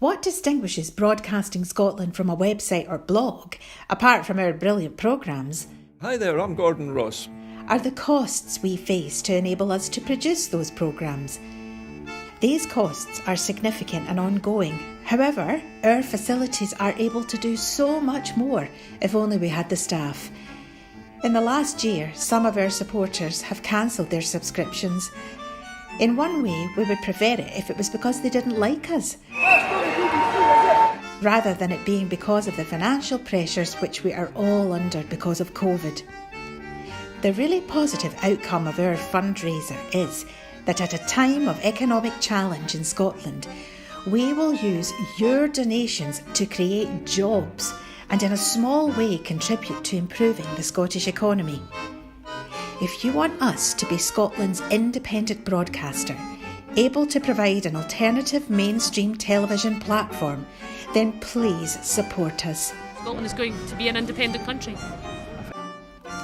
What distinguishes Broadcasting Scotland from a website or blog, apart from our brilliant programmes? Hi there, I'm Gordon Ross. Are the costs we face to enable us to produce those programmes. These costs are significant and ongoing. However, our facilities are able to do so much more if only we had the staff. In the last year, some of our supporters have cancelled their subscriptions. In one way, we would prefer it if it was because they didn't like us, rather than it being because of the financial pressures which we are all under because of COVID. The really positive outcome of our fundraiser is that at a time of economic challenge in Scotland, we will use your donations to create jobs and in a small way contribute to improving the Scottish economy. If you want us to be Scotland's independent broadcaster, able to provide an alternative mainstream television platform, then please support us. Scotland is going to be an independent country.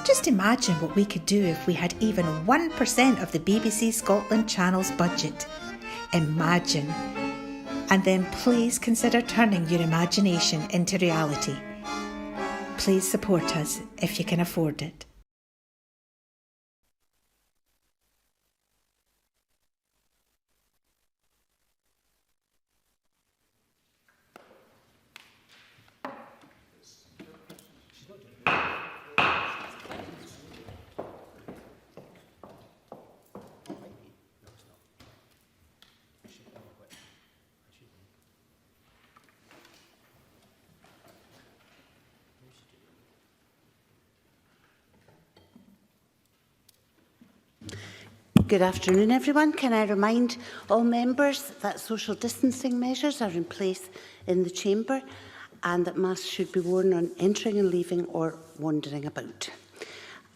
Just imagine what we could do if we had even 1% of the BBC Scotland channel's budget. Imagine. And then please consider turning your imagination into reality. Please support us if you can afford it. Good afternoon, everyone. Can I remind all members that social distancing measures are in place in the chamber and that masks should be worn on entering and leaving or wandering about.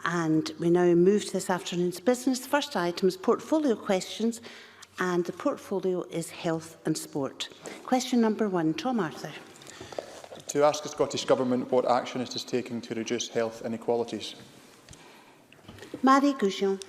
And we now move to this afternoon's business. First item is portfolio questions, and the portfolio is health and sport. Question number 1, Tom Arthur. To ask the Scottish Government what action it is taking to reduce health inequalities. Marie Goujon.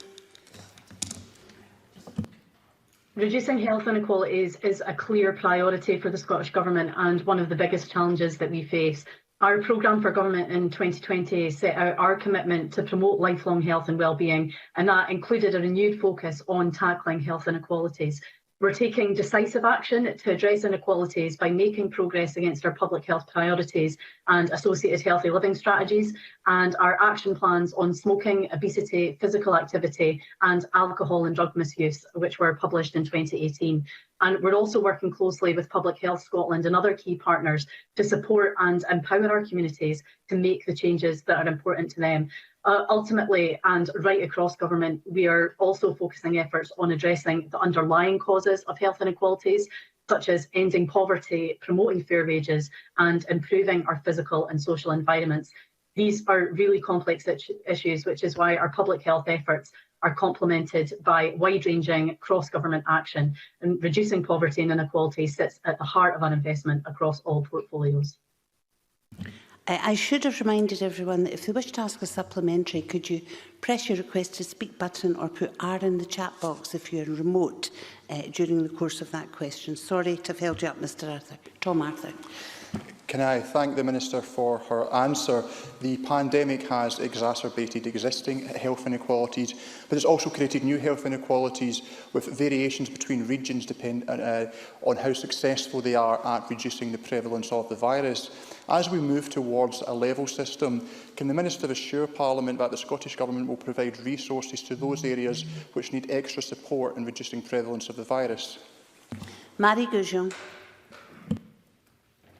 Reducing health inequalities is a clear priority for the Scottish Government and one of the biggest challenges that we face. Our programme for government in 2020 set out our commitment to promote lifelong health and wellbeing, and that included a renewed focus on tackling health inequalities. We're taking decisive action to address inequalities by making progress against our public health priorities and associated healthy living strategies, and our action plans on smoking, obesity, physical activity and alcohol and drug misuse, which were published in 2018. And we're also working closely with Public Health Scotland and other key partners to support and empower our communities to make the changes that are important to them. Ultimately, and right across government, we are also focusing efforts on addressing the underlying causes of health inequalities, such as ending poverty, promoting fair wages, and improving our physical and social environments. These are really complex issues, which is why our public health efforts are complemented by wide-ranging cross-government action, and reducing poverty and inequality sits at the heart of our investment across all portfolios. I should have reminded everyone that if they wish to ask a supplementary, could you press your request to speak button or put R in the chat box if you're remote during the course of that question. Sorry to have held you up, Mr Arthur. Tom Arthur. Can I thank the Minister for her answer? The pandemic has exacerbated existing health inequalities, but it's also created new health inequalities with variations between regions depending on how successful they are at reducing the prevalence of the virus. As we move towards a level system, can the Minister assure Parliament that the Scottish Government will provide resources to those areas which need extra support in reducing prevalence of the virus? Marie Goujon.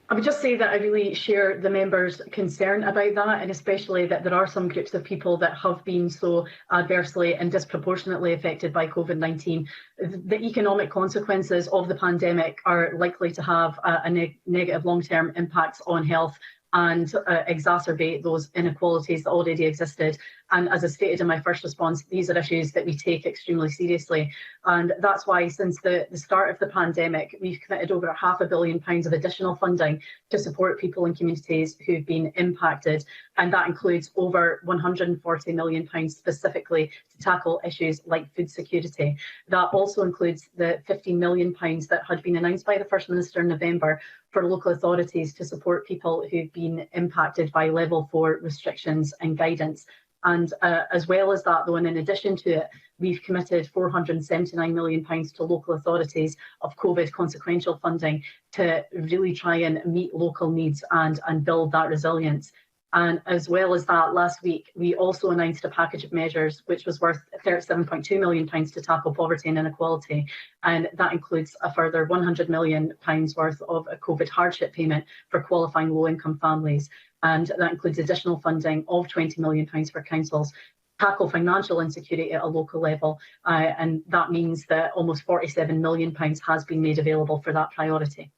I would just say that I really share the members' concern about that, and especially that there are some groups of people that have been so adversely and disproportionately affected by COVID-19. The economic consequences of the pandemic are likely to have a negative long-term impacts on health and exacerbate those inequalities that already existed. And as I stated in my first response, these are issues that we take extremely seriously. And that's why since the start of the pandemic, we've committed over £500 million of additional funding to support people in communities who've been impacted. And that includes over £140 million specifically to tackle issues like food security. That also includes the £15 million that had been announced by the First Minister in November for local authorities to support people who've been impacted by level 4 restrictions and guidance. And as well as that, though, and in addition to it, we've committed £479 million to local authorities of COVID consequential funding to really try and meet local needs and build that resilience. And as well as that, last week, we also announced a package of measures which was worth £37.2 million to tackle poverty and inequality. And that includes a further £100 million worth of a COVID hardship payment for qualifying low-income families. And that includes additional funding of £20 million for councils to tackle financial insecurity at a local level. And that means that almost £47 million has been made available for that priority.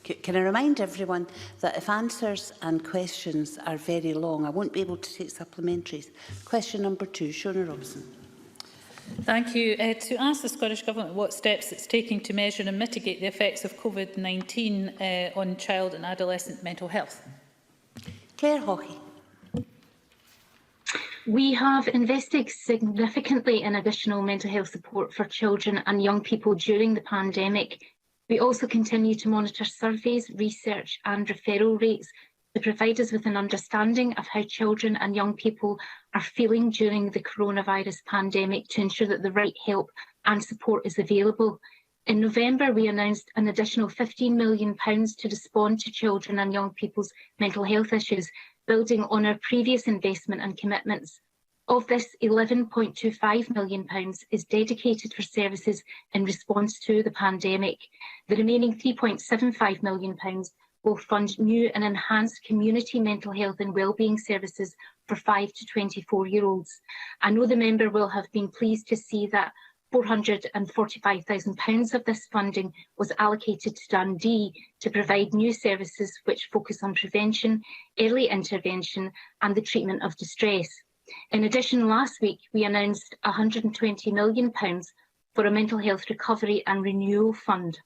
Can I remind everyone that if answers and questions are very long, I won't be able to take supplementaries. Question number 2, Shona Robison. Thank you. To ask the Scottish Government what steps it's taking to measure and mitigate the effects of COVID-19 on child and adolescent mental health. Claire Hawkey. We have invested significantly in additional mental health support for children and young people during the pandemic. We also continue to monitor surveys, research and referral rates to provide us with an understanding of how children and young people are feeling during the coronavirus pandemic to ensure that the right help and support is available. In November, we announced an additional £15 million to respond to children and young people's mental health issues, building on our previous investment and commitments. Of this, £11.25 million is dedicated for services in response to the pandemic. The remaining £3.75 million will fund new and enhanced community mental health and wellbeing services for 5 to 24-year-olds. I know the member will have been pleased to see that £445,000 of this funding was allocated to Dundee to provide new services which focus on prevention, early intervention and the treatment of distress. In addition, last week we announced £120 million for a mental health recovery and renewal fund.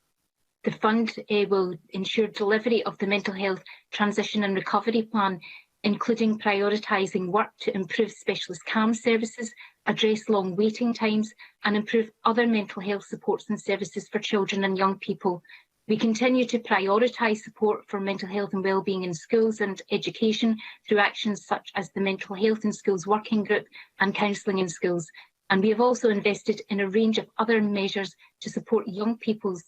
The fund will ensure delivery of the mental health transition and recovery plan, including prioritising work to improve specialist CAMHS services, address long waiting times and improve other mental health supports and services for children and young people. We continue to prioritise support for mental health and wellbeing in schools and education through actions such as the Mental Health in Schools Working Group and Counselling in Schools. And we have also invested in a range of other measures to support young people,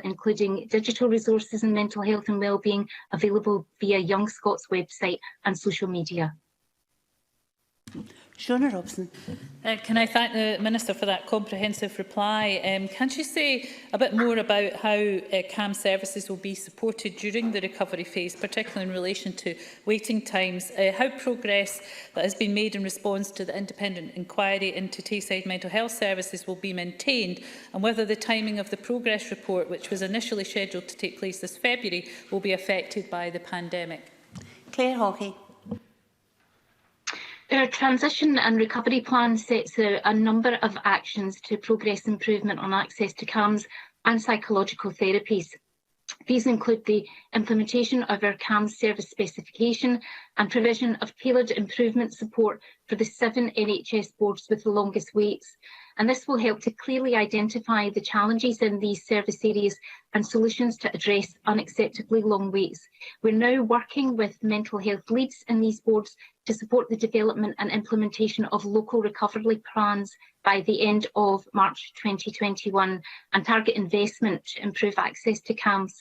including digital resources in mental health and wellbeing available via Young Scots website and social media. Shona Robison. Can I thank the Minister for that comprehensive reply? Can she say a bit more about how CAMHS services will be supported during the recovery phase, particularly in relation to waiting times, how progress that has been made in response to the independent inquiry into Tayside mental health services will be maintained, and whether the timing of the progress report, which was initially scheduled to take place this February, will be affected by the pandemic? Claire Hawkey. Our transition and recovery plan sets out a number of actions to progress improvement on access to CAMHS and psychological therapies. These include the implementation of our CAMHS service specification and provision of tailored improvement support for the 7 NHS boards with the longest waits. And this will help to clearly identify the challenges in these service areas and solutions to address unacceptably long waits. We're now working with mental health leads in these boards to support the development and implementation of local recovery plans by the end of March 2021 and target investment to improve access to CAMHS.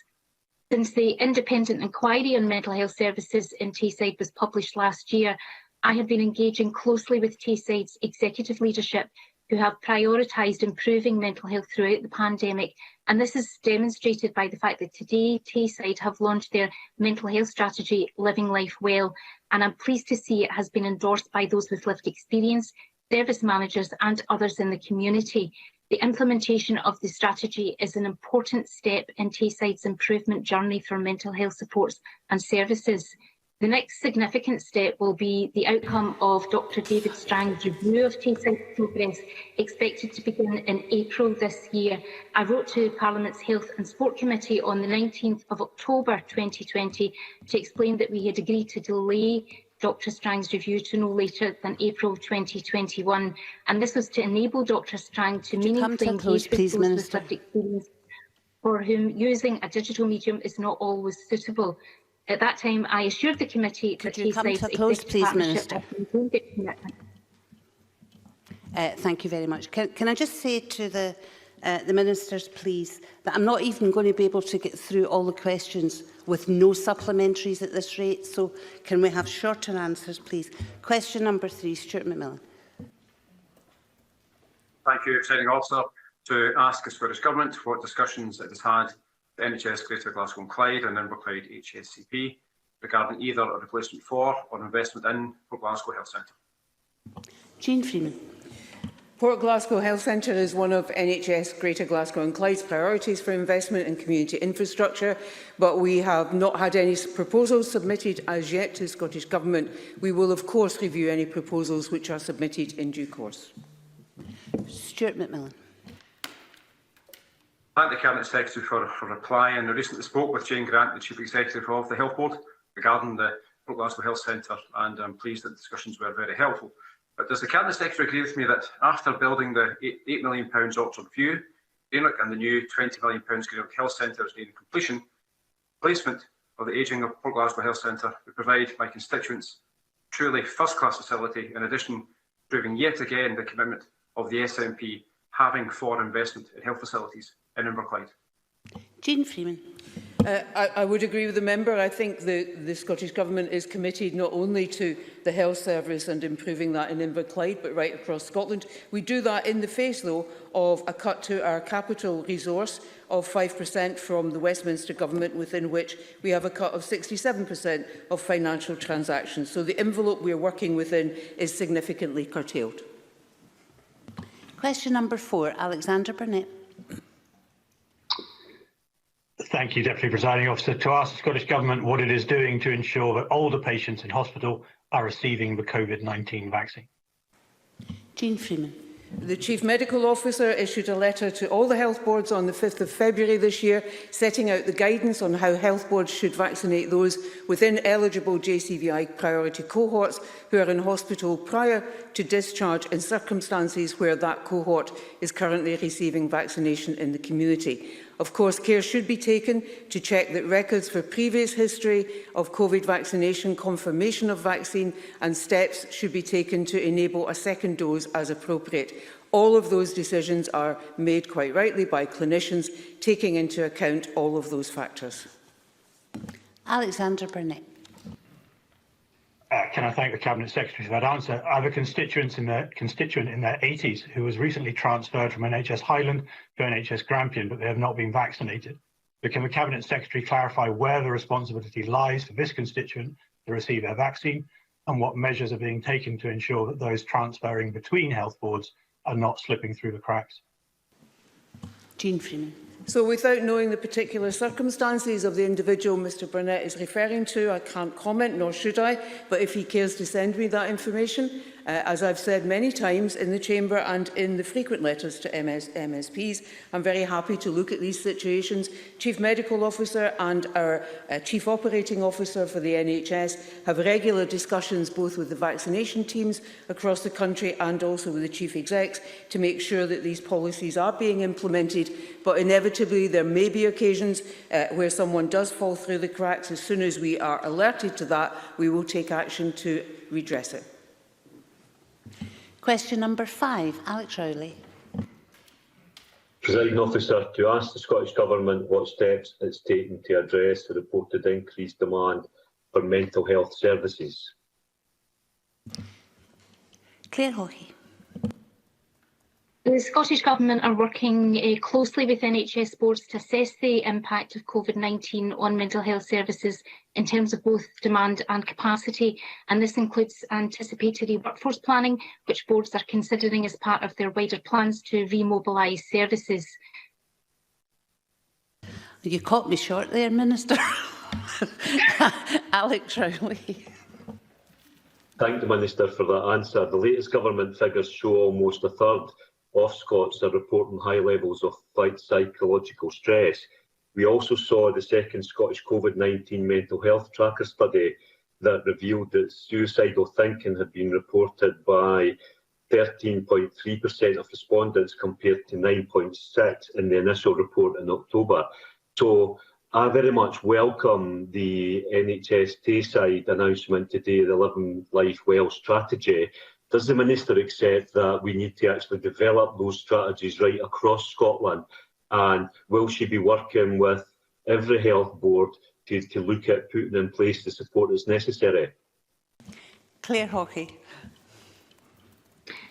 Since the independent inquiry on mental health services in Tayside was published last year, I have been engaging closely with Tayside's executive leadership, who have prioritised improving mental health throughout the pandemic. And this is demonstrated by the fact that today Tayside have launched their mental health strategy, Living Life Well. And I'm pleased to see it has been endorsed by those with lived experience, service managers and others in the community. The implementation of the strategy is an important step in Tayside's improvement journey for mental health supports and services. The next significant step will be the outcome of Dr David Strang's review of Tayside progress, expected to begin in April this year. I wrote to Parliament's Health and Sport Committee on the 19th of October 2020 to explain that we had agreed to delay Dr Strang's review to no later than April 2021, and this was to enable Dr Strang to meaningfully engage with those with lived experience for whom using a digital medium is not always suitable. At that time, I assured the committee that Tayside's executive partnership had maintained its commitment. Thank you very much. Can I just say to the ministers, please, that I'm not even going to be able to get through all the questions with no supplementaries at this rate. So can we have shorter answers, please? Question number 3, Stuart McMillan. Thank you, Presiding Officer. To ask the Scottish Government what discussions it has had the NHS Greater Glasgow and Clyde and Inverclyde HSCP regarding either a replacement for or investment in Port Glasgow Health Centre. Jean Freeman. Port Glasgow Health Centre is one of NHS Greater Glasgow and Clyde's priorities for investment in community infrastructure, but we have not had any proposals submitted as yet to the Scottish Government. We will, of course, review any proposals which are submitted in due course. Stuart McMillan. Thank the Cabinet Secretary for her reply, and I recently spoke with Jane Grant, the Chief Executive of the Health Board, regarding the Port Glasgow Health Centre, and I'm pleased that the discussions were very helpful. But does the Cabinet Secretary agree with me that after building the £8 million Oxford View, Greenock and the new £20 million Greenock Health Centre is nearing completion, placement of the ageing of Port Glasgow Health Centre would provide my constituents truly first-class facility, in addition proving yet again the commitment of the SNP having for investment in health facilities in Inverclyde? Jean Freeman. I would agree with the member. I think the Scottish Government is committed not only to the health service and improving that in Inverclyde, but right across Scotland. We do that in the face, though, of a cut to our capital resource of 5% from the Westminster Government, within which we have a cut of 67% of financial transactions. So the envelope we are working within is significantly curtailed. Question number 4, Alexander Burnett. Thank you, Deputy Presiding Officer. To ask the Scottish Government what it is doing to ensure that older patients in hospital are receiving the COVID-19 vaccine. Jean Freeman. The Chief Medical Officer issued a letter to all the health boards on the 5th of February this year, setting out the guidance on how health boards should vaccinate those within eligible JCVI priority cohorts who are in hospital prior to discharge in circumstances where that cohort is currently receiving vaccination in the community. Of course, care should be taken to check that records for previous history of COVID vaccination, confirmation of vaccine and steps should be taken to enable a second dose as appropriate. All of those decisions are made quite rightly by clinicians, taking into account all of those factors. Alexander Burnett. Can I thank the Cabinet Secretary for that answer? I have a constituent in their 80s who was recently transferred from NHS Highland to NHS Grampian, but they have not been vaccinated. But can the Cabinet Secretary clarify where the responsibility lies for this constituent to receive their vaccine, and what measures are being taken to ensure that those transferring between health boards are not slipping through the cracks? Jean Freeman. So without knowing the particular circumstances of the individual Mr Burnett is referring to, I can't comment, nor should I, but if he cares to send me that information, as I've said many times in the Chamber and in the frequent letters to MSPs, I'm very happy to look at these situations. Chief Medical Officer and our Chief Operating Officer for the NHS have regular discussions both with the vaccination teams across the country and also with the Chief Execs to make sure that these policies are being implemented, but inevitably there may be occasions where someone does fall through the cracks. As soon as we are alerted to that, we will take action to redress it. Question number 5, Alex Rowley. Presiding Officer, to ask the Scottish Government what steps it's taken to address the reported increased demand for mental health services. Claire Hawkey. The Scottish Government are working closely with NHS boards to assess the impact of COVID-19 on mental health services in terms of both demand and capacity, and this includes anticipatory workforce planning, which boards are considering as part of their wider plans to remobilise services. You caught me short there, Minister. Alex Rowley. Thank the Minister for that answer. The latest government figures show almost a third of Scots are reporting high levels of psychological stress. We also saw the second Scottish COVID-19 mental health tracker study that revealed that suicidal thinking had been reported by 13.3% of respondents compared to 9.6% in the initial report in October. So I very much welcome the NHS Tayside announcement today, the Living Life Well strategy. Does the Minister accept that we need to actually develop those strategies right across Scotland? And will she be working with every health board to look at putting in place the support that's necessary? Claire Hawkey.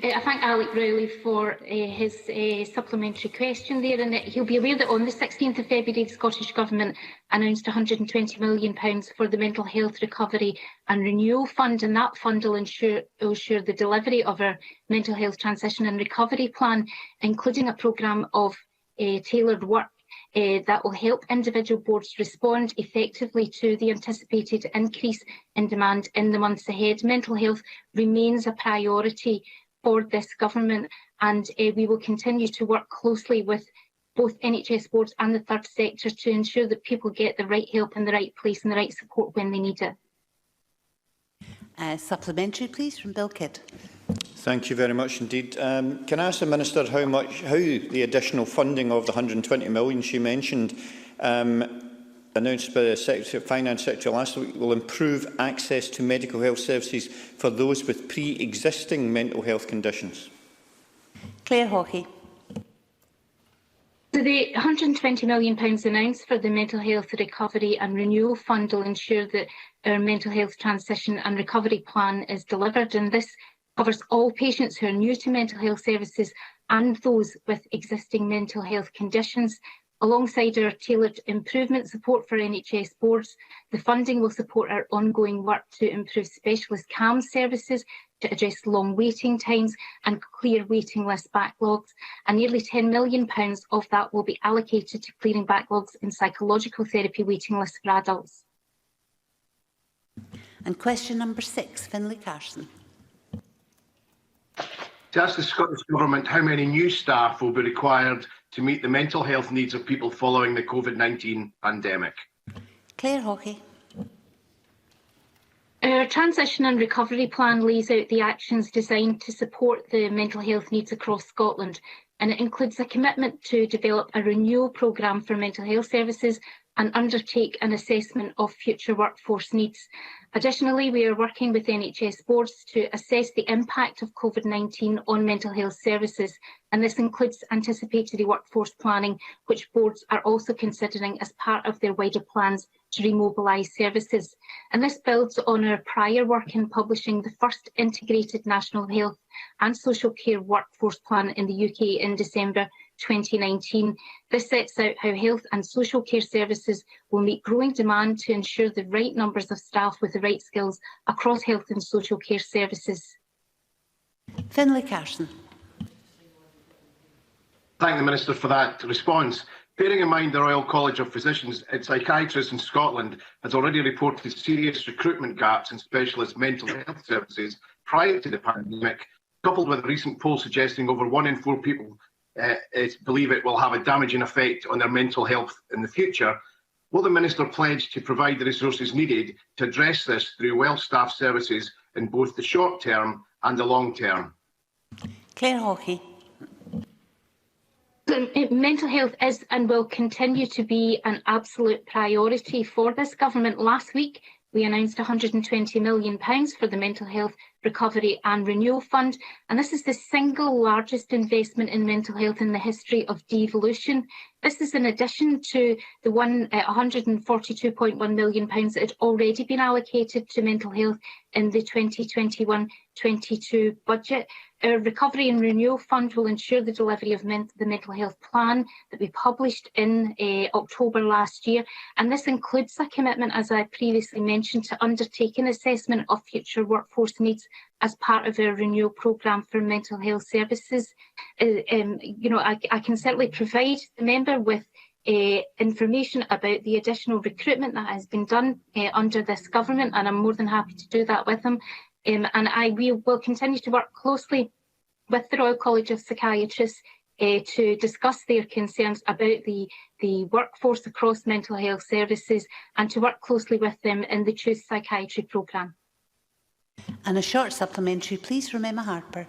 I thank Alex Rowley for his supplementary question there, and he'll be aware that on the 16th of February the Scottish Government announced £120 million for the Mental Health Recovery and Renewal Fund, and that fund will ensure the delivery of our Mental Health Transition and Recovery Plan, including a programme of tailored work that will help individual boards respond effectively to the anticipated increase in demand in the months ahead. Mental health remains a priority for this government, and we will continue to work closely with both NHS boards and the third sector to ensure that people get the right help in the right place and the right support when they need it. Supplementary, please, from Bill Kidd. Thank you very much indeed. Can I ask the Minister how the additional funding of the £120 million she mentioned, announced by the Finance Secretary last week, will improve access to medical health services for those with pre-existing mental health conditions? Claire Hawkey. So the £120 million announced for the Mental Health Recovery and Renewal Fund will ensure that our Mental Health Transition and Recovery Plan is delivered, and this covers all patients who are new to mental health services and those with existing mental health conditions. Alongside our tailored improvement support for NHS boards, the funding will support our ongoing work to improve specialist CAMHS services to address long waiting times and clear waiting list backlogs, and nearly £10 million of that will be allocated to clearing backlogs in psychological therapy waiting lists for adults. And question number 6, Finlay Carson. To ask the Scottish Government how many new staff will be required to meet the mental health needs of people following the COVID-19 pandemic. Claire Hawkey. Our Transition and Recovery Plan lays out the actions designed to support the mental health needs across Scotland, and it includes a commitment to develop a renewal programme for mental health services and undertake an assessment of future workforce needs. Additionally, we are working with NHS boards to assess the impact of COVID-19 on mental health services, and this includes anticipatory workforce planning, which boards are also considering as part of their wider plans to remobilise services. And this builds on our prior work in publishing the first integrated national health and social care workforce plan in the UK in December 2019. This sets out how health and social care services will meet growing demand to ensure the right numbers of staff with the right skills across health and social care services. Finlay Carson. Thank the Minister for that response. Bearing in mind the Royal College of Physicians and Psychiatrists in Scotland has already reported serious recruitment gaps in specialist mental health services prior to the pandemic, coupled with a recent poll suggesting over 1 in 4 people believe it will have a damaging effect on their mental health in the future, will the Minister pledge to provide the resources needed to address this through well-staffed services in both the short term and the long term? Claire Hawkey. Mental health is and will continue to be an absolute priority for this government. Last week, we announced £120 million for the Mental Health Recovery and Renewal Fund, and this is the single largest investment in mental health in the history of devolution. This is in addition to the £142.1 million that had already been allocated to mental health in the 2021 2022 budget. Our Recovery and Renewal Fund will ensure the delivery of the mental health plan that we published in October last year, and this includes a commitment, as I previously mentioned, to undertake an assessment of future workforce needs as part of our renewal programme for mental health services. I can certainly provide the member with information about the additional recruitment that has been done under this government, and I'm more than happy to do that with him. And we will continue to work closely with the Royal College of Psychiatrists to discuss their concerns about the workforce across mental health services and to work closely with them in the Choose Psychiatry programme. And a short supplementary, please, from Emma Harper.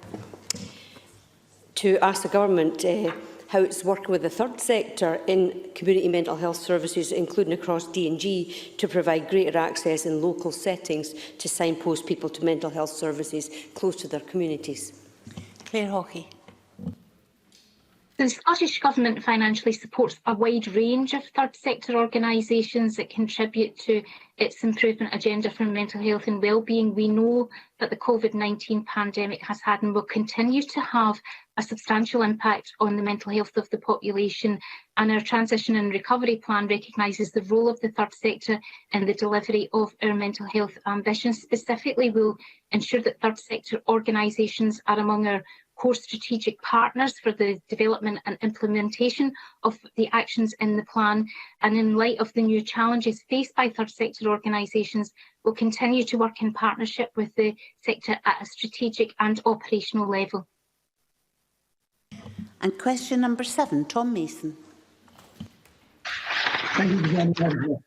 To ask the Government how it's working with the third sector in community mental health services, including across D&G, to provide greater access in local settings to signpost people to mental health services close to their communities. Claire Hawkey. The Scottish Government financially supports a wide range of third sector organisations that contribute to its improvement agenda for mental health and wellbeing. We know that the COVID-19 pandemic has had and will continue to have a substantial impact on the mental health of the population, and our Transition and Recovery Plan recognises the role of the third sector in the delivery of our mental health ambitions. Specifically, we'll ensure that third sector organisations are among our core strategic partners for the development and implementation of the actions in the plan, and in light of the new challenges faced by third sector organisations, we'll continue to work in partnership with the sector at a strategic and operational level. And question number 7, Tom Mason. Thank you, President.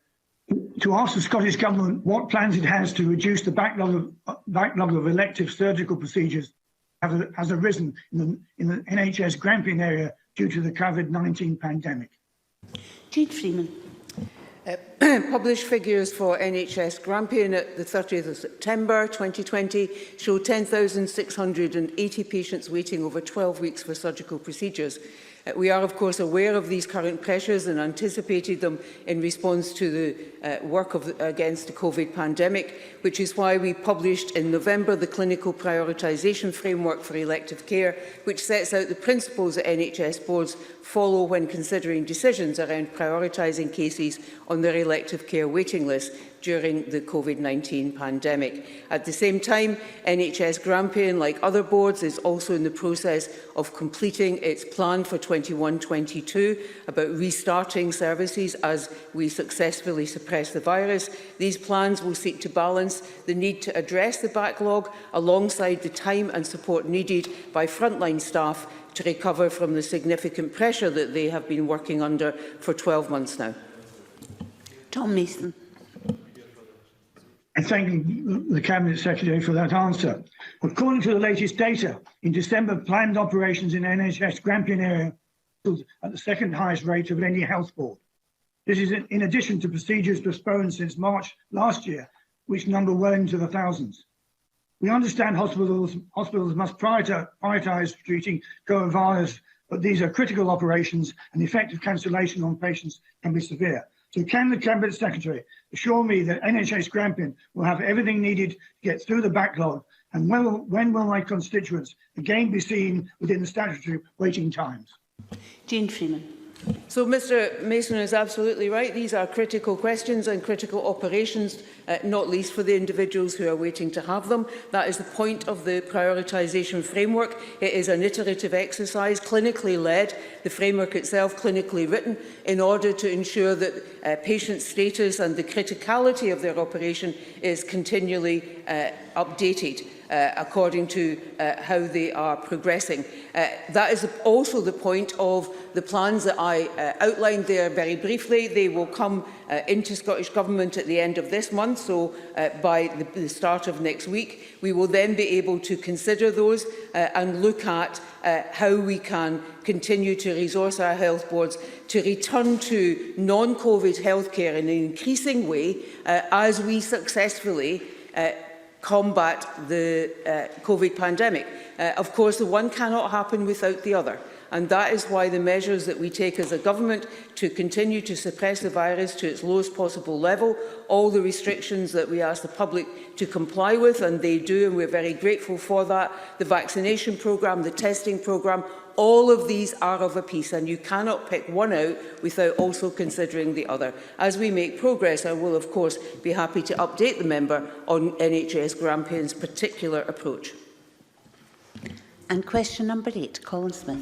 To ask the Scottish Government what plans it has to reduce the backlog of elective surgical procedures has arisen in the NHS Grampian area due to the COVID-19 pandemic. Jean Freeman. Published figures for NHS Grampian at the 30th of September 2020 show 10,680 patients waiting over 12 weeks for surgical procedures. We are, of course, aware of these current pressures and anticipated them in response to the work against the COVID pandemic, which is why we published in November the Clinical Prioritisation Framework for Elective Care, which sets out the principles that NHS boards follow when considering decisions around prioritising cases on their elective care waiting list during the COVID-19 pandemic. At the same time, NHS Grampian, like other boards, is also in the process of completing its plan for 21-22 about restarting services as we successfully suppress the virus. These plans will seek to balance the need to address the backlog alongside the time and support needed by frontline staff to recover from the significant pressure that they have been working under for 12 months now. Tom Mason. And thank the Cabinet Secretary for that answer. According to the latest data, in December, planned operations in NHS Grampian area was at the second highest rate of any health board. This is in addition to procedures postponed since March last year, which number well into the thousands. We understand hospitals must prioritise treating coronavirus, but these are critical operations and the effect of cancellation on patients can be severe. So can the Cabinet Secretary assure me that NHS Grampian will have everything needed to get through the backlog, and when will my constituents again be seen within the statutory waiting times? Jean Freeman. So Mr Mason is absolutely right. These are critical questions and critical operations, not least for the individuals who are waiting to have them. That is the point of the prioritisation framework. It is an iterative exercise, clinically led, the framework itself clinically written, in order to ensure that patient status and the criticality of their operation is continually updated according to how they are progressing. That is also the point of the plans that I outlined there very briefly. They will come into Scottish Government at the end of this month, so by the start of next week. We will then be able to consider those and look at how we can continue to resource our health boards to return to non-COVID healthcare in an increasing way as we successfully combat the COVID pandemic. Of course, the one cannot happen without the other. And that is why the measures that we take as a government to continue to suppress the virus to its lowest possible level, all the restrictions that we ask the public to comply with, and they do, and we're very grateful for that, the vaccination programme, the testing programme, all of these are of a piece, and you cannot pick one out without also considering the other. As we make progress, I will, of course, be happy to update the member on NHS Grampian's particular approach. And question number 8, Colin Smith.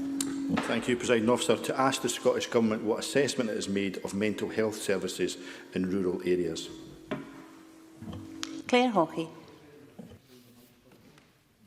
Thank you, Presiding Officer. To ask the Scottish Government what assessment it has made of mental health services in rural areas. Claire Hawkey.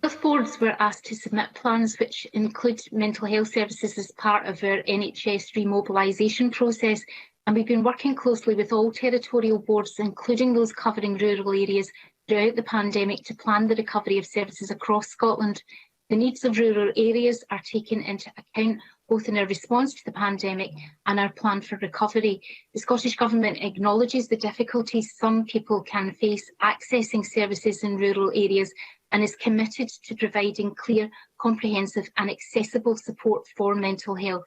Health boards were asked to submit plans which include mental health services as part of our NHS remobilisation process, and we've been working closely with all territorial boards, including those covering rural areas, throughout the pandemic to plan the recovery of services across Scotland. The needs of rural areas are taken into account both in our response to the pandemic and our plan for recovery. The Scottish Government acknowledges the difficulties some people can face accessing services in rural areas and is committed to providing clear, comprehensive and accessible support for mental health.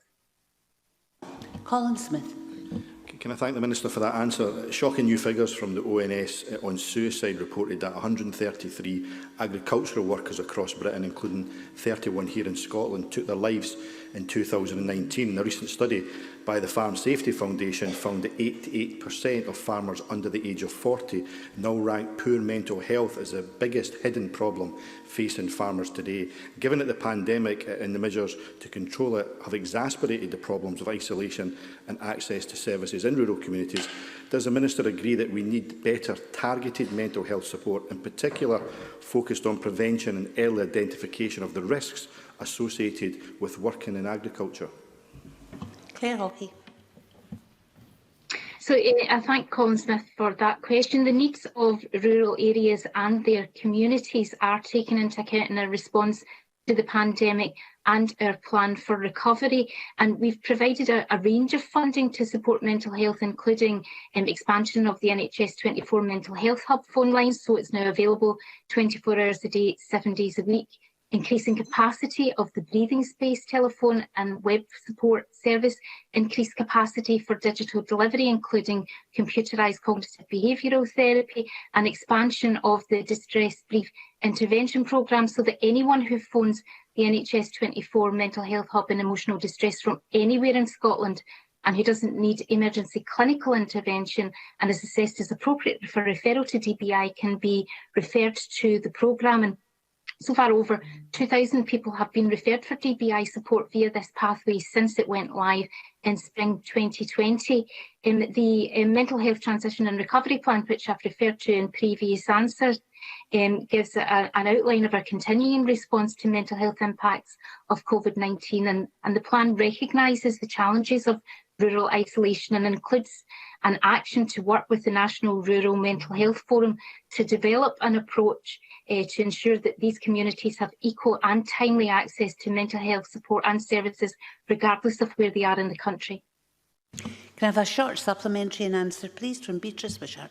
Colin Smith. Can I thank the Minister for that answer? Shocking new figures from the ONS on suicide reported that 133 agricultural workers across Britain, including 31 here in Scotland, took their lives in 2019. A recent study by the Farm Safety Foundation found that 88% of farmers under the age of 40 now rank poor mental health as the biggest hidden problem facing farmers today. Given that the pandemic and the measures to control it have exacerbated the problems of isolation and access to services in rural communities, does the Minister agree that we need better targeted mental health support, in particular focused on prevention and early identification of the risks associated with working in agriculture? Claire Hawkey. So I thank Colin Smith for that question. The needs of rural areas and their communities are taken into account in our response to the pandemic and our plan for recovery. And we've provided a range of funding to support mental health, including expansion of the NHS 24 mental health hub phone lines, so it's now available 24 hours a day, 7 days a week. Increasing capacity of the breathing space telephone and web support service, increased capacity for digital delivery, including computerised cognitive behavioural therapy, and expansion of the distress brief intervention programme so that anyone who phones the NHS 24 mental health hub in emotional distress from anywhere in Scotland and who doesn't need emergency clinical intervention and is assessed as appropriate for referral to DBI can be referred to the programme. And so far, over 2,000 people have been referred for DBI support via this pathway since it went live in spring 2020. The Mental Health Transition and Recovery Plan, which I've referred to in previous answers, gives an outline of our continuing response to mental health impacts of COVID-19, and the plan recognises the challenges of rural isolation and includes an action to work with the National Rural Mental Health Forum to develop an approach to ensure that these communities have equal and timely access to mental health support and services, regardless of where they are in the country. Can I have a short supplementary answer, please, from Beatrice Wishart?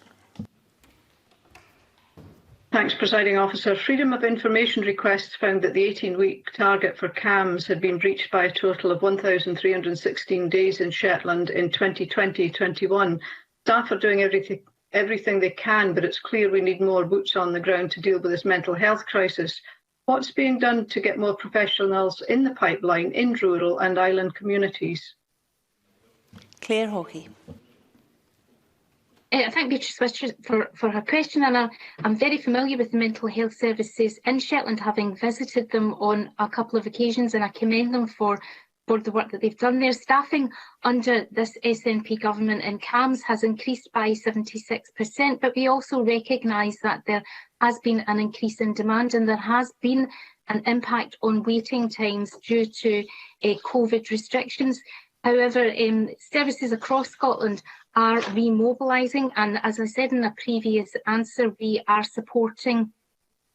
Thanks, Presiding Officer. Freedom of Information requests found that the 18-week target for CAMHS had been breached by a total of 1,316 days in Shetland in 2020-21. Staff are doing everything they can, but it's clear we need more boots on the ground to deal with this mental health crisis. What's being done to get more professionals in the pipeline in rural and island communities? Claire Hawkey. I thank Beatrice Wishart for her question, and I'm very familiar with the mental health services in Shetland, having visited them on a couple of occasions, and I commend them for the work that they've done there. Staffing under this SNP government in CAMHS has increased by 76%, but we also recognise that there has been an increase in demand and there has been an impact on waiting times due to COVID restrictions. However, services across Scotland are remobilising, and as I said in a previous answer, we are supporting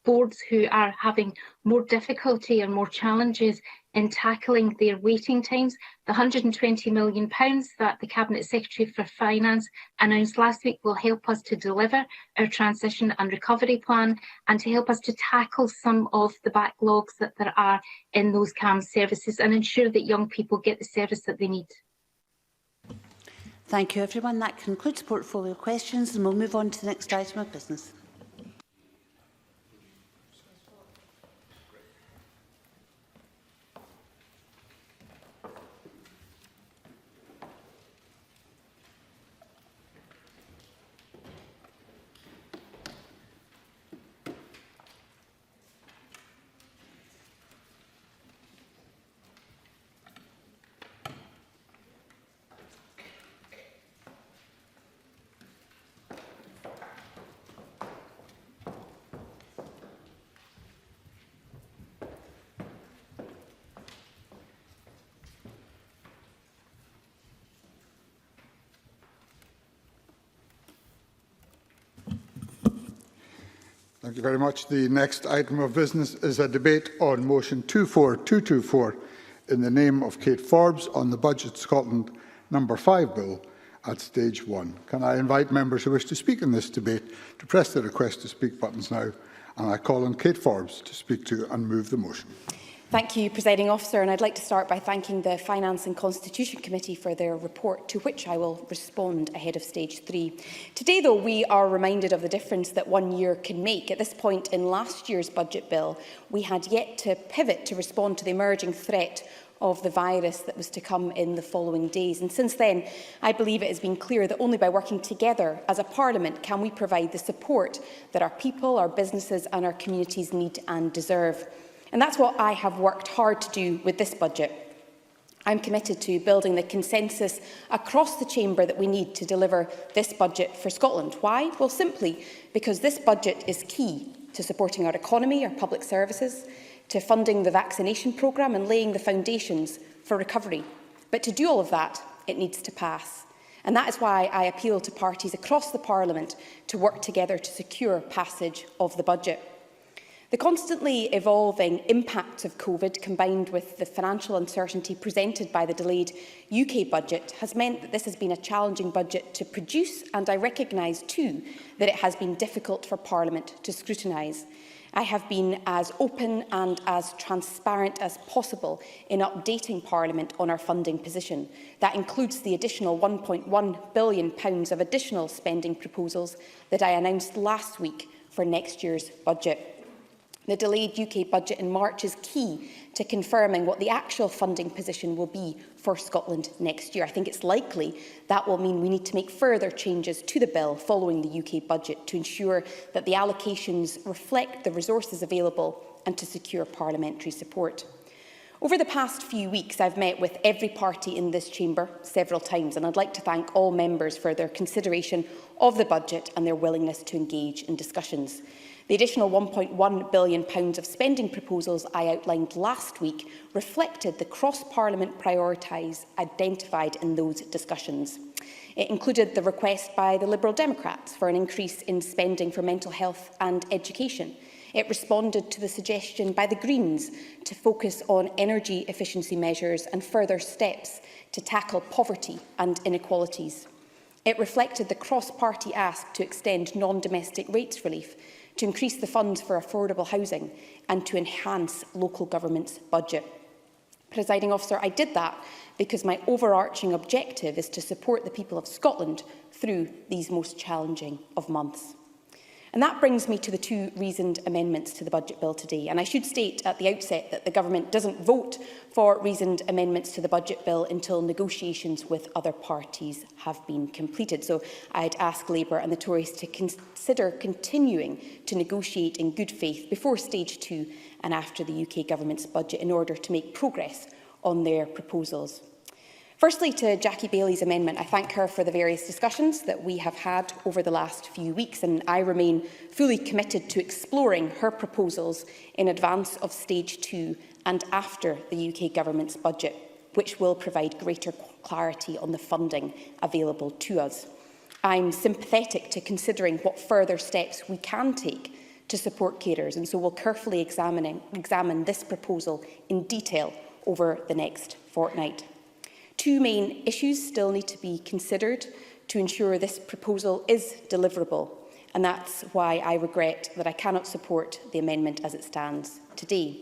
boards who are having more difficulty and more challenges in tackling their waiting times. The £120 million that the Cabinet Secretary for Finance announced last week will help us to deliver our transition and recovery plan and to help us to tackle some of the backlogs that there are in those CAMHS services and ensure that young people get the service that they need. Thank you, everyone. That concludes portfolio questions, and we'll move on to the next item of business. Thank you very much. The next item of business is a debate on motion 24224 in the name of Kate Forbes on the Budget Scotland number 5 bill at stage 1. Can I invite members who wish to speak in this debate to press the request to speak buttons now, and I call on Kate Forbes to speak to and move the motion. Thank you, Presiding Officer, and I'd like to start by thanking the Finance and Constitution Committee for their report, to which I will respond ahead of stage 3. Today, though, we are reminded of the difference that 1 year can make. At this point in last year's budget bill, we had yet to pivot to respond to the emerging threat of the virus that was to come in the following days. And since then, I believe it has been clear that only by working together as a Parliament can we provide the support that our people, our businesses and our communities need and deserve. And that's what I have worked hard to do with this budget. I'm committed to building the consensus across the chamber that we need to deliver this budget for Scotland. Why? Well, simply because this budget is key to supporting our economy, our public services, to funding the vaccination programme and laying the foundations for recovery. But to do all of that, it needs to pass. And that is why I appeal to parties across the Parliament to work together to secure passage of the budget. The constantly evolving impacts of COVID, combined with the financial uncertainty presented by the delayed UK budget, has meant that this has been a challenging budget to produce, and I recognise too that it has been difficult for Parliament to scrutinise. I have been as open and as transparent as possible in updating Parliament on our funding position. That includes the additional £1.1 billion of additional spending proposals that I announced last week for next year's budget. The delayed UK budget in March is key to confirming what the actual funding position will be for Scotland next year. I think it's likely that will mean we need to make further changes to the bill following the UK budget to ensure that the allocations reflect the resources available and to secure parliamentary support. Over the past few weeks, I've met with every party in this chamber several times, and I'd like to thank all members for their consideration of the budget and their willingness to engage in discussions. The additional £1.1 billion of spending proposals I outlined last week reflected the cross-parliament priorities identified in those discussions. It included the request by the Liberal Democrats for an increase in spending for mental health and education. It responded to the suggestion by the Greens to focus on energy efficiency measures and further steps to tackle poverty and inequalities. It reflected the cross-party ask to extend non-domestic rates relief, to increase the funds for affordable housing and to enhance local government's budget. Presiding Officer, I did that because my overarching objective is to support the people of Scotland through these most challenging of months. And that brings me to the two reasoned amendments to the budget bill today. And I should state at the outset that the Government doesn't vote for reasoned amendments to the budget bill until negotiations with other parties have been completed. So I'd ask Labour and the Tories to consider continuing to negotiate in good faith before stage 2 and after the UK Government's budget in order to make progress on their proposals. Firstly, to Jackie Bailey's amendment, I thank her for the various discussions that we have had over the last few weeks, and I remain fully committed to exploring her proposals in advance of stage 2 and after the UK Government's budget, which will provide greater clarity on the funding available to us. I'm sympathetic to considering what further steps we can take to support carers, and so we'll carefully examine this proposal in detail over the next fortnight. Two main issues still need to be considered to ensure this proposal is deliverable, and that's why I regret that I cannot support the amendment as it stands today.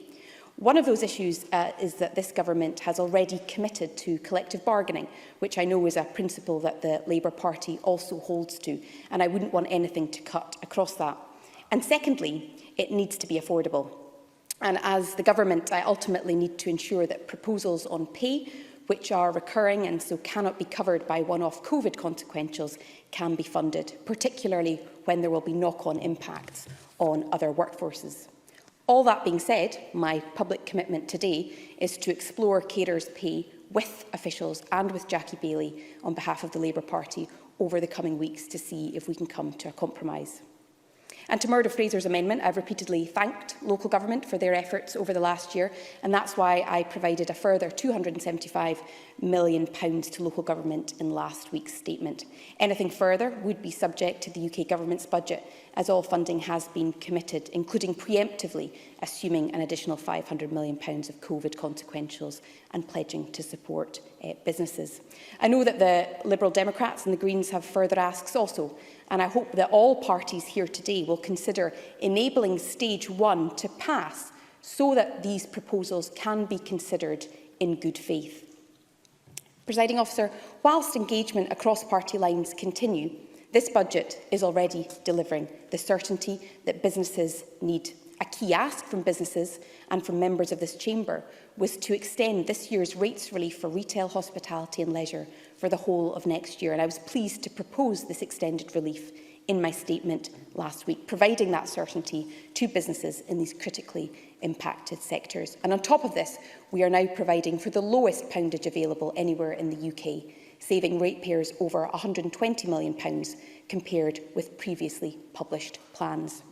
One of those issues is that this government has already committed to collective bargaining, which I know is a principle that the Labour Party also holds to, and I wouldn't want anything to cut across that. And secondly, it needs to be affordable. And as the government, I ultimately need to ensure that proposals on pay, which are recurring and so cannot be covered by one-off COVID consequentials, can be funded, particularly when there will be knock-on impacts on other workforces. All that being said, my public commitment today is to explore carers' pay with officials and with Jackie Baillie on behalf of the Labour Party over the coming weeks to see if we can come to a compromise. And to Murdo Fraser's amendment, I've repeatedly thanked local government for their efforts over the last year, and that's why I provided a further £275 million to local government in last week's statement. Anything further would be subject to the UK government's budget, as all funding has been committed, including preemptively assuming an additional £500 million of COVID consequentials and pledging to support businesses. I know that the Liberal Democrats and the Greens have further asks also, and I hope that all parties here today will consider enabling Stage 1 to pass so that these proposals can be considered in good faith. Presiding Officer, whilst engagement across party lines continue, this budget is already delivering the certainty that businesses need. A key ask from businesses and from members of this chamber was to extend this year's rates relief for retail, hospitality and leisure for the whole of next year, and I was pleased to propose this extended relief in my statement last week, providing that certainty to businesses in these critically impacted sectors. And on top of this, we are now providing for the lowest poundage available anywhere in the UK, saving ratepayers over £120 million compared with previously published plans.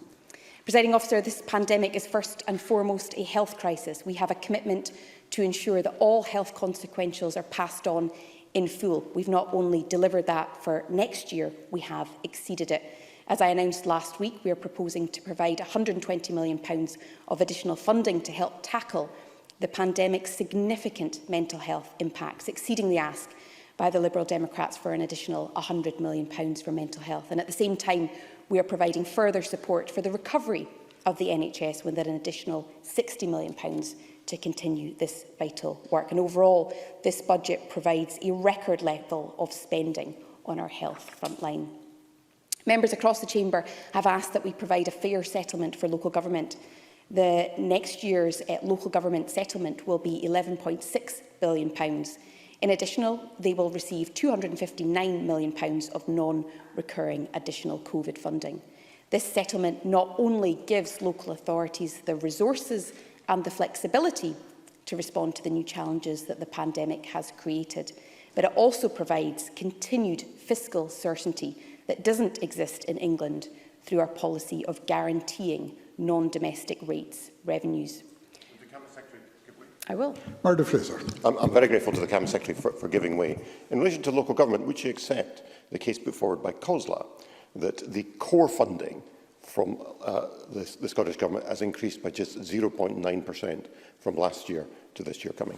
Presiding Officer, this pandemic is first and foremost a health crisis. We have a commitment to ensure that all health consequentials are passed on in full. We've not only delivered that for next year, we have exceeded it. As I announced last week, we are proposing to provide £120 million of additional funding to help tackle the pandemic's significant mental health impacts, exceeding the ask by the Liberal Democrats for an additional £100 million for mental health. And at the same time, we are providing further support for the recovery of the NHS with an additional £60 million to continue this vital work. And overall, this budget provides a record level of spending on our health frontline. Members across the chamber have asked that we provide a fair settlement for local government. The next year's local government settlement will be £11.6 billion. In addition, they will receive £259 million of non-recurring additional COVID funding. This settlement not only gives local authorities the resources and the flexibility to respond to the new challenges that the pandemic has created, but it also provides continued fiscal certainty that doesn't exist in England through our policy of guaranteeing non-domestic rates revenues. I will. Murdo Fraser. I'm very grateful to the Cabinet Secretary for giving way. In relation to local government, would she accept the case put forward by COSLA that the core funding from the Scottish Government has increased by just 0.9% from last year to this year coming?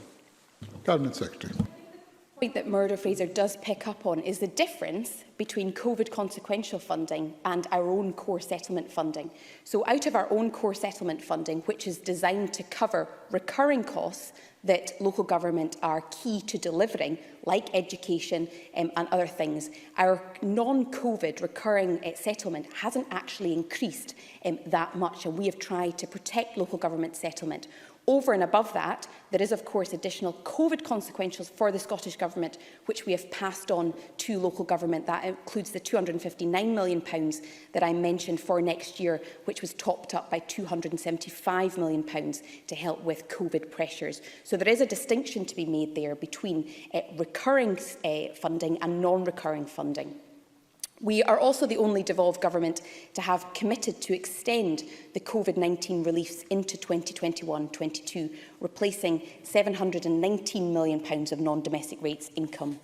Cabinet Secretary. The point that Murdo Fraser does pick up on is the difference between COVID consequential funding and our own core settlement funding. So out of our own core settlement funding, which is designed to cover recurring costs that local government are key to delivering, like education and other things, our non-COVID recurring settlement hasn't actually increased that much, and we have tried to protect local government settlement. Over and above that, there is, of course, additional COVID consequentials for the Scottish Government, which we have passed on to local government. That includes the £259 million that I mentioned for next year, which was topped up by £275 million to help with COVID pressures. So there is a distinction to be made there between recurring funding and non-recurring funding. We are also the only devolved government to have committed to extend the COVID-19 reliefs into 2021-22, replacing £719 million of non-domestic rates income.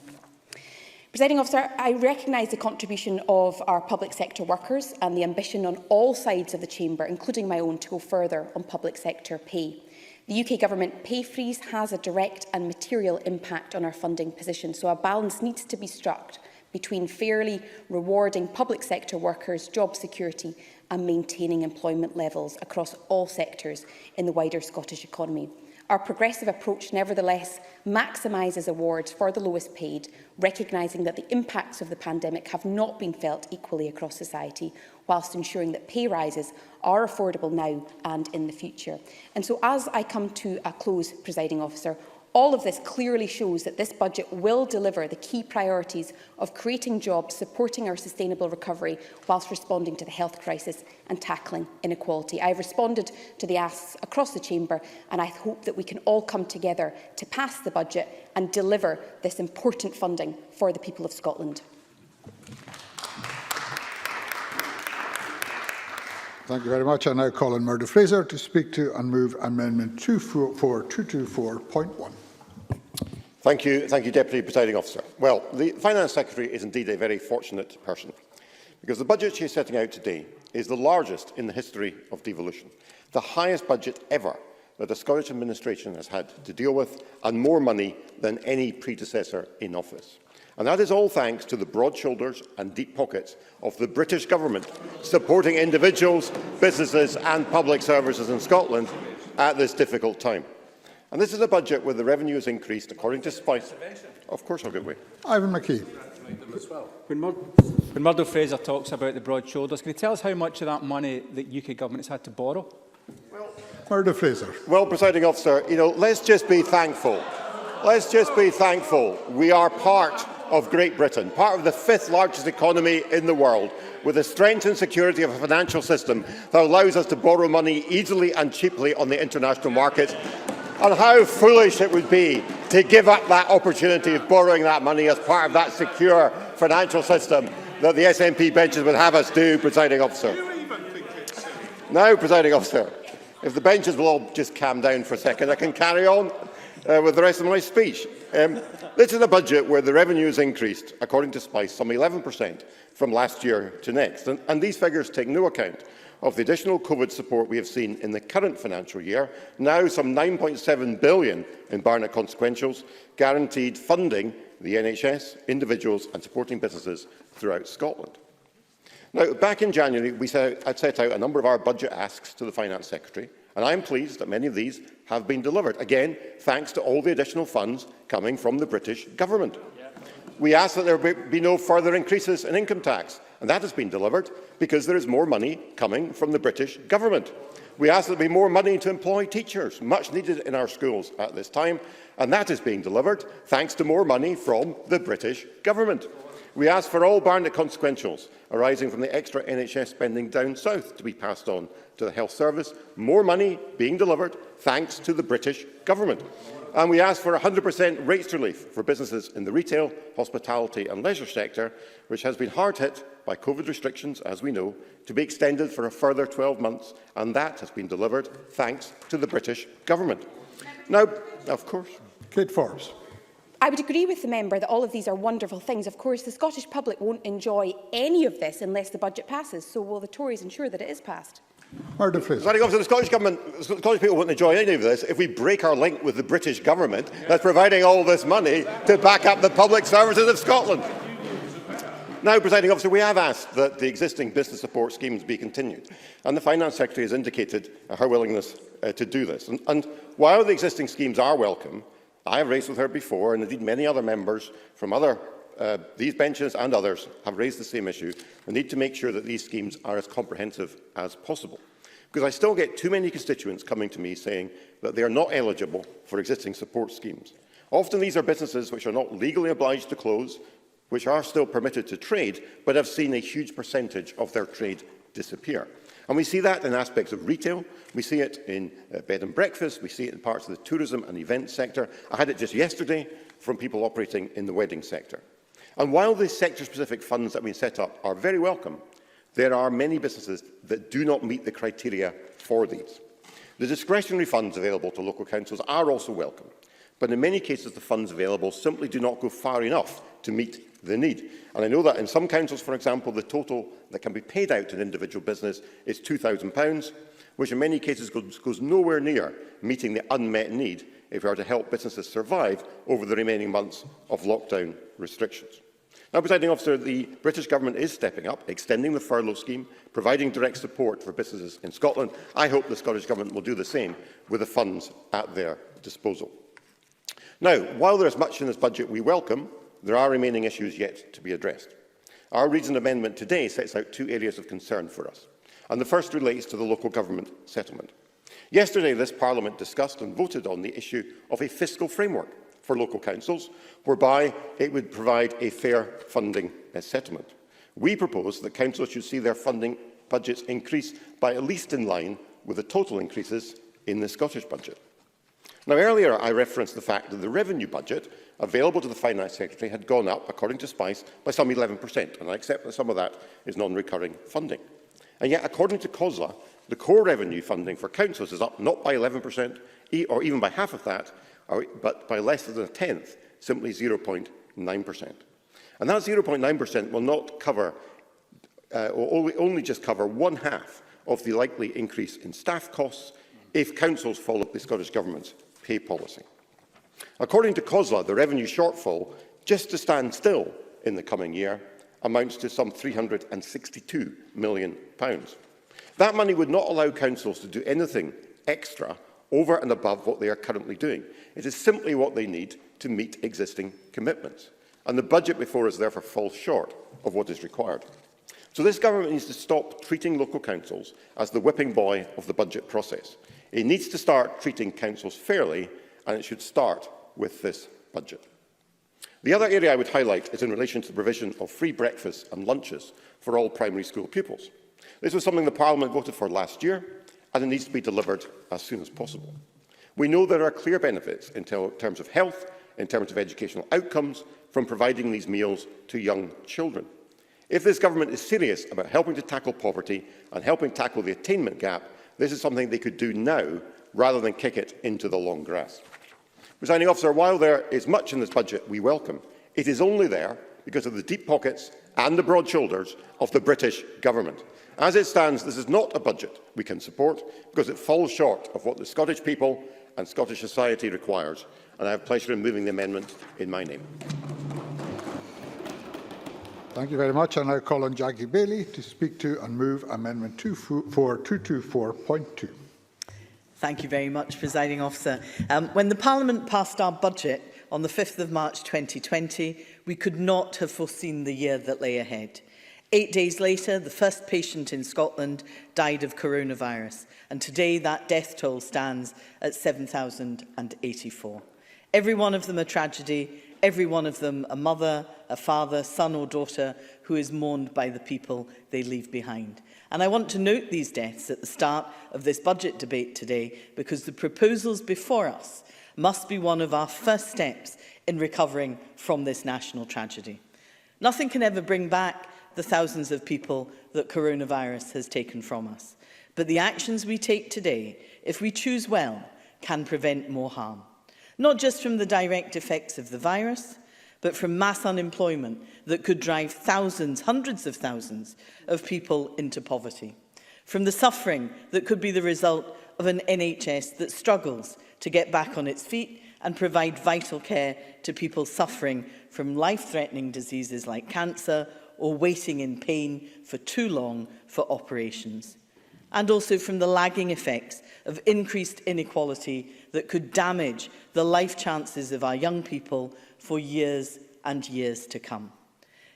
Presiding Officer, I recognise the contribution of our public sector workers and the ambition on all sides of the chamber, including my own, to go further on public sector pay. The UK Government pay freeze has a direct and material impact on our funding position, so a balance needs to be struck between fairly rewarding public sector workers, job security and maintaining employment levels across all sectors in the wider Scottish economy. Our progressive approach, nevertheless, maximises awards for the lowest paid, recognising that the impacts of the pandemic have not been felt equally across society, whilst ensuring that pay rises are affordable now and in the future. And so, as I come to a close, Presiding Officer, all of this clearly shows that this budget will deliver the key priorities of creating jobs, supporting our sustainable recovery, whilst responding to the health crisis and tackling inequality. I have responded to the asks across the chamber, and I hope that we can all come together to pass the budget and deliver this important funding for the people of Scotland. Thank you very much. I now call on Murdo Fraser to speak to and move Amendment 24224.1. Thank you, Deputy Presiding Officer. Well, the Finance Secretary is indeed a very fortunate person, because the budget she is setting out today is the largest in the history of devolution, the highest budget ever that the Scottish administration has had to deal with, and more money than any predecessor in office. And that is all thanks to the broad shoulders and deep pockets of the British Government, supporting individuals, businesses and public services in Scotland at this difficult time. And this is a budget where the revenue has increased, according to Spice. Of course, I'll get away. Ivan McKee. When Murdo Fraser talks about the broad shoulders, can he tell us how much of that money the UK Government has had to borrow? Murdo Fraser. Well, Presiding Officer, let's just be thankful. Let's just be thankful. We are part of Great Britain, part of the 5th largest economy in the world, with the strength and security of a financial system that allows us to borrow money easily and cheaply on the international market. And how foolish it would be to give up that opportunity of borrowing that money as part of that secure financial system that the SNP benches would have us do, Presiding Officer. Now, Presiding Officer, if the benches will all just calm down for a second, I can carry on with the rest of my speech. This is a budget where the revenue has increased, according to Spice, some 11% from last year to next. And these figures take no account of the additional COVID support we have seen in the current financial year, now some £9.7 billion in Burnett consequentials, guaranteed funding the NHS, individuals and supporting businesses throughout Scotland. Now, back in January, I set out a number of our budget asks to the Finance Secretary, and I am pleased that many of these have been delivered, again, thanks to all the additional funds coming from the British Government. We asked that there be no further increases in income tax, and that has been delivered because there is more money coming from the British Government. We asked that there be more money to employ teachers, much needed in our schools at this time, and that is being delivered thanks to more money from the British Government. We asked for all Burnett consequentials arising from the extra NHS spending down south to be passed on to the health service, more money being delivered thanks to the British Government. And we asked for 100% rates relief for businesses in the retail, hospitality and leisure sector, which has been hard hit by COVID restrictions, as we know, to be extended for a further 12 months, and that has been delivered thanks to the British Government. Now, of course. Kate Forbes. I would agree with the member that all of these are wonderful things. Of course, the Scottish public won't enjoy any of this unless the budget passes, so will the Tories ensure that it is passed? The Scottish Government, the Scottish people won't enjoy any of this if we break our link with the British Government that's providing all this money to back up the public services of Scotland. Now, Presiding Officer, we have asked that the existing business support schemes be continued, and the Finance Secretary has indicated her willingness to do this. And while the existing schemes are welcome, I have raised with her before, and indeed many other members from these benches and others have raised the same issue, the need to make sure that these schemes are as comprehensive as possible. Because I still get too many constituents coming to me saying that they are not eligible for existing support schemes. Often these are businesses which are not legally obliged to close, which are still permitted to trade, but have seen a huge percentage of their trade disappear. And we see that in aspects of retail, we see it in bed and breakfast, we see it in parts of the tourism and events sector. I had it just yesterday from people operating in the wedding sector. And while the sector-specific funds that have been set up are very welcome, there are many businesses that do not meet the criteria for these. The discretionary funds available to local councils are also welcome, but in many cases the funds available simply do not go far enough to meet the need. And I know that in some councils, for example, the total that can be paid out to an individual business is £2,000, which in many cases goes nowhere near meeting the unmet need if we are to help businesses survive over the remaining months of lockdown restrictions. Now, Presiding Officer, the British Government is stepping up, extending the furlough scheme, providing direct support for businesses in Scotland. I hope the Scottish Government will do the same with the funds at their disposal. Now, while there is much in this budget we welcome, there are remaining issues yet to be addressed. Our reasoned amendment today sets out two areas of concern for us, and the first relates to the local government settlement. Yesterday, this Parliament discussed and voted on the issue of a fiscal framework for local councils, whereby it would provide a fair funding settlement. We propose that councils should see their funding budgets increase by at least in line with the total increases in the Scottish budget. Now, earlier I referenced the fact that the revenue budget available to the Finance Secretary had gone up, according to Spice, by some 11%, and I accept that some of that is non-recurring funding. And yet, according to COSLA, the core revenue funding for councils is up not by 11%, or even by half of that, but by less than a tenth, simply 0.9%. And that 0.9% will not cover, or only just cover one half of the likely increase in staff costs if councils follow the Scottish Government's pay policy. According to COSLA, the revenue shortfall, just to stand still in the coming year, amounts to some £362 million. That money would not allow councils to do anything extra over and above what they are currently doing. It is simply what they need to meet existing commitments. And the budget before us therefore falls short of what is required. So this government needs to stop treating local councils as the whipping boy of the budget process. It needs to start treating councils fairly, and it should start with this budget. The other area I would highlight is in relation to the provision of free breakfasts and lunches for all primary school pupils. This was something the Parliament voted for last year, and it needs to be delivered as soon as possible. We know there are clear benefits in terms of health, in terms of educational outcomes, from providing these meals to young children. If this government is serious about helping to tackle poverty and helping tackle the attainment gap, this is something they could do now, rather than kick it into the long grass. Presiding Officer, while there is much in this budget we welcome, it is only there because of the deep pockets and the broad shoulders of the British Government. As it stands, this is not a budget we can support because it falls short of what the Scottish people and Scottish society requires, and I have pleasure in moving the amendment in my name. Thank you very much. I now call on Jackie Bailey to speak to and move Amendment 24224.2. Thank you very much, Presiding Officer. When the Parliament passed our budget on the 5th of March 2020, we could not have foreseen the year that lay ahead. 8 days later, the first patient in Scotland died of coronavirus, and today that death toll stands at 7,084. Every one of them a tragedy, every one of them a mother, a father, son or daughter who is mourned by the people they leave behind. And I want to note these deaths at the start of this budget debate today because the proposals before us must be one of our first steps in recovering from this national tragedy. Nothing can ever bring back the thousands of people that coronavirus has taken from us. But the actions we take today, if we choose well, can prevent more harm. Not just from the direct effects of the virus, but from mass unemployment that could drive thousands, hundreds of thousands of people into poverty. From the suffering that could be the result of an NHS that struggles to get back on its feet and provide vital care to people suffering from life-threatening diseases like cancer or waiting in pain for too long for operations. And also from the lagging effects of increased inequality that could damage the life chances of our young people for years and years to come.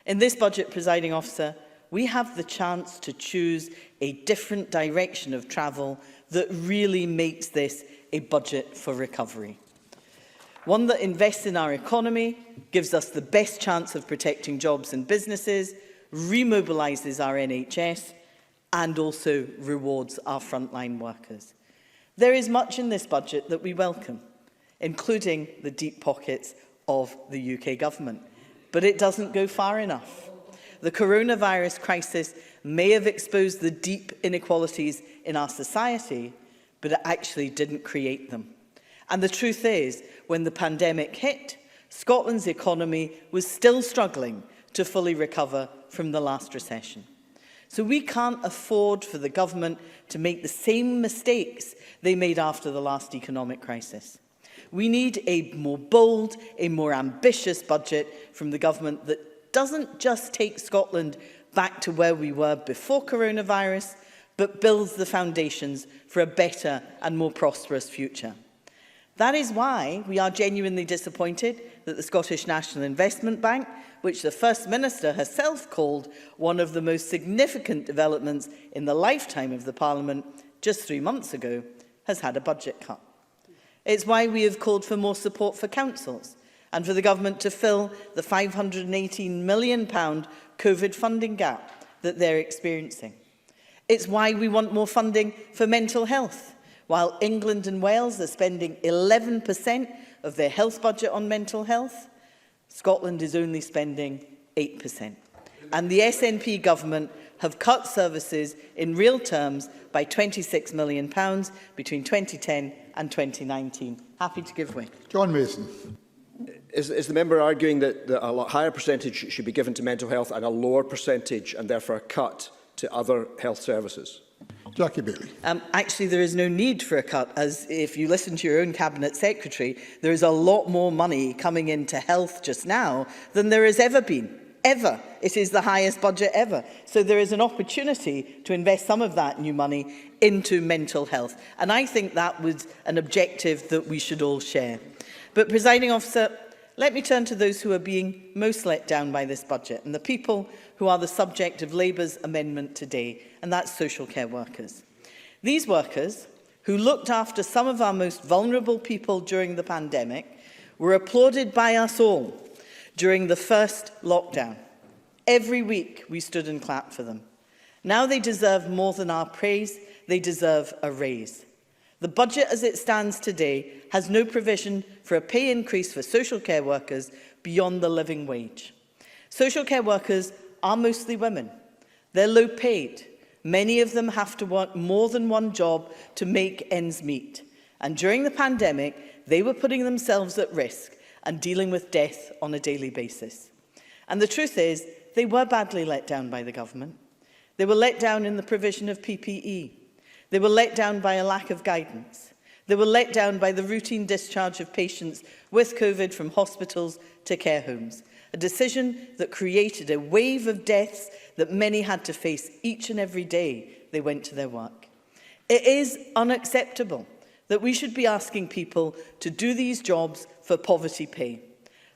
In this budget, Presiding Officer, we have the chance to choose a different direction of travel that really makes this a budget for recovery. One that invests in our economy, gives us the best chance of protecting jobs and businesses, remobilises our NHS, and also rewards our frontline workers. There is much in this budget that we welcome, including the deep pockets of the UK government, but it doesn't go far enough. The coronavirus crisis may have exposed the deep inequalities in our society, but it actually didn't create them. And the truth is, when the pandemic hit, Scotland's economy was still struggling to fully recover from the last recession. So we can't afford for the government to make the same mistakes they made after the last economic crisis. We need a more bold, a more ambitious budget from the government that doesn't just take Scotland back to where we were before coronavirus, but builds the foundations for a better and more prosperous future. That is why we are genuinely disappointed that the Scottish National Investment Bank, which the First Minister herself called one of the most significant developments in the lifetime of the Parliament just 3 months ago, has had a budget cut. It's why we have called for more support for councils and for the government to fill the £518 million COVID funding gap that they're experiencing. It's why we want more funding for mental health. While England and Wales are spending 11% of their health budget on mental health, Scotland is only spending 8%. And the SNP government have cut services in real terms by £26 million between 2010 and 2019. Happy to give way. John Mason. Is the member arguing that a lot higher percentage should be given to mental health and a lower percentage and therefore a cut to other health services? Jackie Bailey. Actually, there is no need for a cut, as if you listen to your own Cabinet Secretary, there is a lot more money coming into health just now than there has ever been. Ever. It is the highest budget ever. So there is an opportunity to invest some of that new money into mental health. And I think that was an objective that we should all share. But, Presiding Officer, let me turn to those who are being most let down by this budget, and the people who are the subject of Labour's amendment today, and that's social care workers. These workers, who looked after some of our most vulnerable people during the pandemic, were applauded by us all during the first lockdown. Every week we stood and clapped for them. Now they deserve more than our praise, they deserve a raise. The budget as it stands today has no provision for a pay increase for social care workers beyond the living wage. Social care workers are mostly women. They're low paid. Many of them have to work more than one job to make ends meet. And during the pandemic, they were putting themselves at risk and dealing with death on a daily basis. And the truth is, they were badly let down by the government. They were let down in the provision of PPE. They were let down by a lack of guidance. They were let down by the routine discharge of patients with COVID from hospitals to care homes, a decision that created a wave of deaths that many had to face each and every day they went to their work. It is unacceptable that we should be asking people to do these jobs for poverty pay.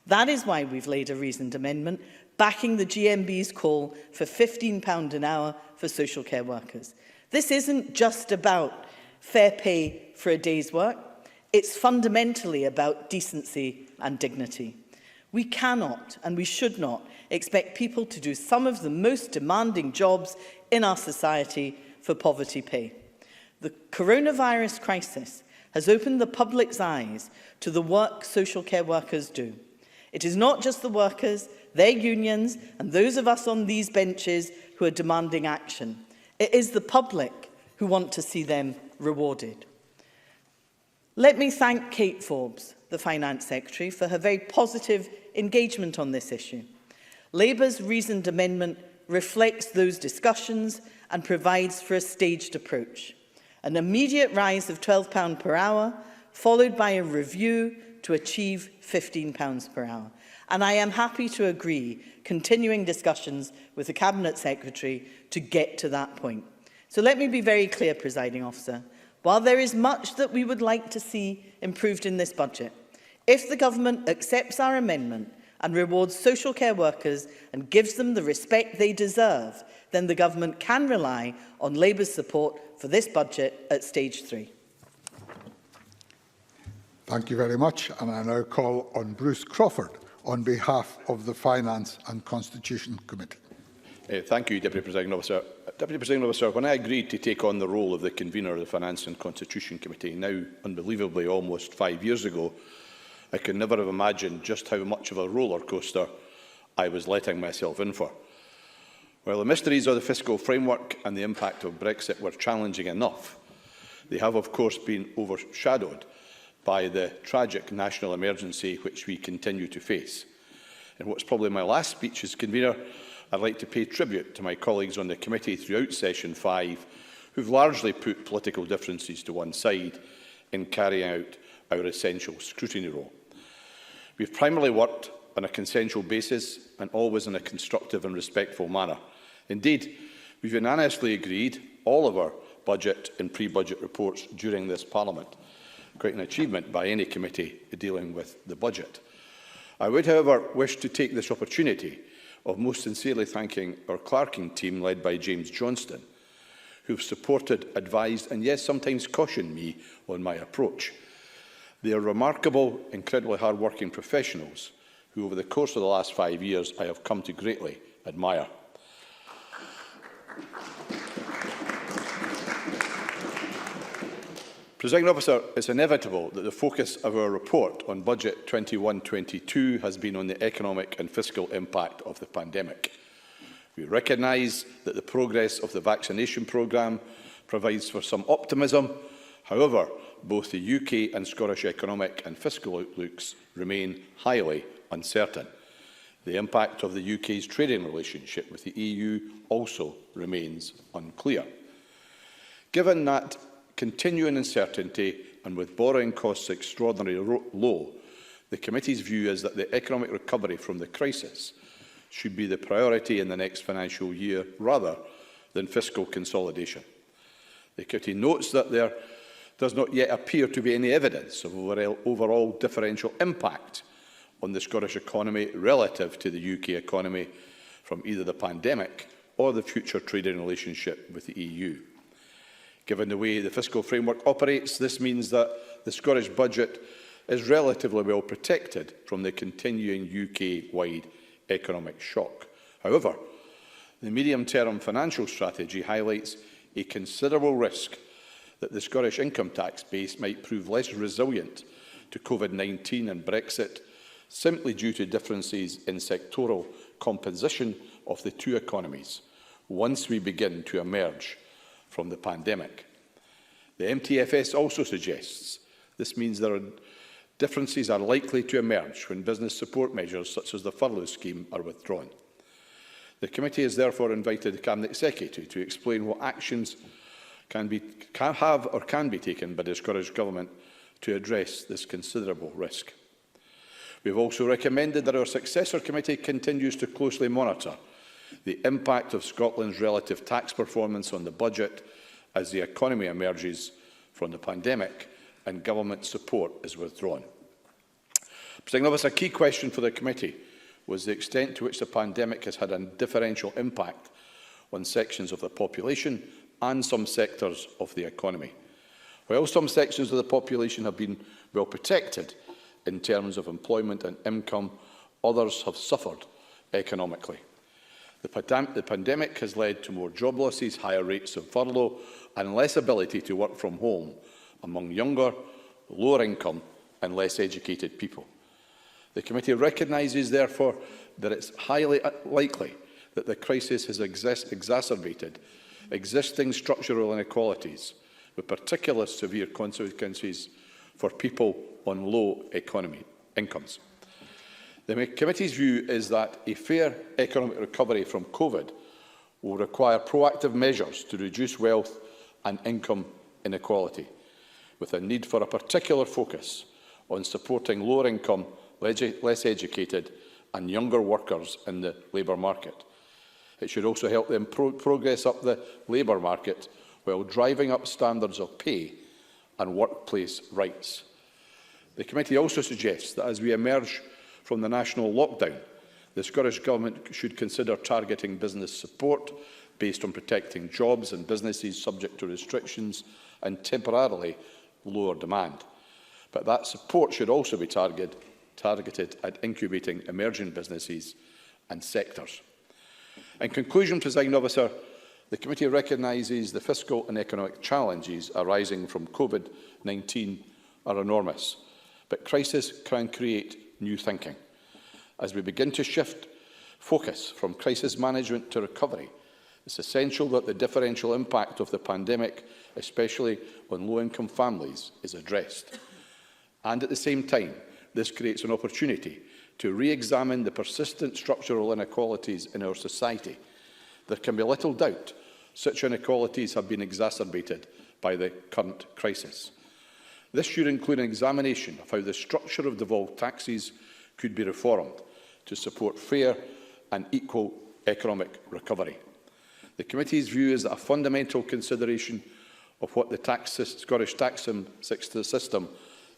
That is why we've laid a reasoned amendment backing the GMB's call for £15 an hour for social care workers. This isn't just about fair pay for a day's work. It's fundamentally about decency and dignity. We cannot and we should not expect people to do some of the most demanding jobs in our society for poverty pay. The coronavirus crisis has opened the public's eyes to the work social care workers do. It is not just the workers, their unions, and those of us on these benches who are demanding action. It is the public who want to see them rewarded. Let me thank Kate Forbes, the Finance Secretary, for her very positive engagement on this issue. Labour's reasoned amendment reflects those discussions and provides for a staged approach. An immediate rise of £12 per hour, followed by a review to achieve £15 per hour. And I am happy to agree continuing discussions with the Cabinet Secretary to get to that point. So let me be very clear, Presiding Officer. While there is much that we would like to see improved in this budget, if the Government accepts our amendment and rewards social care workers and gives them the respect they deserve, then the Government can rely on Labour's support for this budget at stage 3. Thank you very much. And I now call on Bruce Crawford on behalf of the Finance and Constitution Committee. Thank you, Deputy Presiding Officer. Deputy Presiding Officer, when I agreed to take on the role of the convener of the Finance and Constitution Committee, now unbelievably almost 5 years ago, I could never have imagined just how much of a roller coaster I was letting myself in for. While the mysteries of the fiscal framework and the impact of Brexit were challenging enough, they have of course been overshadowed by the tragic national emergency which we continue to face. In what's probably my last speech as convener, I'd like to pay tribute to my colleagues on the committee throughout Session 5, who've largely put political differences to one side in carrying out our essential scrutiny role. We've primarily worked on a consensual basis and always in a constructive and respectful manner. Indeed, we've unanimously agreed all of our budget and pre-budget reports during this Parliament. Quite an achievement by any committee dealing with the budget. I would, however, wish to take this opportunity of most sincerely thanking our clerking team led by James Johnston, who have supported, advised and yes, sometimes cautioned me on my approach. They are remarkable, incredibly hard-working professionals who over the course of the last 5 years I have come to greatly admire. Presiding Officer, it's inevitable that the focus of our report on Budget 21-22 has been on the economic and fiscal impact of the pandemic. We recognise that the progress of the vaccination programme provides for some optimism. However, both the UK and Scottish economic and fiscal outlooks remain highly uncertain. The impact of the UK's trading relationship with the EU also remains unclear. Given that continuing uncertainty and with borrowing costs extraordinarily low, the committee's view is that the economic recovery from the crisis should be the priority in the next financial year rather than fiscal consolidation. The committee notes that there does not yet appear to be any evidence of overall differential impact on the Scottish economy relative to the UK economy from either the pandemic or the future trading relationship with the EU. Given the way the fiscal framework operates, this means that the Scottish budget is relatively well protected from the continuing UK-wide economic shock. However, the medium-term financial strategy highlights a considerable risk that the Scottish income tax base might prove less resilient to COVID-19 and Brexit simply due to differences in sectoral composition of the two economies once we begin to emerge from the pandemic. The MTFS also suggests this means differences are likely to emerge when business support measures such as the furlough scheme are withdrawn. The committee has therefore invited the Cabinet Secretary to explain what actions can be taken by the Scottish Government to address this considerable risk. We have also recommended that our successor committee continues to closely monitor the impact of Scotland's relative tax performance on the budget as the economy emerges from the pandemic and government support is withdrawn. Presiding Officer, a key question for the committee was the extent to which the pandemic has had a differential impact on sections of the population and some sectors of the economy. While some sections of the population have been well protected in terms of employment and income, others have suffered economically. The pandemic has led to more job losses, higher rates of furlough and less ability to work from home among younger, lower income and less educated people. The committee recognises, therefore, that it's highly likely that the crisis has exacerbated existing structural inequalities, with particular severe consequences for people on low incomes. The committee's view is that a fair economic recovery from COVID will require proactive measures to reduce wealth and income inequality, with a need for a particular focus on supporting lower income, less educated and younger workers in the labour market. It should also help them progress up the labour market while driving up standards of pay and workplace rights. The committee also suggests that as we emerge from the national lockdown, the Scottish Government should consider targeting business support based on protecting jobs and businesses subject to restrictions and temporarily lower demand. But that support should also be targeted at incubating emerging businesses and sectors. In conclusion, Presiding Officer, the committee recognises the fiscal and economic challenges arising from COVID-19 are enormous, but crisis can create new thinking. As we begin to shift focus from crisis management to recovery, it's essential that the differential impact of the pandemic, especially on low-income families, is addressed. And at the same time, this creates an opportunity to re-examine the persistent structural inequalities in our society. There can be little doubt such inequalities have been exacerbated by the current crisis. This should include an examination of how the structure of devolved taxes could be reformed to support fair and equal economic recovery. The Committee's view is that a fundamental consideration of what the Scottish tax system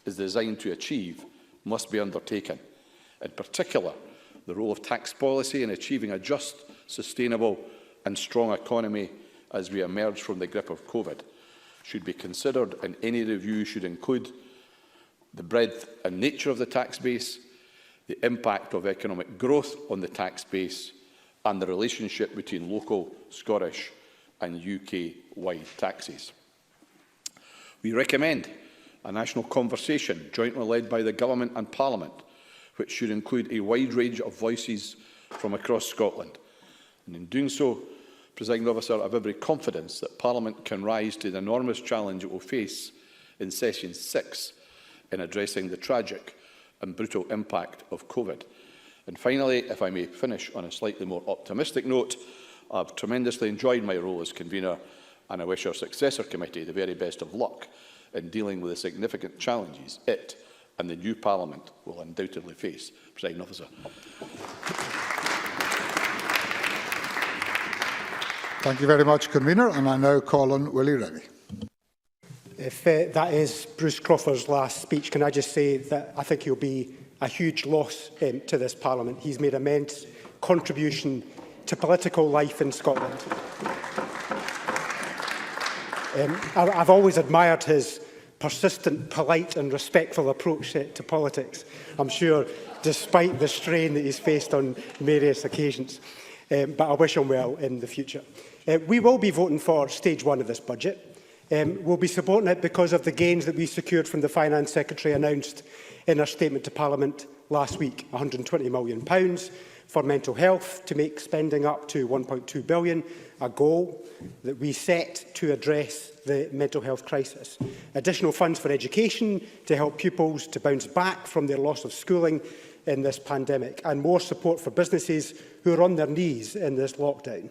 is designed to achieve must be undertaken. In particular, the role of tax policy in achieving a just, sustainable and strong economy as we emerge from the grip of COVID should be considered, and any review should include the breadth and nature of the tax base, the impact of economic growth on the tax base, and the relationship between local, Scottish and UK-wide taxes. We recommend a national conversation jointly led by the Government and Parliament, which should include a wide range of voices from across Scotland. And in doing so, Presiding Officer, I have every confidence that Parliament can rise to the enormous challenge it will face in Session 6 in addressing the tragic and brutal impact of COVID. And finally, if I may finish on a slightly more optimistic note, I have tremendously enjoyed my role as convener, and I wish our successor committee the very best of luck in dealing with the significant challenges it and the new Parliament will undoubtedly face. Presiding Officer. Thank you very much, Convener. And I now call on Willie Rennie. If that is Bruce Crawford's last speech, can I just say that I think he'll be a huge loss to this Parliament. He's made an immense contribution to political life in Scotland. I've always admired his persistent, polite and respectful approach to politics. I'm sure, despite the strain that he's faced on various occasions. But I wish him well in the future. We will be voting for Stage 1 of this budget. We'll be supporting it because of the gains that we secured from the Finance Secretary announced in her statement to Parliament last week, £120 million for mental health to make spending up to £1.2 billion, a goal that we set to address the mental health crisis. Additional funds for education to help pupils to bounce back from their loss of schooling in this pandemic, and more support for businesses who are on their knees in this lockdown.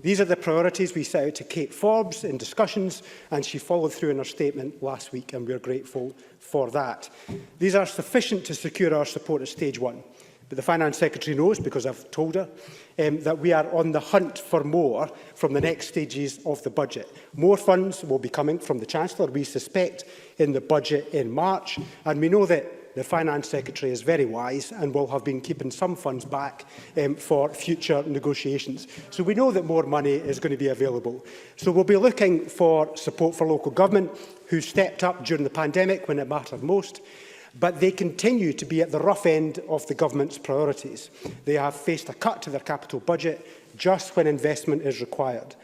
These are the priorities we set out to Kate Forbes in discussions, and she followed through in her statement last week, and we are grateful for that. These are sufficient to secure our support at Stage 1. But the Finance Secretary knows, because I've told her, that we are on the hunt for more from the next stages of the budget. More funds will be coming from the Chancellor, we suspect, in the budget in March, and we know that the Finance Secretary is very wise and will have been keeping some funds back for future negotiations. So we know that more money is going to be available. So we'll be looking for support for local government who stepped up during the pandemic when it mattered most, but they continue to be at the rough end of the government's priorities. They have faced a cut to their capital budget just when investment is required.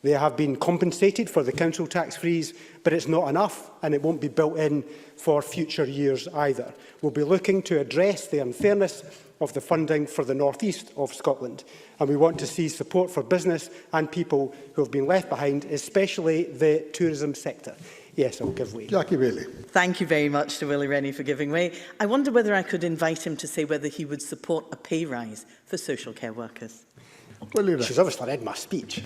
They have been compensated for the council tax freeze, but it's not enough and it won't be built in for future years either. We'll be looking to address the unfairness of the funding for the North East of Scotland, and we want to see support for business and people who have been left behind, especially the tourism sector. Yes, I'll give way. Jackie Bailey. Thank you very much to Willie Rennie for giving way. I wonder whether I could invite him to say whether he would support a pay rise for social care workers. She's obviously read my speech.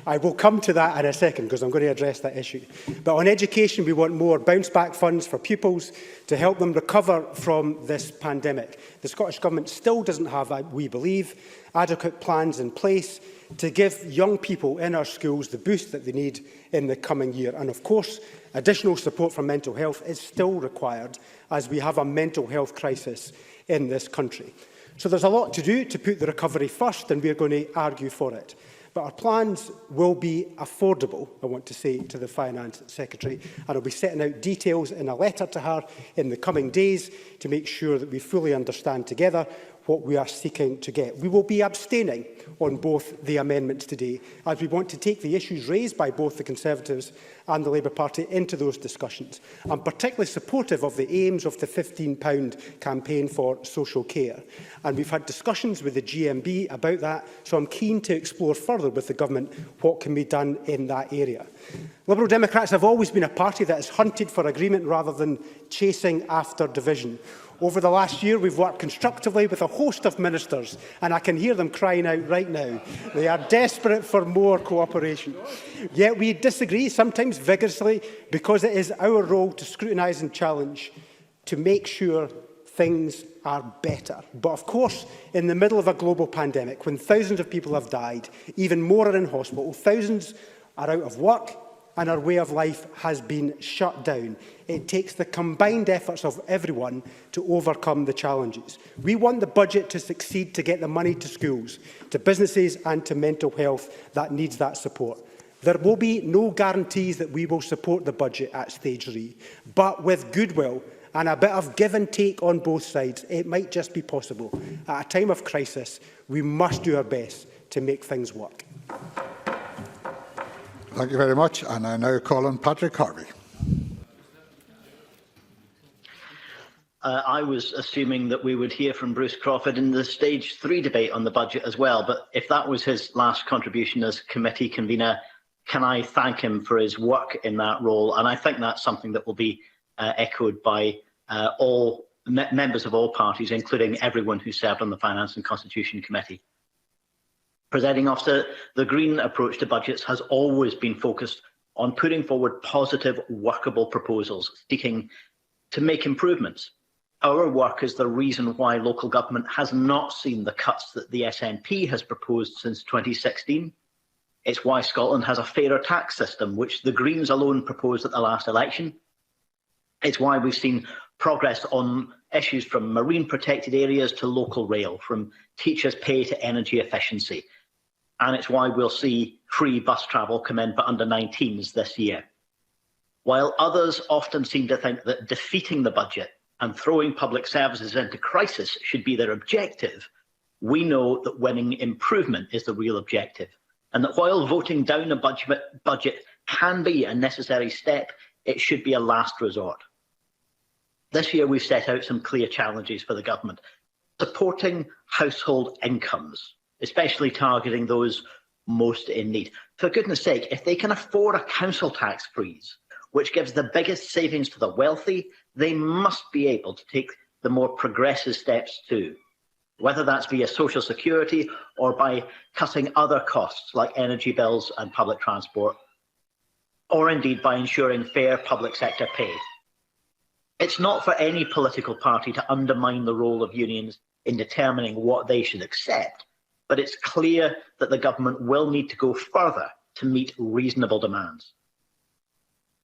I will come to that in a second because I'm going to address that issue. But on education, we want more bounce-back funds for pupils to help them recover from this pandemic. The Scottish Government still doesn't have, we believe, adequate plans in place to give young people in our schools the boost that they need in the coming year. And of course, additional support for mental health is still required as we have a mental health crisis in this country. So there's a lot to do to put the recovery first, and we're going to argue for it. But our plans will be affordable, I want to say to the Finance Secretary, and I'll be setting out details in a letter to her in the coming days to make sure that we fully understand together what we are seeking to get. We will be abstaining on both the amendments today, as we want to take the issues raised by both the Conservatives and the Labour Party into those discussions. I'm particularly supportive of the aims of the £15 campaign for social care, and we've had discussions with the GMB about that, so I'm keen to explore further with the Government what can be done in that area. Liberal Democrats have always been a party that has hunted for agreement rather than chasing after division. Over the last year, we've worked constructively with a host of ministers, and I can hear them crying out right now. They are desperate for more cooperation. Yet we disagree, sometimes vigorously, because it is our role to scrutinise and challenge, to make sure things are better. But of course, in the middle of a global pandemic, when thousands of people have died, even more are in hospital, thousands are out of work, and our way of life has been shut down. It takes the combined efforts of everyone to overcome the challenges. We want the budget to succeed, to get the money to schools, to businesses and to mental health that needs that support. There will be no guarantees that we will support the budget at stage 3, but with goodwill and a bit of give and take on both sides, it might just be possible. At a time of crisis, we must do our best to make things work. Thank you very much. And I now call on Patrick Harvey. I was assuming that we would hear from Bruce Crawford in the stage 3 debate on the budget as well, but if that was his last contribution as committee convener, can I thank him for his work in that role? And I think that's something that will be echoed by all members of all parties, including everyone who served on the Finance and Constitution Committee. Presiding Officer, the Green approach to budgets has always been focused on putting forward positive, workable proposals, seeking to make improvements. Our work is the reason why local government has not seen the cuts that the SNP has proposed since 2016. It's why Scotland has a fairer tax system, which the Greens alone proposed at the last election. It's why we've seen progress on issues from marine protected areas to local rail, from teachers' pay to energy efficiency. And it's why we'll see free bus travel come in for under-19s this year. While others often seem to think that defeating the budget and throwing public services into crisis should be their objective, we know that winning improvement is the real objective, and that while voting down a budget can be a necessary step, it should be a last resort. This year, we've set out some clear challenges for the government. Supporting household incomes, especially targeting those most in need. For goodness sake, if they can afford a council tax freeze, which gives the biggest savings to the wealthy, they must be able to take the more progressive steps too, whether that's via social security or by cutting other costs like energy bills and public transport, or indeed by ensuring fair public sector pay. It's not for any political party to undermine the role of unions in determining what they should accept, but it's clear that the government will need to go further to meet reasonable demands.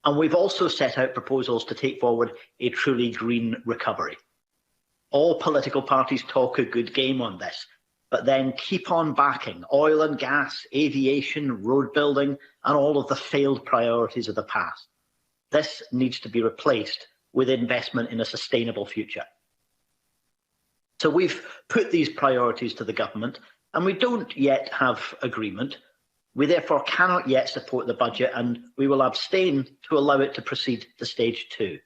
And we've also set out proposals to take forward a truly green recovery. All political parties talk a good game on this, but then keep on backing oil and gas, aviation, road building, and all of the failed priorities of the past. This needs to be replaced with investment in a sustainable future. So we've put these priorities to the government, and we don't yet have agreement. We therefore cannot yet support the budget, and we will abstain to allow it to proceed to stage 2.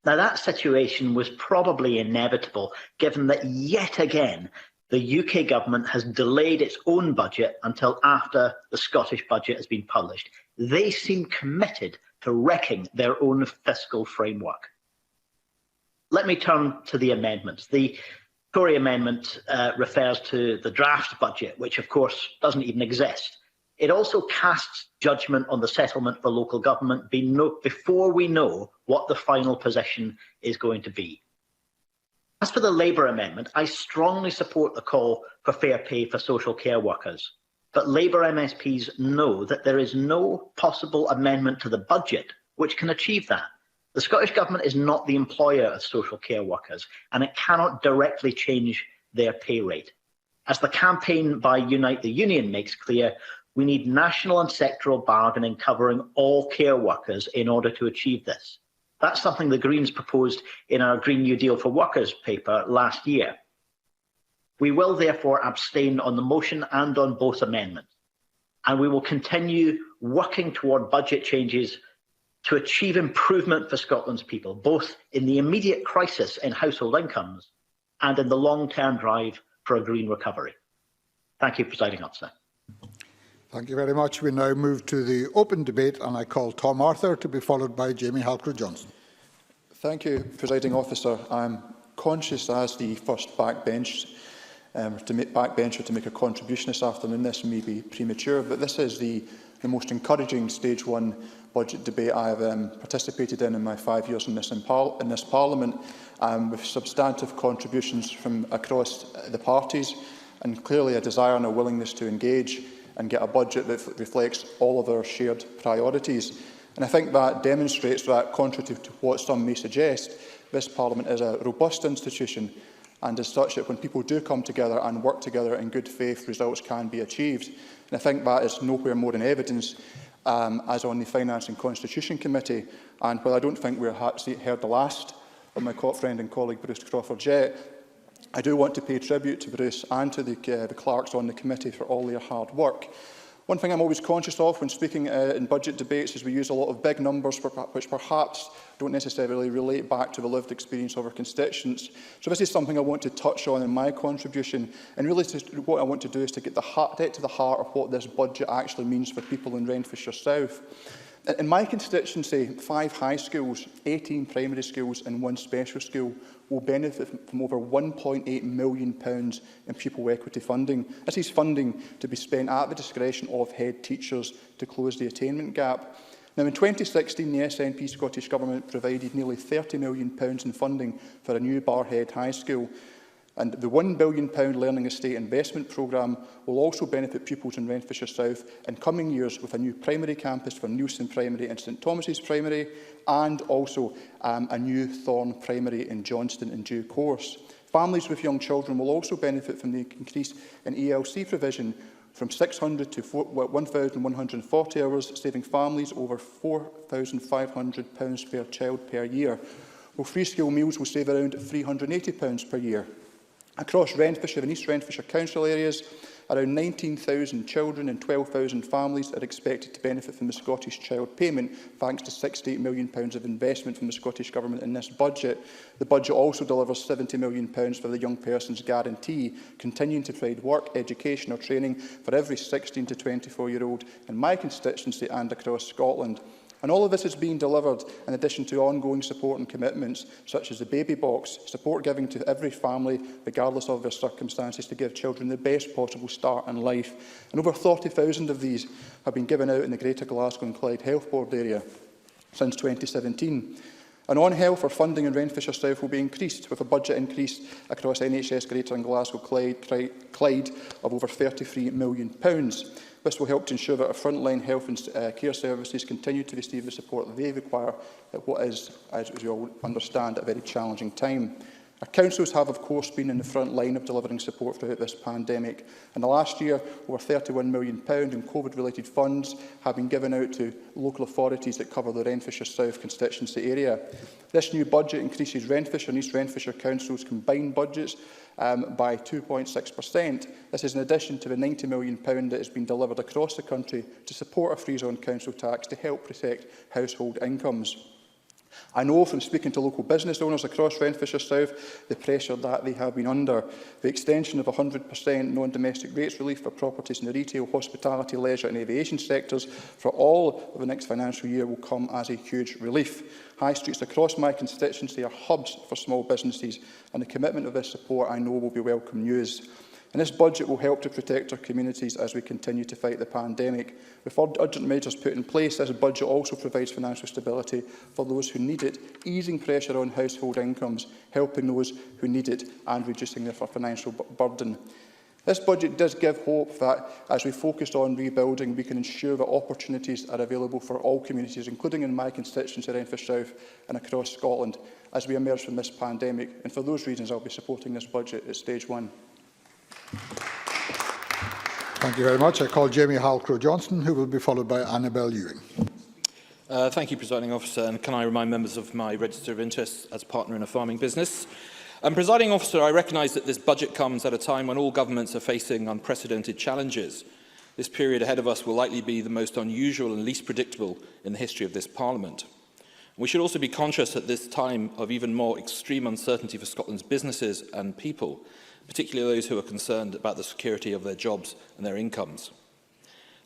Now, that situation was probably inevitable, given that yet again, the UK government has delayed its own budget until after the Scottish budget has been published. They seem committed to wrecking their own fiscal framework. Let me turn to the amendments. The Tory amendment refers to the draft budget, which of course doesn't even exist. It also casts judgment on the settlement for local government before we know what the final position is going to be. As for the Labour amendment, I strongly support the call for fair pay for social care workers. But Labour MSPs know that there is no possible amendment to the budget which can achieve that. The Scottish Government is not the employer of social care workers, and it cannot directly change their pay rate. As the campaign by Unite the Union makes clear, we need national and sectoral bargaining covering all care workers in order to achieve this. That's something the Greens proposed in our Green New Deal for Workers paper last year. We will therefore abstain on the motion and on both amendments, and we will continue working toward budget changes to achieve improvement for Scotland's people, both in the immediate crisis in household incomes and in the long-term drive for a green recovery. Thank you, Presiding Officer. Thank you very much. We now move to the open debate, and I call Tom Arthur to be followed by Jamie Halcrow-Johnson. Thank you, Presiding Officer. I'm conscious as the first backbencher to make a contribution this afternoon. This may be premature, but this is the most encouraging Stage 1 budget debate I have participated in my 5 years in this Parliament, with substantive contributions from across the parties and clearly a desire and a willingness to engage and get a budget that reflects all of our shared priorities. And I think that demonstrates that, contrary to what some may suggest, this Parliament is a robust institution, and as such that when people do come together and work together in good faith, results can be achieved. And I think that is nowhere more in evidence as on the Finance and Constitution Committee. And while I don't think we've heard the last of my friend and colleague Bruce Crawford yet, I do want to pay tribute to Bruce and to the clerks on the committee for all their hard work. One thing I'm always conscious of when speaking in budget debates is we use a lot of big numbers which perhaps don't necessarily relate back to the lived experience of our constituents. So this is something I want to touch on in my contribution, and really what I want to do is to get to the heart of what this budget actually means for people in Renfrewshire South. In my constituency, 5 high schools, 18 primary schools and 1 special school will benefit from over £1.8 million in pupil equity funding. This is funding to be spent at the discretion of head teachers to close the attainment gap. Now, in 2016, the SNP Scottish Government provided nearly £30 million in funding for a new Barrhead High School. And the £1 billion Learning Estate Investment Programme will also benefit pupils in Renfrewshire South in coming years with a new primary campus for Neilson Primary and St Thomas's Primary, and also a new Thorn Primary in Johnston in due course. Families with young children will also benefit from the increase in ELC provision from 600 to 1,140 hours, saving families over £4,500 per child per year, while free school meals will save around £380 per year. Across Renfrewshire and East Renfrewshire council areas, around 19,000 children and 12,000 families are expected to benefit from the Scottish Child Payment, thanks to £68 million of investment from the Scottish Government in this budget. The budget also delivers £70 million for the Young Persons Guarantee, continuing to provide work, education or training for every 16 to 24-year-old in my constituency and across Scotland. And all of this is being delivered in addition to ongoing support and commitments such as the baby box, support giving to every family regardless of their circumstances to give children the best possible start in life. And over 30,000 of these have been given out in the Greater Glasgow and Clyde Health Board area since 2017. And on health, our funding in Renfrewshire South will be increased, with a budget increase across NHS Greater and Glasgow Clyde of over £33 million. This will help to ensure that our frontline health and care services continue to receive the support that they require at what is, as we all understand, a very challenging time. Our councils have, of course, been in the front line of delivering support throughout this pandemic. In the last year, over £31 million in COVID-related funds have been given out to local authorities that cover the Renfrewshire South constituency area. This new budget increases Renfrewshire and East Renfrewshire councils' combined budgets by 2.6%. This is in addition to the £90 million that has been delivered across the country to support a freeze-on council tax to help protect household incomes. I know from speaking to local business owners across Renfrewshire South the pressure that they have been under. The extension of 100% non-domestic rates relief for properties in the retail, hospitality, leisure and aviation sectors for all of the next financial year will come as a huge relief. High streets across my constituency are hubs for small businesses, and the commitment of this support I know will be welcome news. And this budget will help to protect our communities as we continue to fight the pandemic. With urgent measures put in place, this budget also provides financial stability for those who need it, easing pressure on household incomes, helping those who need it and reducing their financial burden. This budget does give hope that, as we focus on rebuilding, we can ensure that opportunities are available for all communities, including in my constituency, Renfrewshire South, and across Scotland, as we emerge from this pandemic. And for those reasons, I'll be supporting this budget at stage 1. Thank you very much. I call Jamie Halcrow-Johnson, who will be followed by Annabel Ewing. Thank you, Presiding Officer. And can I remind members of my register of interests as partner in a farming business? Presiding Officer, I recognise that this budget comes at a time when all governments are facing unprecedented challenges. This period ahead of us will likely be the most unusual and least predictable in the history of this Parliament. We should also be conscious at this time of even more extreme uncertainty for Scotland's businesses and people, particularly those who are concerned about the security of their jobs and their incomes.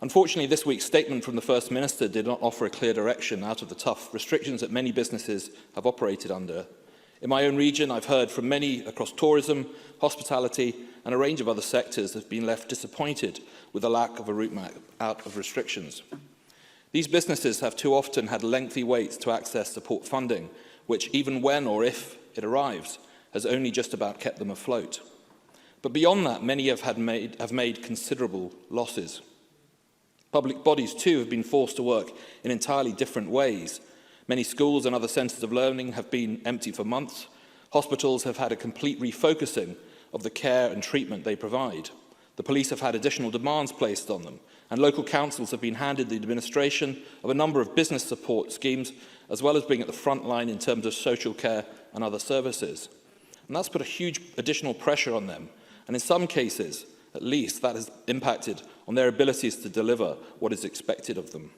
Unfortunately, this week's statement from the First Minister did not offer a clear direction out of the tough restrictions that many businesses have operated under. In my own region, I've heard from many across tourism, hospitality and a range of other sectors that have been left disappointed with the lack of a route map out of restrictions. These businesses have too often had lengthy waits to access support funding, which, even when or if it arrives, has only just about kept them afloat. But beyond that, many have made considerable losses. Public bodies, too, have been forced to work in entirely different ways. Many schools and other centres of learning have been empty for months. Hospitals have had a complete refocusing of the care and treatment they provide. The police have had additional demands placed on them, and local councils have been handed the administration of a number of business support schemes, as well as being at the front line in terms of social care and other services. And that's put a huge additional pressure on them, and in some cases, at least, that has impacted on their abilities to deliver what is expected of them.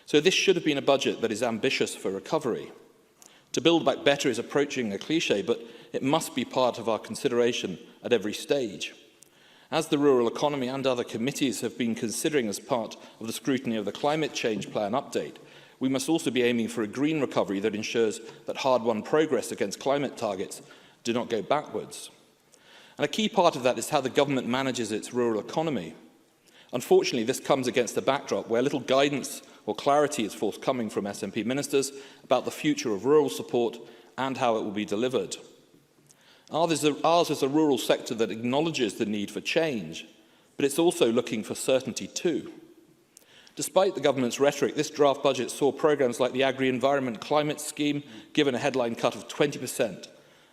So this should have been a budget that is ambitious for recovery. To build back better is approaching a cliché, but it must be part of our consideration at every stage. As the rural economy and other committees have been considering as part of the scrutiny of the climate change plan update, we must also be aiming for a green recovery that ensures that hard-won progress against climate targets do not go backwards. And a key part of that is how the government manages its rural economy. Unfortunately, this comes against a backdrop where little guidance or clarity is forthcoming from SNP ministers about the future of rural support and how it will be delivered. Ours is a rural sector that acknowledges the need for change, but it's also looking for certainty too. Despite the government's rhetoric, this draft budget saw programmes like the Agri-Environment Climate Scheme given a headline cut of 20%,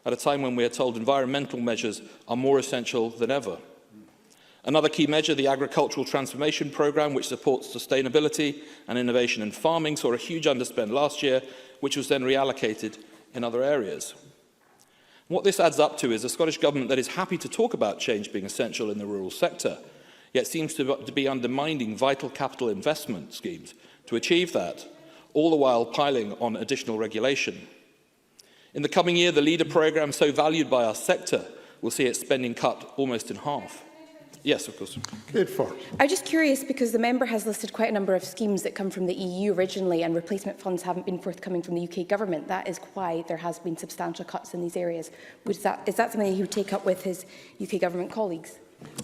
at a time when we are told environmental measures are more essential than ever. Another key measure, the Agricultural Transformation Programme, which supports sustainability and innovation in farming, saw a huge underspend last year, which was then reallocated in other areas. What this adds up to is a Scottish Government that is happy to talk about change being essential in the rural sector, yet seems to be undermining vital capital investment schemes to achieve that, all the while piling on additional regulation. In the coming year, the LEADER programme, so valued by our sector, will see its spending cut almost in half. Yes, of course. I'm just curious because the member has listed quite a number of schemes that come from the EU originally and replacement funds haven't been forthcoming from the UK government. That is why there has been substantial cuts in these areas. Is that something he would take up with his UK government colleagues?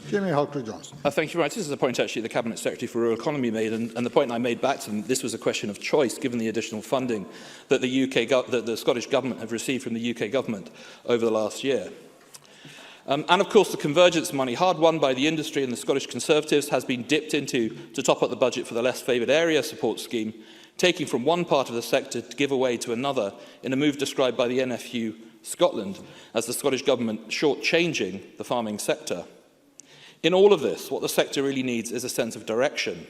Jamie Halcrow-Johnson. Thank you very much. This is a point actually the Cabinet Secretary for Rural Economy made, and the point I made back to them, this was a question of choice given the additional funding that the Scottish Government have received from the UK Government over the last year. And of course the convergence money, hard won by the industry and the Scottish Conservatives, has been dipped into to top up the budget for the less favoured area support scheme, taking from one part of the sector to give away to another in a move described by the NFU Scotland as the Scottish Government shortchanging the farming sector. In all of this, what the sector really needs is a sense of direction,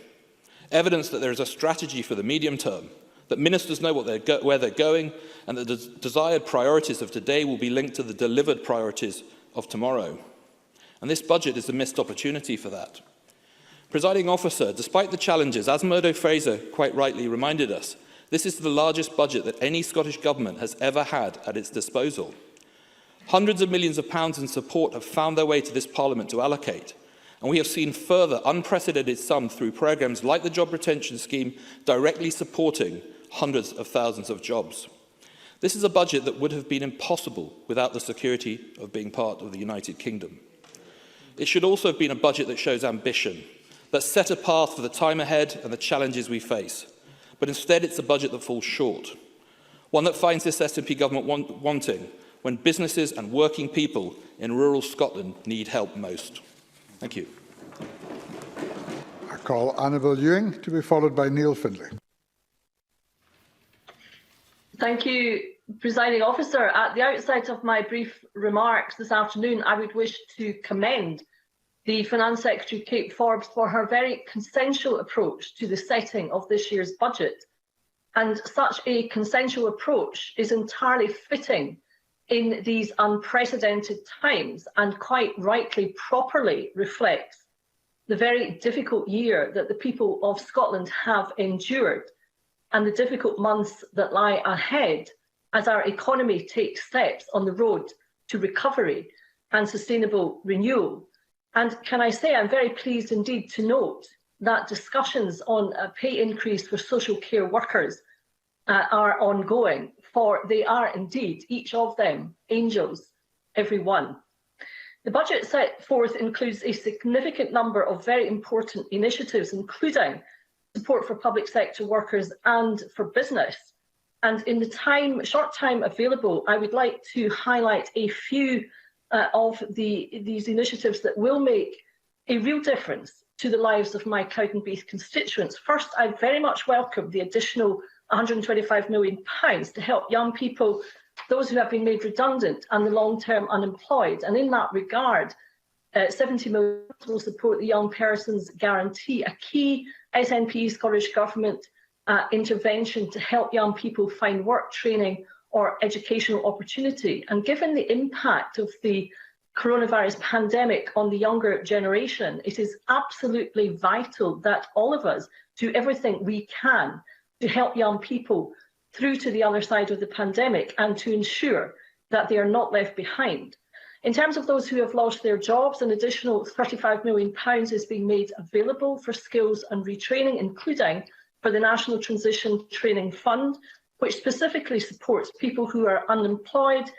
evidence that there is a strategy for the medium term, that ministers know where they're going, and that the desired priorities of today will be linked to the delivered priorities of tomorrow. And this budget is a missed opportunity for that. Presiding officer, despite the challenges, as Murdo Fraser quite rightly reminded us, this is the largest budget that any Scottish Government has ever had at its disposal. Hundreds of millions of pounds in support have found their way to this Parliament to allocate, and we have seen further unprecedented sums through programmes like the Job Retention Scheme directly supporting hundreds of thousands of jobs. This is a budget that would have been impossible without the security of being part of the United Kingdom. It should also have been a budget that shows ambition, that set a path for the time ahead and the challenges we face. But instead, it's a budget that falls short, one that finds this SNP government wanting when businesses and working people in rural Scotland need help most. Thank you. I call Annabel Ewing to be followed by Neil Findlay. Thank you, Presiding Officer. At the outset of my brief remarks this afternoon, I would wish to commend the Finance Secretary, Kate Forbes, for her very consensual approach to the setting of this year's budget. And such a consensual approach is entirely fitting in these unprecedented times and quite rightly, properly reflects the very difficult year that the people of Scotland have endured and the difficult months that lie ahead as our economy takes steps on the road to recovery and sustainable renewal. And can I say I'm very pleased indeed to note that discussions on a pay increase for social care workers are ongoing for they are indeed, each of them, angels, every one. The budget set forth includes a significant number of very important initiatives, including support for public sector workers and for business. And in the short time available, I would like to highlight a few of these initiatives that will make a real difference to the lives of my Cowdenbeath constituents. First, I very much welcome the additional £125 million to help young people, those who have been made redundant and the long-term unemployed. And in that regard, 70 million will support the Young Persons Guarantee, a key SNP Scottish Government intervention to help young people find work, training or educational opportunity. And given the impact of the coronavirus pandemic on the younger generation, it is absolutely vital that all of us do everything we can to help young people through to the other side of the pandemic and to ensure that they are not left behind. In terms of those who have lost their jobs, an additional £35 million is being made available for skills and retraining, including for the National Transition Training Fund, which specifically supports people who are unemployed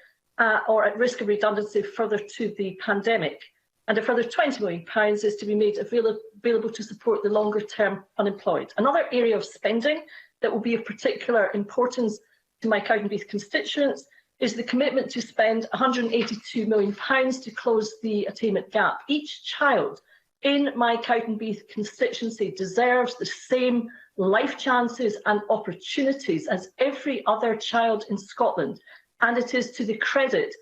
or at risk of redundancy further to the pandemic. And a further £20 million is to be made available to support the longer-term unemployed. Another area of spending that will be of particular importance to my Cowdenbeath constituents is the commitment to spend £182 million to close the attainment gap. Each child in my Cowdenbeath constituency deserves the same life chances and opportunities as every other child in Scotland, and it is to the credit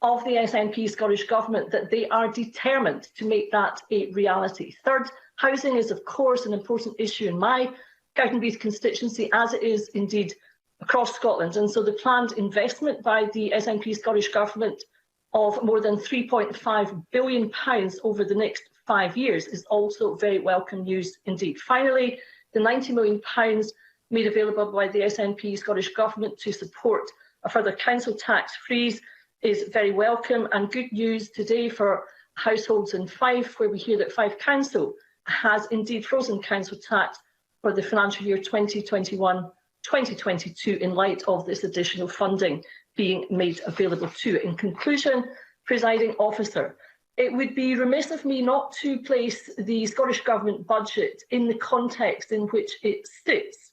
of the SNP Scottish Government that they are determined to make that a reality. Third, housing is of course an important issue in my Cowdenbeath constituency, as it is indeed across Scotland, and so the planned investment by the SNP Scottish Government of more than £3.5 billion over the next 5 years is also very welcome news indeed. Finally, the £90 million made available by the SNP Scottish Government to support a further council tax freeze is very welcome and good news today for households in Fife, where we hear that Fife Council has indeed frozen council tax for the financial year 2021-2022 in light of this additional funding being made available to it. In conclusion, Presiding Officer, it would be remiss of me not to place the Scottish Government budget in the context in which it sits,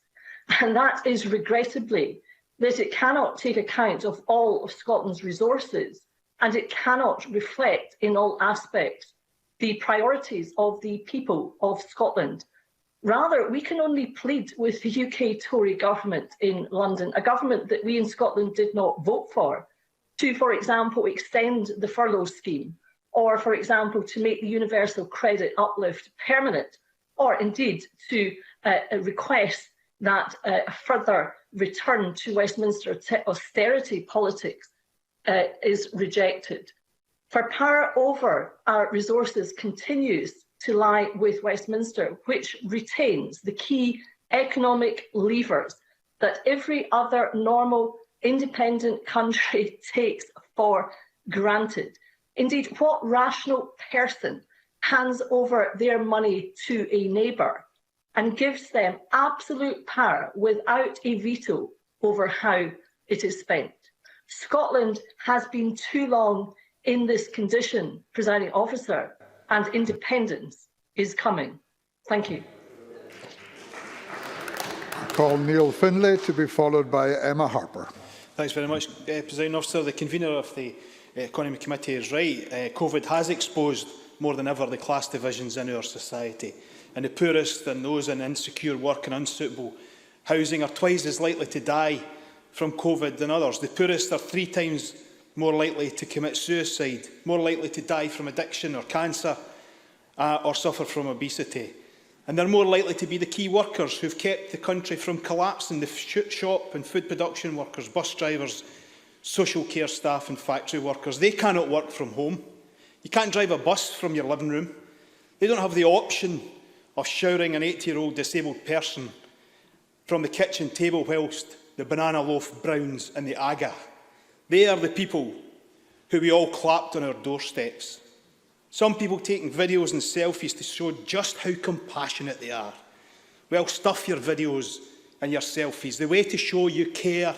and that is regrettably that it cannot take account of all of Scotland's resources, and it cannot reflect in all aspects the priorities of the people of Scotland. Rather, we can only plead with the UK Tory government in London, a government that we in Scotland did not vote for example, extend the furlough scheme, or, for example, to make the universal credit uplift permanent, or indeed to request that a further return to Westminster austerity politics is rejected. For power over our resources continues to lie with Westminster, which retains the key economic levers that every other normal independent country takes for granted. Indeed, what rational person hands over their money to a neighbour and gives them absolute power without a veto over how it is spent? Scotland has been too long in this condition, Presiding Officer, and independence is coming. Thank you. I call Neil Findlay to be followed by Emma Harper. Thanks very much, Presiding Officer. The convener of the Economy Committee is right. COVID has exposed more than ever the class divisions in our society, and the poorest and those in insecure work and unsuitable housing are twice as likely to die from COVID than others. The poorest are 3 times more likely to commit suicide, more likely to die from addiction or cancer, or suffer from obesity. And they're more likely to be the key workers who've kept the country from collapsing, the shop and food production workers, bus drivers, social care staff and factory workers. They cannot work from home. You can't drive a bus from your living room. They don't have the option of showering an 80-year-old disabled person from the kitchen table whilst the banana loaf browns in the Aga. They are the people who we all clapped on our doorsteps. Some people taking videos and selfies to show just how compassionate they are. Well, stuff your videos and your selfies. The way to show you care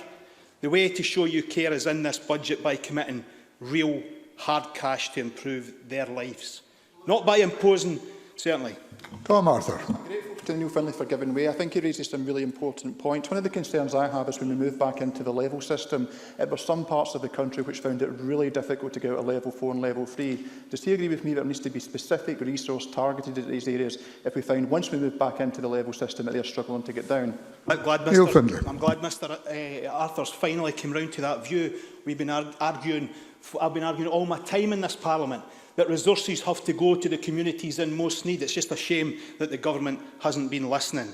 The way to show you care is in this budget by committing real hard cash to improve their lives. Not by imposing, certainly. Tom Arthur. I'm grateful to Neil Findlay for giving way. I think he raises some really important points. One of the concerns I have is when we move back into the level system, there were some parts of the country which found it really difficult to get out of level 4 and level 3. Does he agree with me that there needs to be specific resource targeted at these areas if we find once we move back into the level system that they're struggling to get down? I'm glad Mr Arthur's finally came round to that view. I've been arguing all my time in this Parliament that resources have to go to the communities in most need. It's just a shame that the government hasn't been listening.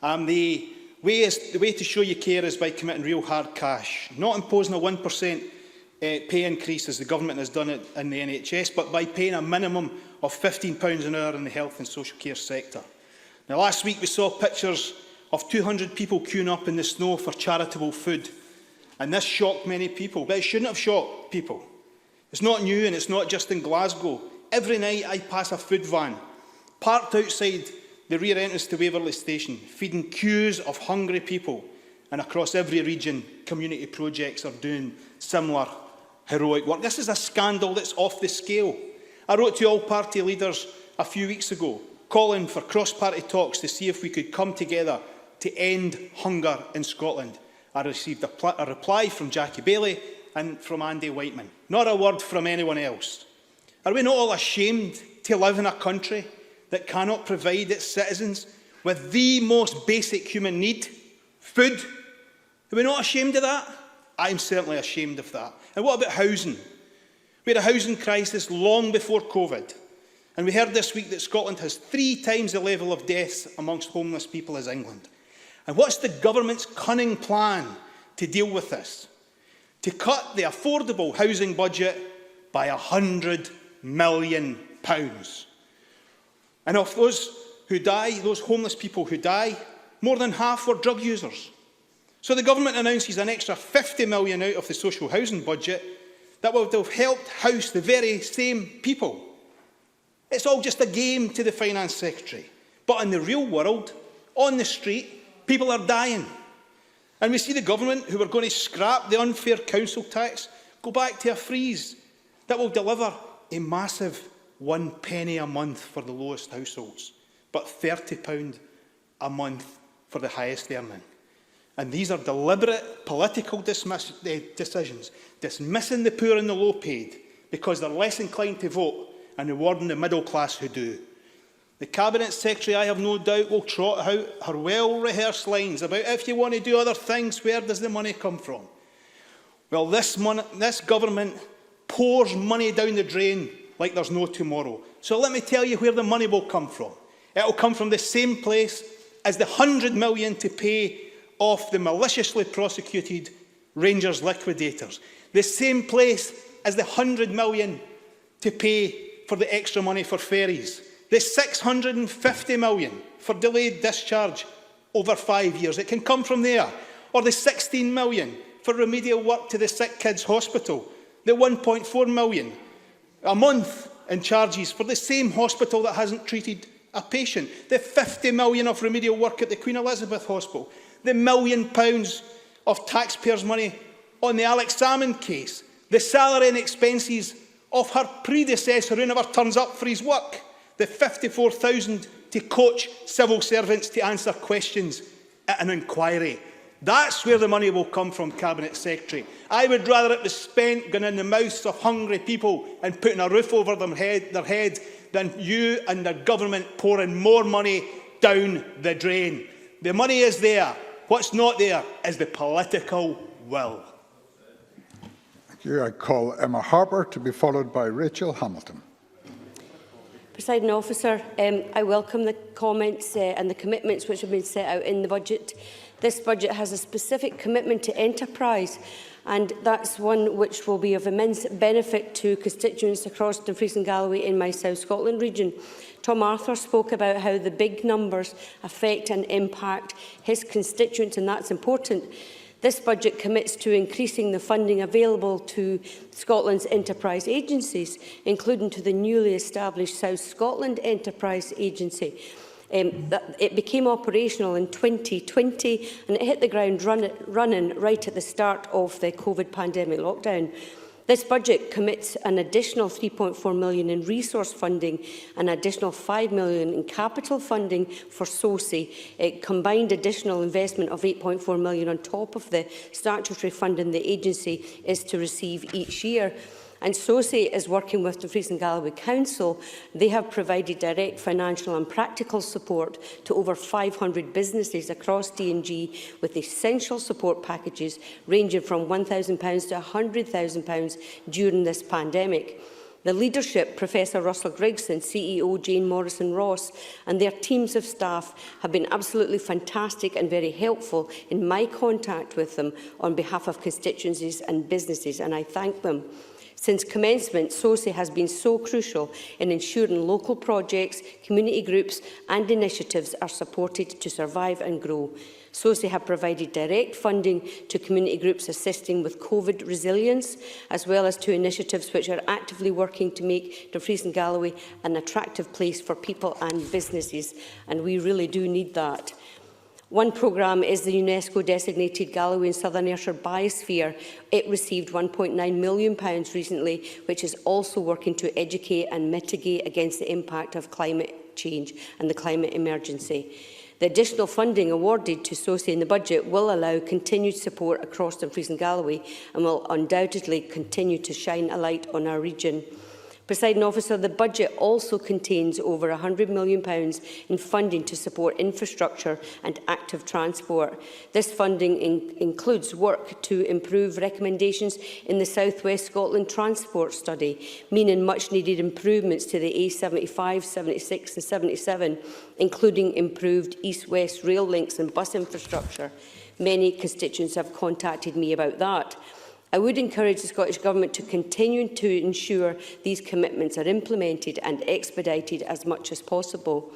The way to show you care is by committing real hard cash, not imposing a 1% pay increase as the government has done it in the NHS, but by paying a minimum of £15 an hour in the health and social care sector. Now, last week we saw pictures of 200 people queuing up in the snow for charitable food, and this shocked many people, but it shouldn't have shocked people. It's not new, and it's not just in Glasgow. Every night I pass a food van parked outside the rear entrance to Waverley Station, feeding queues of hungry people. And across every region, community projects are doing similar heroic work. This is a scandal that's off the scale. I wrote to all party leaders a few weeks ago, calling for cross-party talks to see if we could come together to end hunger in Scotland. I received a reply from Jackie Bailey and from Andy Whiteman. Not a word from anyone else. Are we not all ashamed to live in a country that cannot provide its citizens with the most basic human need, food? Are we not ashamed of that? I'm certainly ashamed of that. And what about housing? We had a housing crisis long before COVID. And we heard this week that Scotland has 3 times the level of deaths amongst homeless people as England. And what's the government's cunning plan to deal with this? To cut the affordable housing budget by £100 million. And of those who die, those homeless people who die, more than half were drug users. So the government announces an extra £50 million out of the social housing budget that would have helped house the very same people. It's all just a game to the Finance Secretary. But in the real world, on the street, people are dying. And we see the government, who are going to scrap the unfair council tax, go back to a freeze that will deliver a massive 1 penny a month for the lowest households, but £30 a month for the highest earning. And these are deliberate political decisions, dismissing the poor and the low paid because they're less inclined to vote and rewarding the middle class who do. The Cabinet Secretary, I have no doubt, will trot out her well-rehearsed lines about if you want to do other things, where does the money come from? Well, this government pours money down the drain like there's no tomorrow. So let me tell you where the money will come from. It will come from the same place as the £100 million to pay off the maliciously prosecuted Rangers liquidators. The same place as the £100 million to pay for the extra money for ferries. The £650 million for delayed discharge over 5 years. It can come from there. Or the £16 million for remedial work to the Sick Kids Hospital. The £1.4 million a month in charges for the same hospital that hasn't treated a patient. The £50 million of remedial work at the Queen Elizabeth Hospital. The £1 million of taxpayers' money on the Alex Salmond case. The salary and expenses of her predecessor who never turns up for his work. The £54,000 to coach civil servants to answer questions at an inquiry. That's where the money will come from, Cabinet Secretary. I would rather it was spent going in the mouths of hungry people and putting a roof over their head than you and the government pouring more money down the drain. The money is there. What's not there is the political will. Thank you. I call Emma Harper to be followed by Rachel Hamilton. Presiding Officer, I welcome the comments and the commitments which have been set out in the budget. This budget has a specific commitment to enterprise, and that's one which will be of immense benefit to constituents across Dumfries and Galloway in my South Scotland region. Tom Arthur spoke about how the big numbers affect and impact his constituents, and that's important. This budget commits to increasing the funding available to Scotland's enterprise agencies, including to the newly established South Scotland Enterprise Agency. It became operational in 2020 and it hit the ground running right at the start of the COVID pandemic lockdown. This budget commits an additional £3.4 million in resource funding and an additional £5 million in capital funding for SOCI. It combined additional investment of £8.4 million on top of the statutory funding the agency is to receive each year. And SOCI is working with Dumfries and Galloway Council. They have provided direct financial and practical support to over 500 businesses across D&G with essential support packages ranging from £1,000 to £100,000 during this pandemic. The leadership, Professor Russell Grigson, CEO Jane Morrison-Ross and their teams of staff have been absolutely fantastic and very helpful in my contact with them on behalf of constituencies and businesses, and I thank them. Since commencement, SOCI has been so crucial in ensuring local projects, community groups and initiatives are supported to survive and grow. SOCI have provided direct funding to community groups assisting with COVID resilience, as well as to initiatives which are actively working to make Dumfries and Galloway an attractive place for people and businesses, and we really do need that. One programme is the UNESCO-designated Galloway and Southern Ayrshire Biosphere. It received £1.9 million recently, which is also working to educate and mitigate against the impact of climate change and the climate emergency. The additional funding awarded to SOCI in the budget will allow continued support across Dumfries and Galloway and will undoubtedly continue to shine a light on our region. Presiding Officer, the budget also contains over £100 million in funding to support infrastructure and active transport. This funding includes work to improve recommendations in the South West Scotland Transport Study, meaning much-needed improvements to the A75, 76 and 77, including improved east-west rail links and bus infrastructure. Many constituents have contacted me about that. I would encourage the Scottish Government to continue to ensure these commitments are implemented and expedited as much as possible.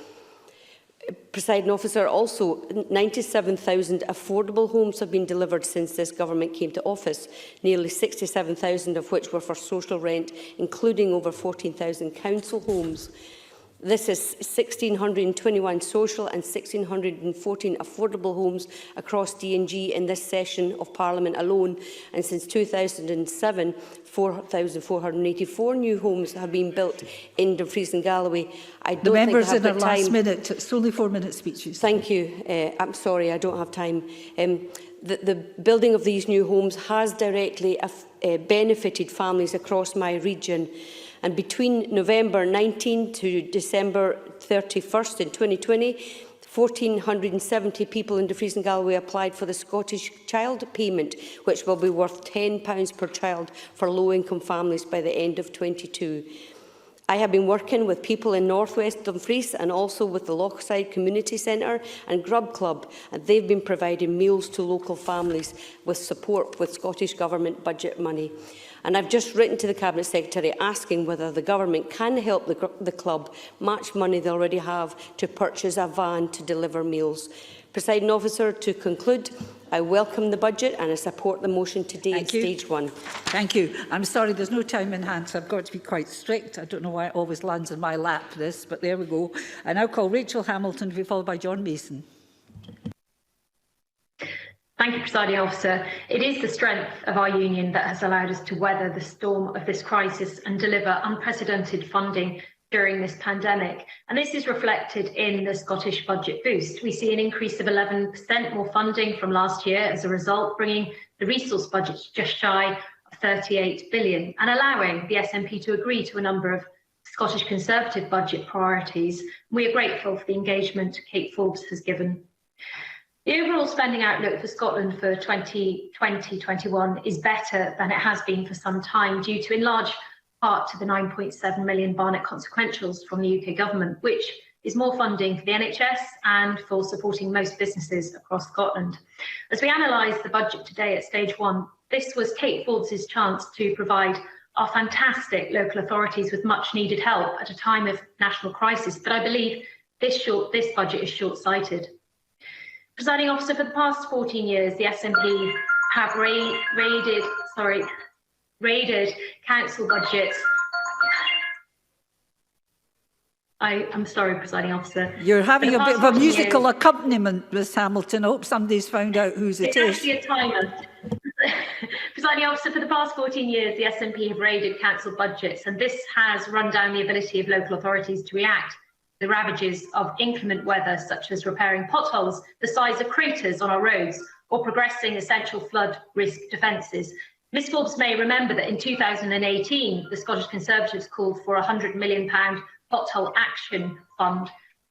Presiding Officer, also 97,000 affordable homes have been delivered since this government came to office, nearly 67,000 of which were for social rent, including over 14,000 council homes. This is 1,621 social and 1,614 affordable homes across D&G in this session of Parliament alone, and since 2007, 4,484 new homes have been built in Dumfries and Galloway. I don't the members think I have in our last time. minute. It's only 4-minute speeches. Thank you. I'm sorry, I don't have time. The building of these new homes has directly benefited families across my region. And between November 19 to December 31st in 2020, 1,470 people in Dumfries and Galloway applied for the Scottish Child Payment, which will be worth £10 per child for low-income families by the end of 2022. I have been working with people in North West Dumfries and also with the Lochside Community Centre and Grub Club, and they've been providing meals to local families with support with Scottish Government budget money. And I've just written to the Cabinet Secretary asking whether the Government can help the club match money they already have to purchase a van to deliver meals. Presiding Officer, to conclude, I welcome the budget and I support the motion today at stage 1. Thank you. I'm sorry, there's no time in hand, so I've got to be quite strict. I don't know why it always lands in my lap, this, but there we go. I now call Rachel Hamilton to be followed by John Mason. Thank you, Presiding Officer. It is the strength of our union that has allowed us to weather the storm of this crisis and deliver unprecedented funding during this pandemic. And this is reflected in the Scottish budget boost. We see an increase of 11% more funding from last year as a result, bringing the resource budget just shy of £38 billion and allowing the SNP to agree to a number of Scottish Conservative budget priorities. We are grateful for the engagement Kate Forbes has given. The overall spending outlook for Scotland for 2020-21 is better than it has been for some time, due to in large part to the £9.7 million Barnett consequentials from the UK Government, which is more funding for the NHS and for supporting most businesses across Scotland. As we analyse the budget today at stage 1, this was Kate Forbes' chance to provide our fantastic local authorities with much needed help at a time of national crisis, but I believe this budget is short-sighted. Presiding Officer, for the past 14 years, the SNP have raided council budgets I'm sorry, Presiding Officer. You're having a bit of a musical years, accompaniment, Ms Hamilton. I hope somebody's found out whose it it's is. actually a timer. Presiding Officer, for the past 14 years, the SNP have raided council budgets, and this has run down the ability of local authorities to react to the ravages of inclement weather, such as repairing potholes the size of craters on our roads or progressing essential flood risk defences. Ms Forbes may remember that in 2018, the Scottish Conservatives called for a £100 million pothole action fund.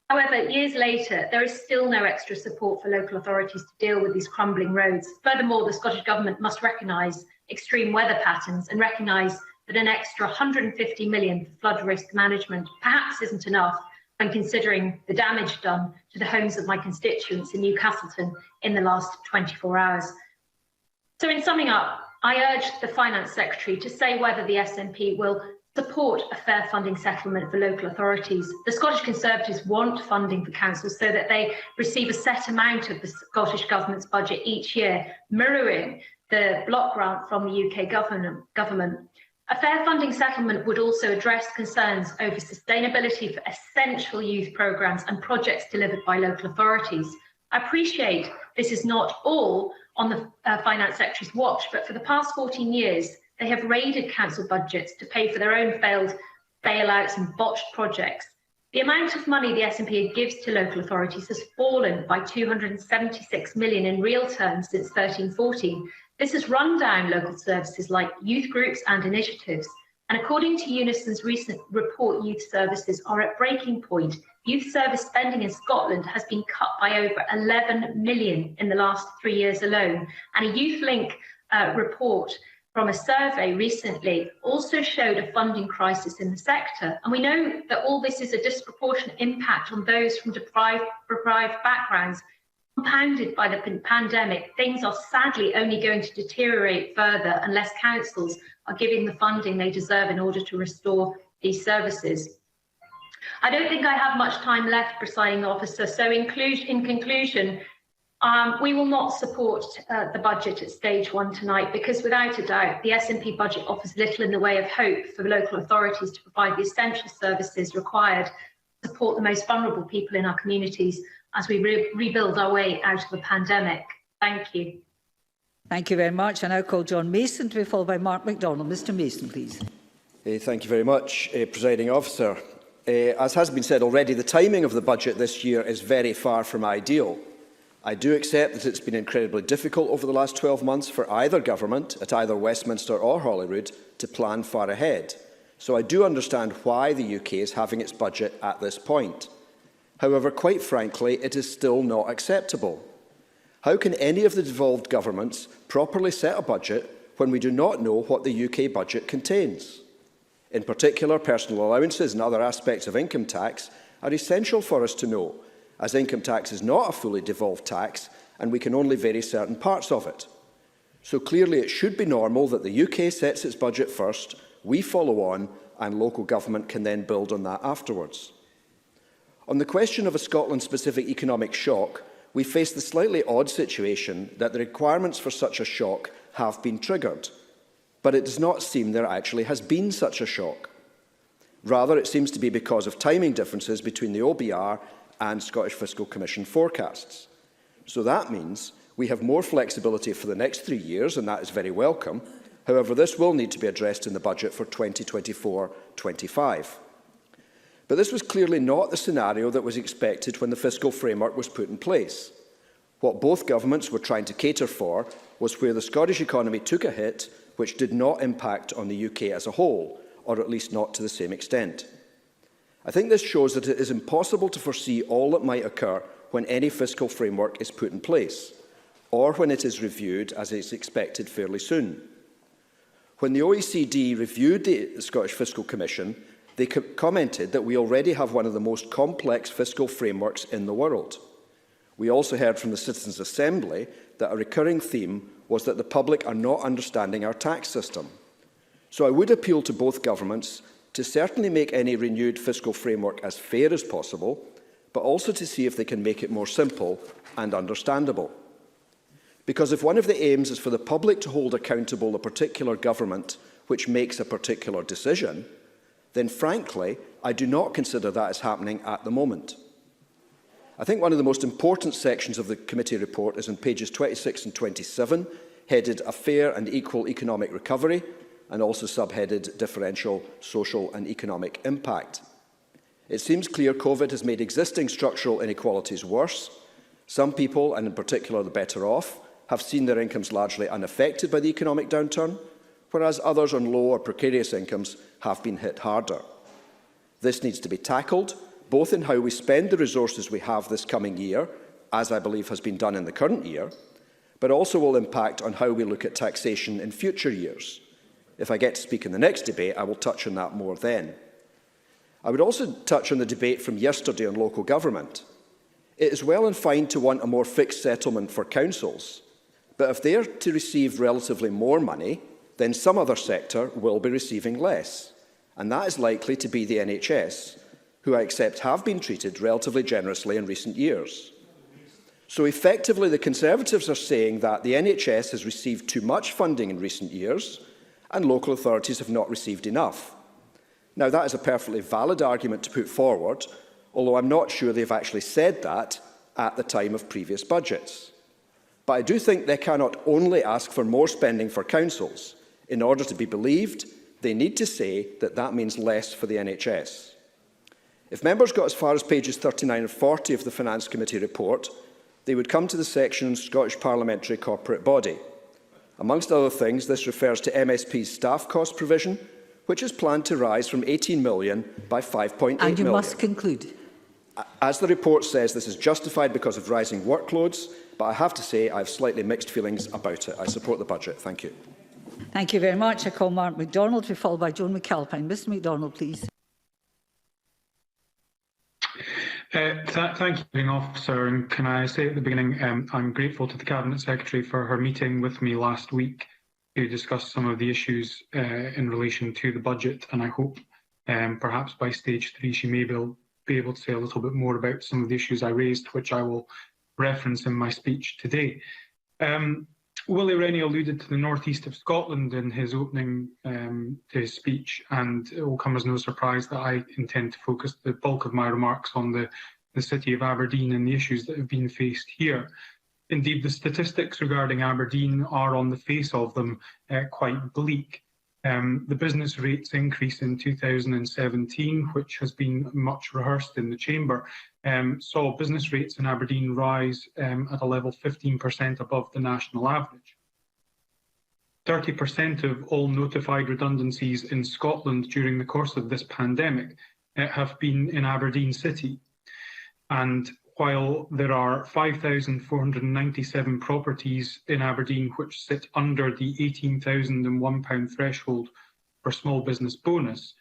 However, years later, there is still no extra support for local authorities to deal with these crumbling roads. Furthermore, the Scottish Government must recognise extreme weather patterns and recognise that an extra £150 million for flood risk management perhaps isn't enough when considering the damage done to the homes of my constituents in Newcastleton in the last 24 hours. So in summing up, I urge the Finance Secretary to say whether the SNP will support a fair funding settlement for local authorities. The Scottish Conservatives want funding for councils so that they receive a set amount of the Scottish Government's budget each year, mirroring the block grant from the UK government. A fair funding settlement would also address concerns over sustainability for essential youth programmes and projects delivered by local authorities. I appreciate this is not all on the Finance Secretary's watch, but for the past 14 years, they have raided council budgets to pay for their own failed bailouts and botched projects. The amount of money the SNP gives to local authorities has fallen by £276 million in real terms since 13-14. This has run down local services like youth groups and initiatives. And according to Unison's recent report, youth services are at breaking point. Youth service spending in Scotland has been cut by over 11 million in the last 3 years alone. And a Youth Link report from a survey recently also showed a funding crisis in the sector. And we know that all this is a disproportionate impact on those from deprived backgrounds. Compounded by the pandemic, things are sadly only going to deteriorate further unless councils are giving the funding they deserve in order to restore these services. I don't think I have much time left, Presiding Officer, so in conclusion, we will not support the budget at stage 1 tonight because without a doubt the SNP budget offers little in the way of hope for the local authorities to provide the essential services required to support the most vulnerable people in our communities as we rebuild our way out of the pandemic. Thank you. Thank you very much. I now call John Mason to be followed by Mark MacDonald. Mr Mason, please. Thank you very much, Presiding Officer. As has been said already, the timing of the budget this year is very far from ideal. I do accept that it's been incredibly difficult over the last 12 months for either government, at either Westminster or Holyrood, to plan far ahead. So I do understand why the UK is having its budget at this point. However, quite frankly, it is still not acceptable. How can any of the devolved governments properly set a budget when we do not know what the UK budget contains? In particular, personal allowances and other aspects of income tax are essential for us to know, as income tax is not a fully devolved tax and we can only vary certain parts of it. So clearly it should be normal that the UK sets its budget first, we follow on, and local government can then build on that afterwards. On the question of a Scotland-specific economic shock, we face the slightly odd situation that the requirements for such a shock have been triggered, but it does not seem there actually has been such a shock. Rather, it seems to be because of timing differences between the OBR and Scottish Fiscal Commission forecasts. So that means we have more flexibility for the next 3 years, and that is very welcome. However, this will need to be addressed in the budget for 2024-25. But this was clearly not the scenario that was expected when the fiscal framework was put in place. What both governments were trying to cater for was where the Scottish economy took a hit which did not impact on the UK as a whole, or at least not to the same extent. I think this shows that it is impossible to foresee all that might occur when any fiscal framework is put in place, or when it is reviewed as is expected fairly soon. When the OECD reviewed the Scottish Fiscal Commission, they commented that we already have one of the most complex fiscal frameworks in the world. We also heard from the Citizens' Assembly that a recurring theme was that the public are not understanding our tax system. So I would appeal to both governments to certainly make any renewed fiscal framework as fair as possible, but also to see if they can make it more simple and understandable. Because if one of the aims is for the public to hold accountable a particular government which makes a particular decision, then frankly, I do not consider that is happening at the moment. I think one of the most important sections of the committee report is on pages 26 and 27, headed A Fair and Equal Economic Recovery, and also subheaded Differential Social and Economic Impact. It seems clear COVID has made existing structural inequalities worse. Some people, and in particular the better off, have seen their incomes largely unaffected by the economic downturn, whereas others on low or precarious incomes have been hit harder. This needs to be tackled, both in how we spend the resources we have this coming year, as I believe has been done in the current year, but also will impact on how we look at taxation in future years. If I get to speak in the next debate, I will touch on that more then. I would also touch on the debate from yesterday on local government. It is well and fine to want a more fixed settlement for councils, but if they are to receive relatively more money, then some other sector will be receiving less, and that is likely to be the NHS, who I accept have been treated relatively generously in recent years. So effectively, the Conservatives are saying that the NHS has received too much funding in recent years and local authorities have not received enough. Now, that is a perfectly valid argument to put forward, although I'm not sure they've actually said that at the time of previous budgets. But I do think they cannot only ask for more spending for councils. In order to be believed, they need to say that that means less for the NHS. If members got as far as pages 39 and 40 of the Finance Committee report, they would come to the section on Scottish Parliamentary Corporate Body. Amongst other things, this refers to MSP's staff cost provision, which is planned to rise from 18 million by 5.8 million. And you must conclude. As the report says, this is justified because of rising workloads, but I have to say I have slightly mixed feelings about it. I support the budget. Thank you. Thank you very much. I call Mark MacDonald to be followed by Joan McAlpine. Mr MacDonald, please. Thank you, Officer. And can I say at the beginning, I'm grateful to the Cabinet Secretary for her meeting with me last week to discuss some of the issues in relation to the budget. And I hope perhaps by stage 3 she may be able to say a little bit more about some of the issues I raised, which I will reference in my speech today. Willie Rennie alluded to the northeast of Scotland in his opening to his speech, and it will come as no surprise that I intend to focus the bulk of my remarks on the city of Aberdeen and the issues that have been faced here. Indeed, the statistics regarding Aberdeen are, on the face of them, quite bleak. The business rates increase in 2017, which has been much rehearsed in the Chamber, saw business rates in Aberdeen rise at a level 15% above the national average. 30% of all notified redundancies in Scotland during the course of this pandemic have been in Aberdeen City. And while there are 5,497 properties in Aberdeen which sit under the £18,001 threshold for small business bonus,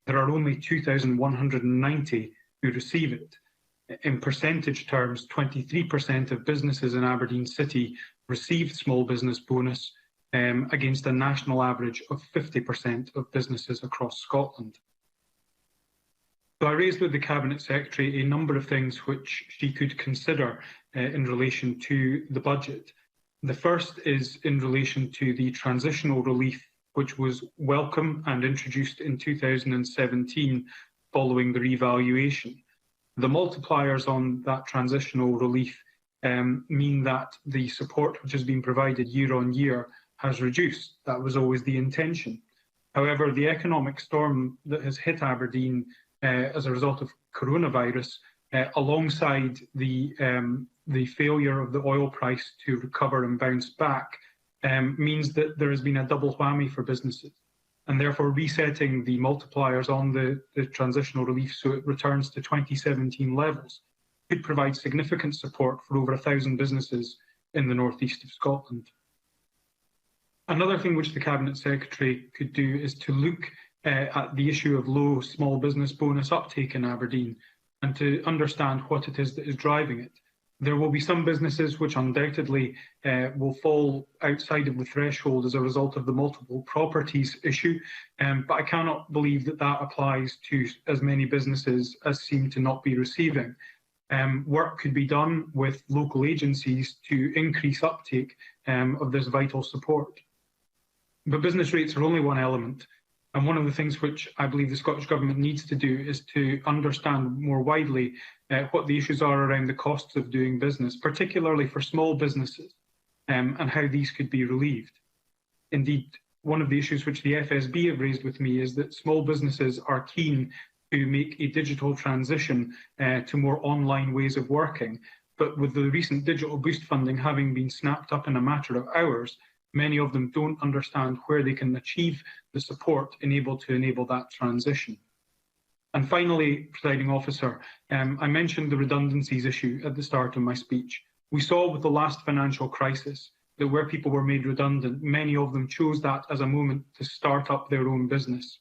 there are only 2,190 who receive it. In percentage terms, 23% of businesses in Aberdeen City received small business bonus against a national average of 50% of businesses across Scotland. So I raised with the Cabinet Secretary a number of things which she could consider in relation to the budget. The first is in relation to the transitional relief, which was welcome and introduced in 2017 following the revaluation. The multipliers on that transitional relief mean that the support which has been provided year on year has reduced. That was always the intention. However, the economic storm that has hit Aberdeen as a result of coronavirus, alongside the failure of the oil price to recover and bounce back, means that there has been a double whammy for businesses. And therefore resetting the multipliers on the transitional relief so it returns to 2017 levels could provide significant support for over 1,000 businesses in the northeast of Scotland. Another thing which the Cabinet Secretary could do is to look at the issue of low small business bonus uptake in Aberdeen and to understand what it is that is driving it. There will be some businesses which undoubtedly will fall outside of the threshold as a result of the multiple properties issue, but I cannot believe that that applies to as many businesses as seem to not be receiving. Work could be done with local agencies to increase uptake of this vital support. But business rates are only one element. And one of the things which I believe the Scottish Government needs to do is to understand more widely what the issues are around the costs of doing business, particularly for small businesses, and how these could be relieved. Indeed, one of the issues which the FSB have raised with me is that small businesses are keen to make a digital transition to more online ways of working. But with the recent digital boost funding having been snapped up in a matter of hours, many of them don't understand where they can achieve the support to enable that transition. And finally, Presiding Officer, I mentioned the redundancies issue at the start of my speech. We saw with the last financial crisis that where people were made redundant, many of them chose that as a moment to start up their own business.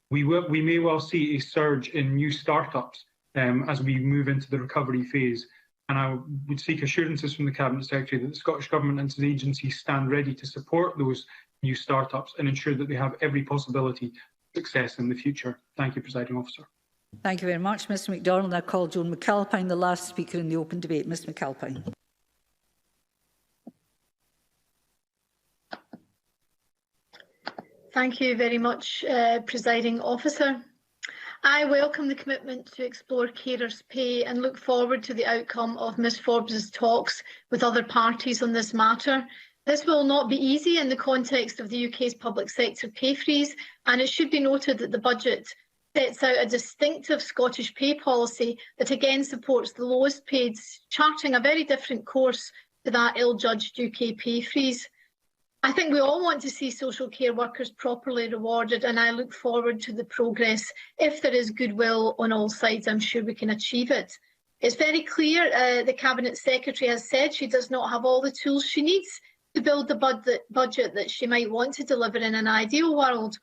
We may well see a surge in new startups as we move into the recovery phase. And I would seek assurances from the Cabinet Secretary that the Scottish Government and its agencies stand ready to support those new startups and ensure that they have every possibility of success in the future. Thank you, Presiding Officer. Thank you very much, Mr MacDonald. I call Joan McAlpine, the last speaker in the open debate. Ms McAlpine. Thank you very much, Presiding Officer. I welcome the commitment to explore carers' pay and look forward to the outcome of Ms Forbes' talks with other parties on this matter. This will not be easy in the context of the UK's public sector pay freeze, and it should be noted that the budget sets out a distinctive Scottish pay policy that again supports the lowest paid, charting a very different course to that ill-judged UK pay freeze. I think we all want to see social care workers properly rewarded, and I look forward to the progress. If there is goodwill on all sides, I'm sure we can achieve it. It's very clear the Cabinet Secretary has said she does not have all the tools she needs to build the budget that she might want to deliver in an ideal world.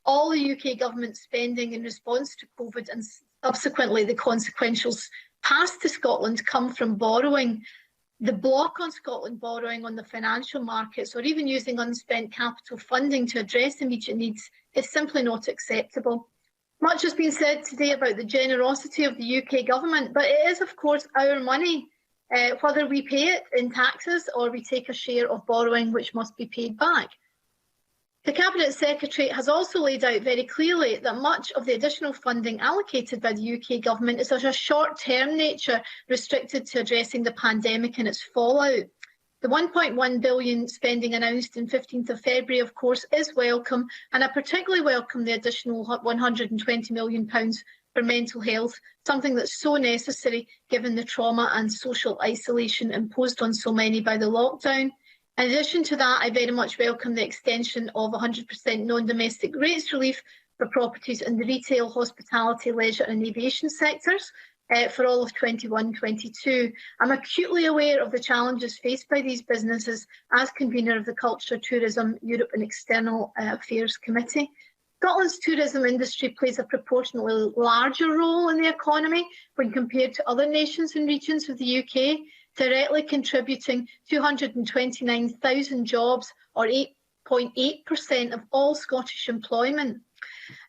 All the UK Government spending in response to COVID and subsequently the consequentials passed to Scotland come from borrowing. The block on Scotland borrowing on the financial markets or even using unspent capital funding to address immediate needs is simply not acceptable. Much has been said today about the generosity of the UK Government, but it is of course our money, whether we pay it in taxes or we take a share of borrowing which must be paid back. The Cabinet Secretary has also laid out very clearly that much of the additional funding allocated by the UK Government is of a short-term nature, restricted to addressing the pandemic and its fallout. The £1.1 billion spending announced on 15th of February, of course, is welcome, and I particularly welcome the additional £120 million for mental health, something that's so necessary given the trauma and social isolation imposed on so many by the lockdown. In addition to that, I very much welcome the extension of 100% non-domestic rates relief for properties in the retail, hospitality, leisure and aviation sectors for all of 21-22. I'm acutely aware of the challenges faced by these businesses as convener of the Culture, Tourism, Europe and External Affairs Committee. Scotland's tourism industry plays a proportionally larger role in the economy when compared to other nations and regions of the UK, directly contributing 229,000 jobs, or 8.8% of all Scottish employment.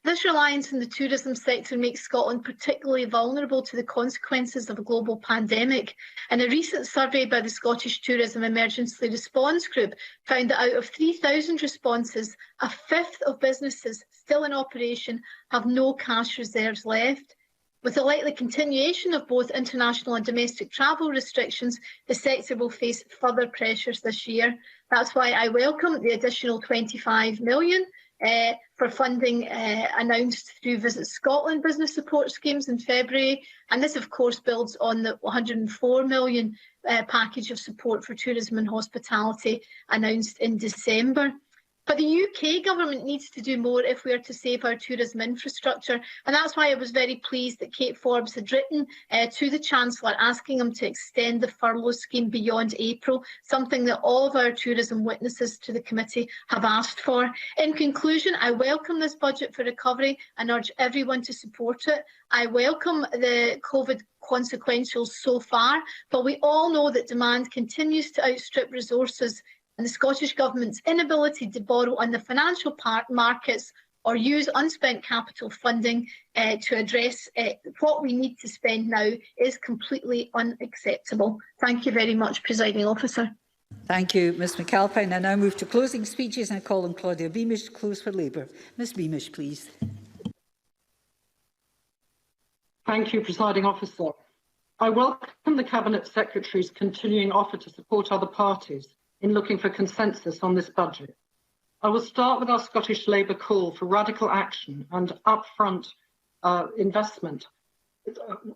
This reliance on the tourism sector makes Scotland particularly vulnerable to the consequences of a global pandemic. And a recent survey by the Scottish Tourism Emergency Response Group found that out of 3,000 responses, a fifth of businesses still in operation have no cash reserves left. With the likely continuation of both international and domestic travel restrictions, the sector will face further pressures this year. That's why I welcome the additional £25 million for funding announced through Visit Scotland business support schemes in February. And this, of course, builds on the £104 million package of support for tourism and hospitality announced in December. But the UK Government needs to do more if we are to save our tourism infrastructure. And that's why I was very pleased that Kate Forbes had written to the Chancellor asking him to extend the furlough scheme beyond April, something that all of our tourism witnesses to the committee have asked for. In conclusion, I welcome this budget for recovery and urge everyone to support it. I welcome the COVID consequentials so far, but we all know that demand continues to outstrip resources. And the Scottish Government's inability to borrow on the financial markets or use unspent capital funding to address what we need to spend now is completely unacceptable. Thank you very much, Presiding Officer. Thank you, Ms McAlpine. I now move to closing speeches and I call on Claudia Beamish to close for Labour. Ms Beamish, please. Thank you, Presiding Officer. I welcome the Cabinet Secretary's continuing offer to support other parties in looking for consensus on this budget. I will start with our Scottish Labour call for radical action and upfront investment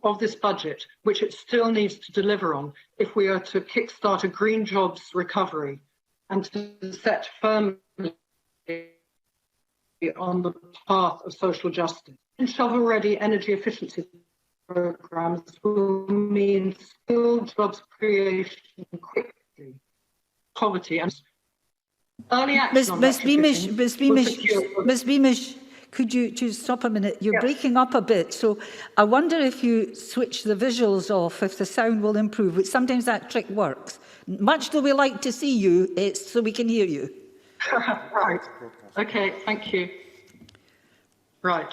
of this budget, which it still needs to deliver on if we are to kickstart a green jobs recovery and to set firmly on the path of social justice. Shovel-ready energy efficiency programmes will mean skilled jobs creation quickly, poverty and early action. Ms Beamish, could you just stop a minute? You're breaking up a bit, so I wonder if you switch the visuals off, if the sound will improve, which sometimes that trick works. Much do we like to see you, it's so we can hear you. Right. Okay, thank you. Right.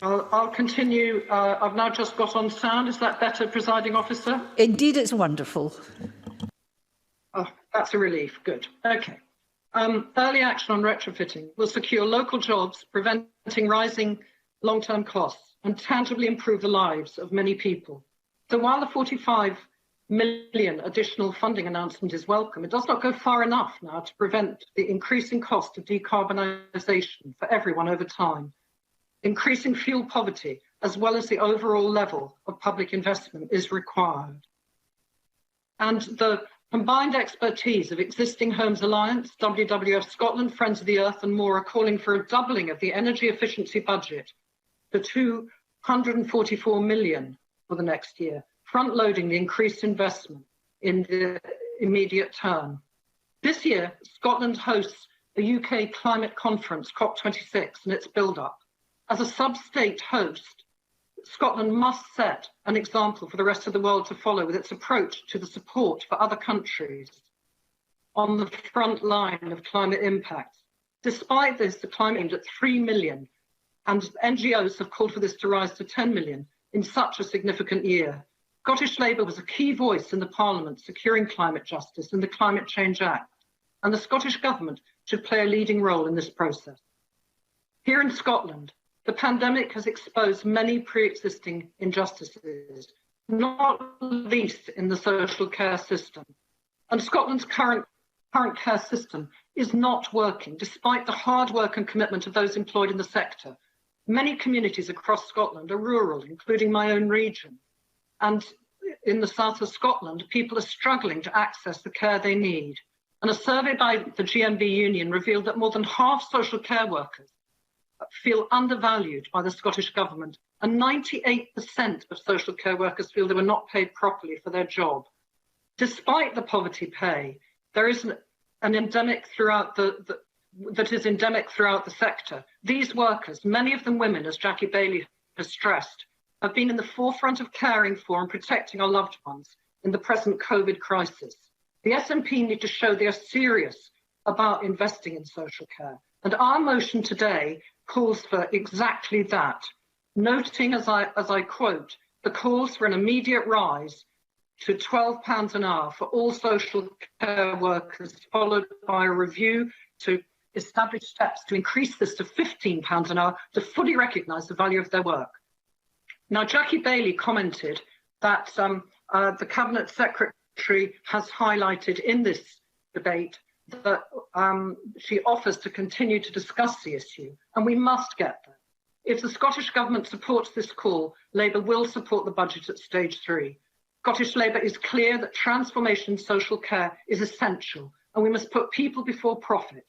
I'll continue. I've now just got on sound. Is that better, Presiding Officer? Indeed, it's wonderful. Oh, that's a relief. Good. Okay. Early action on retrofitting will secure local jobs, preventing rising long-term costs, and tangibly improve the lives of many people. So while the 45 million additional funding announcement is welcome, it does not go far enough now to prevent the increasing cost of decarbonisation for everyone over time. Increasing fuel poverty, as well as the overall level of public investment, is required. And the combined expertise of Existing Homes Alliance, WWF Scotland, Friends of the Earth and more are calling for a doubling of the energy efficiency budget to 244 million for the next year, front-loading the increased investment in the immediate term. This year, Scotland hosts the UK Climate Conference, COP26, and its build-up. As a sub-state host, Scotland must set an example for the rest of the world to follow with its approach to the support for other countries on the front line of climate impacts. Despite this, the climate aimed at 3 million, and NGOs have called for this to rise to 10 million in such a significant year. Scottish Labour was a key voice in the Parliament securing climate justice in the Climate Change Act, and the Scottish Government should play a leading role in this process. Here in Scotland, the pandemic has exposed many pre-existing injustices, not least in the social care system. And Scotland's current care system is not working, despite the hard work and commitment of those employed in the sector. Many communities across Scotland are rural, including my own region. And in the south of Scotland, people are struggling to access the care they need. And a survey by the GMB Union revealed that more than half social care workers feel undervalued by the Scottish Government, and 98% of social care workers feel they were not paid properly for their job. Despite the poverty pay, there is an endemic throughout that is endemic throughout the sector. These workers, many of them women, as Jackie Bailey has stressed, have been in the forefront of caring for and protecting our loved ones in the present COVID crisis. The SNP need to show they are serious about investing in social care, and our motion today calls for exactly that, noting, as I quote, the calls for an immediate rise to £12 an hour for all social care workers, followed by a review to establish steps to increase this to £15 an hour to fully recognise the value of their work. Now, Jackie Bailey commented that the Cabinet Secretary has highlighted in this debate that she offers to continue to discuss the issue, and we must get there. If the Scottish Government supports this call, Labour will support the budget at stage 3. Scottish Labour is clear that transformation in social care is essential, and we must put people before profit.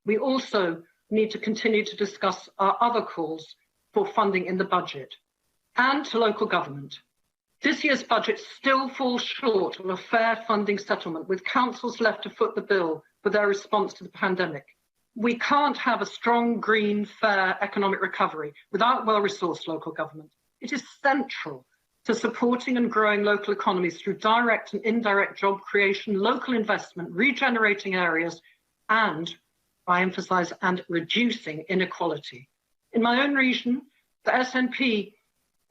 We also need to continue to discuss our other calls for funding in the budget and to local government. This year's budget still falls short of a fair funding settlement, with councils left to foot the bill for their response to the pandemic. We can't have a strong, green, fair economic recovery without well-resourced local government. It is central to supporting and growing local economies through direct and indirect job creation, local investment, regenerating areas, and, I emphasise, and reducing inequality. In my own region, the SNP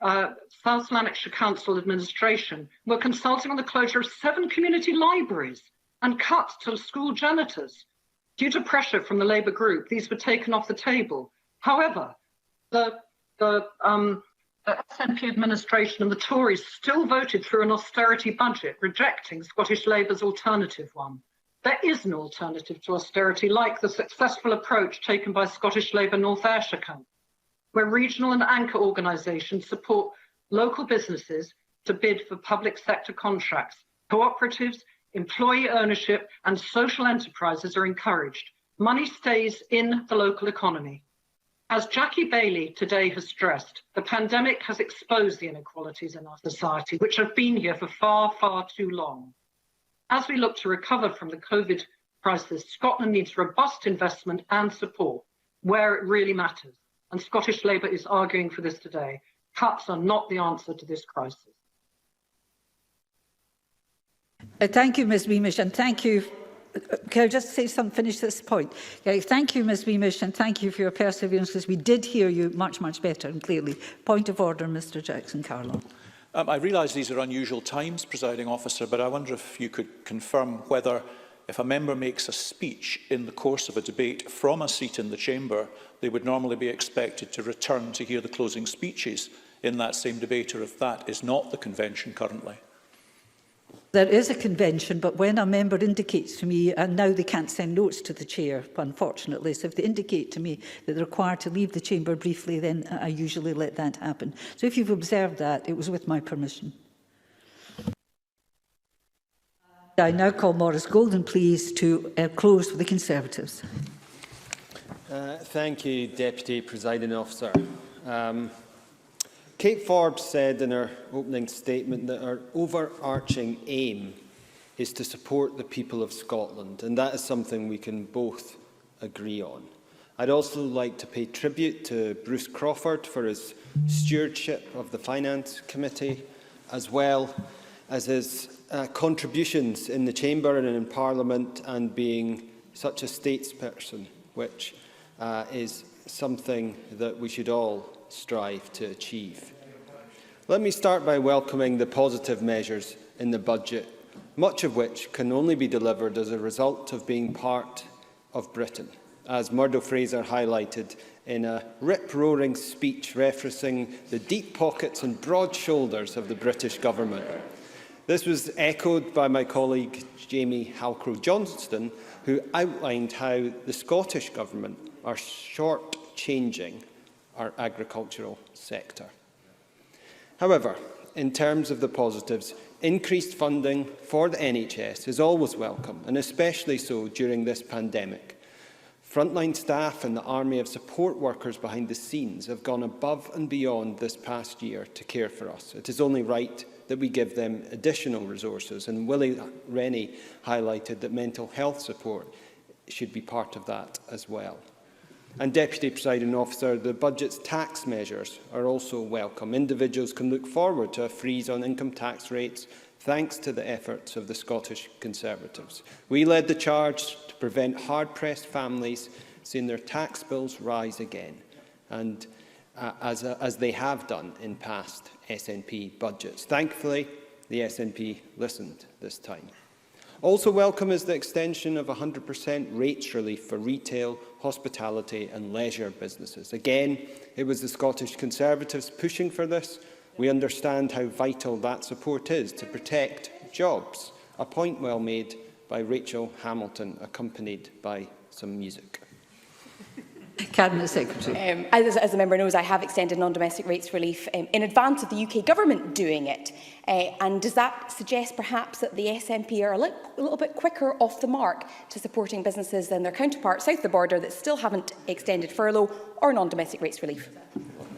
South Lanarkshire Council administration were consulting on the closure of 7 community libraries and cuts to school janitors. Due to pressure from the Labour group, these were taken off the table. However, the SNP administration and the Tories still voted through an austerity budget, rejecting Scottish Labour's alternative one. There is no alternative to austerity, like the successful approach taken by Scottish Labour North Ayrshire Council, where regional and anchor organisations support local businesses to bid for public sector contracts. Cooperatives, employee ownership and social enterprises are encouraged. Money stays in the local economy. As Jackie Bailey today has stressed, the pandemic has exposed the inequalities in our society, which have been here for far, far too long. As we look to recover from the COVID crisis, Scotland needs robust investment and support where it really matters. And Scottish Labour is arguing for this today. Cuts are not the answer to this crisis. Thank you, Ms Beamish, and thank you. Can I just say something, finish this point? Thank you, Ms Beamish, and thank you for your perseverance, because we did hear you much, much better and clearly. Point of order, Mr Jackson-Carlo. I realise these are unusual times, Presiding Officer, but I wonder if you could confirm whether, if a member makes a speech in the course of a debate from a seat in the chamber, they would normally be expected to return to hear the closing speeches in that same debate, or if that is not the convention currently. There is a convention, but when a member indicates to me, and now they can't send notes to the chair, unfortunately, so if they indicate to me that they're required to leave the chamber briefly, then I usually let that happen. So if you've observed that, it was with my permission. I now call Maurice Golden, please, to close for the Conservatives. Thank you, Deputy Presiding Officer. Kate Forbes said in her opening statement that our overarching aim is to support the people of Scotland, and that is something we can both agree on. I'd also like to pay tribute to Bruce Crawford for his stewardship of the Finance Committee, as well as his contributions in the Chamber and in Parliament, and being such a statesperson, which is something that we should all strive to achieve. Let me start by welcoming the positive measures in the budget, much of which can only be delivered as a result of being part of Britain, as Murdo Fraser highlighted in a rip-roaring speech referencing the deep pockets and broad shoulders of the British government. This was echoed by my colleague Jamie Halcrow-Johnston, who outlined how the Scottish Government are short-changing our agricultural sector. However, in terms of the positives, increased funding for the NHS is always welcome, and especially so during this pandemic. Frontline staff and the army of support workers behind the scenes have gone above and beyond this past year to care for us. It is only right that we give them additional resources, and Willie Rennie highlighted that mental health support should be part of that as well. And Deputy Presiding Officer, the budget's tax measures are also welcome. Individuals can look forward to a freeze on income tax rates thanks to the efforts of the Scottish Conservatives. We led the charge to prevent hard-pressed families seeing their tax bills rise again, and as they have done in past SNP budgets. Thankfully, the SNP listened this time. Also welcome is the extension of 100% rates relief for retail, hospitality and leisure businesses. Again, it was the Scottish Conservatives pushing for this. We understand how vital that support is to protect jobs, a point well made by Rachel Hamilton, accompanied by some music. Cabinet Secretary. As the member knows, I have extended non-domestic rates relief in advance of the UK Government doing it. And does that suggest perhaps that the SNP are a little bit quicker off the mark to supporting businesses than their counterparts south of the border that still haven't extended furlough or non-domestic rates relief?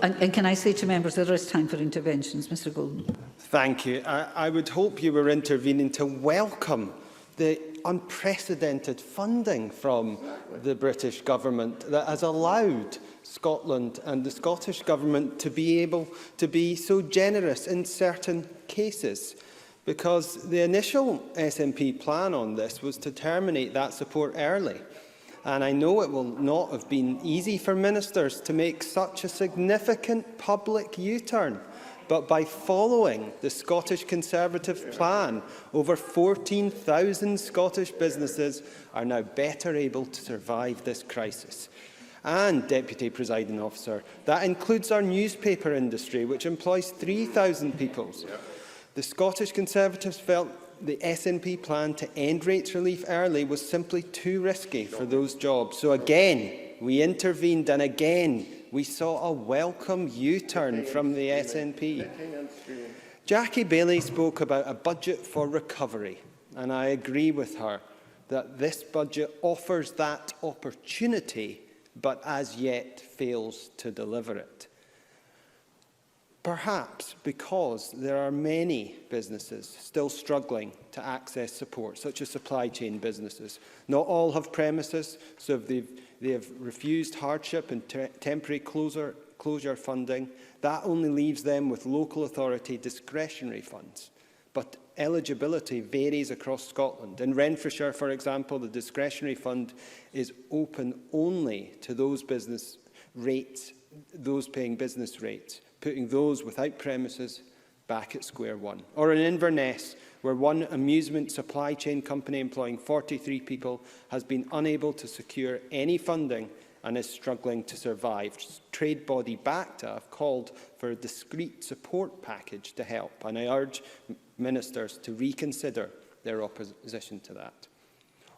And can I say to members there is time for interventions, Mr Golden? Thank you. I would hope you were intervening to welcome the unprecedented funding from the British Government that has allowed Scotland and the Scottish Government to be able to be so generous in certain cases, because the initial SNP plan on this was to terminate that support early. And I know it will not have been easy for ministers to make such a significant public U-turn but by following the Scottish Conservative plan. Over 14,000 Scottish businesses are now better able to survive this crisis. And, Deputy Presiding Officer, that includes our newspaper industry, which employs 3,000 people. The Scottish Conservatives felt the SNP plan to end rates relief early was simply too risky for those jobs. So again, we intervened, and again, we saw a welcome U-turn from the SNP. Jackie Baillie spoke about a budget for recovery, and I agree with her that this budget offers that opportunity, but as yet fails to deliver it. Perhaps because there are many businesses still struggling to access support, such as supply chain businesses. Not all have premises, so they have refused hardship and temporary closure funding. That only leaves them with local authority discretionary funds. But eligibility varies across Scotland. In Renfrewshire, for example, the discretionary fund is open only to those paying business rates, putting those without premises back at square one. Or in Inverness, where one amusement supply chain company employing 43 people has been unable to secure any funding and is struggling to survive. Trade body BACTA have called for a discreet support package to help, and I urge ministers to reconsider their opposition to that.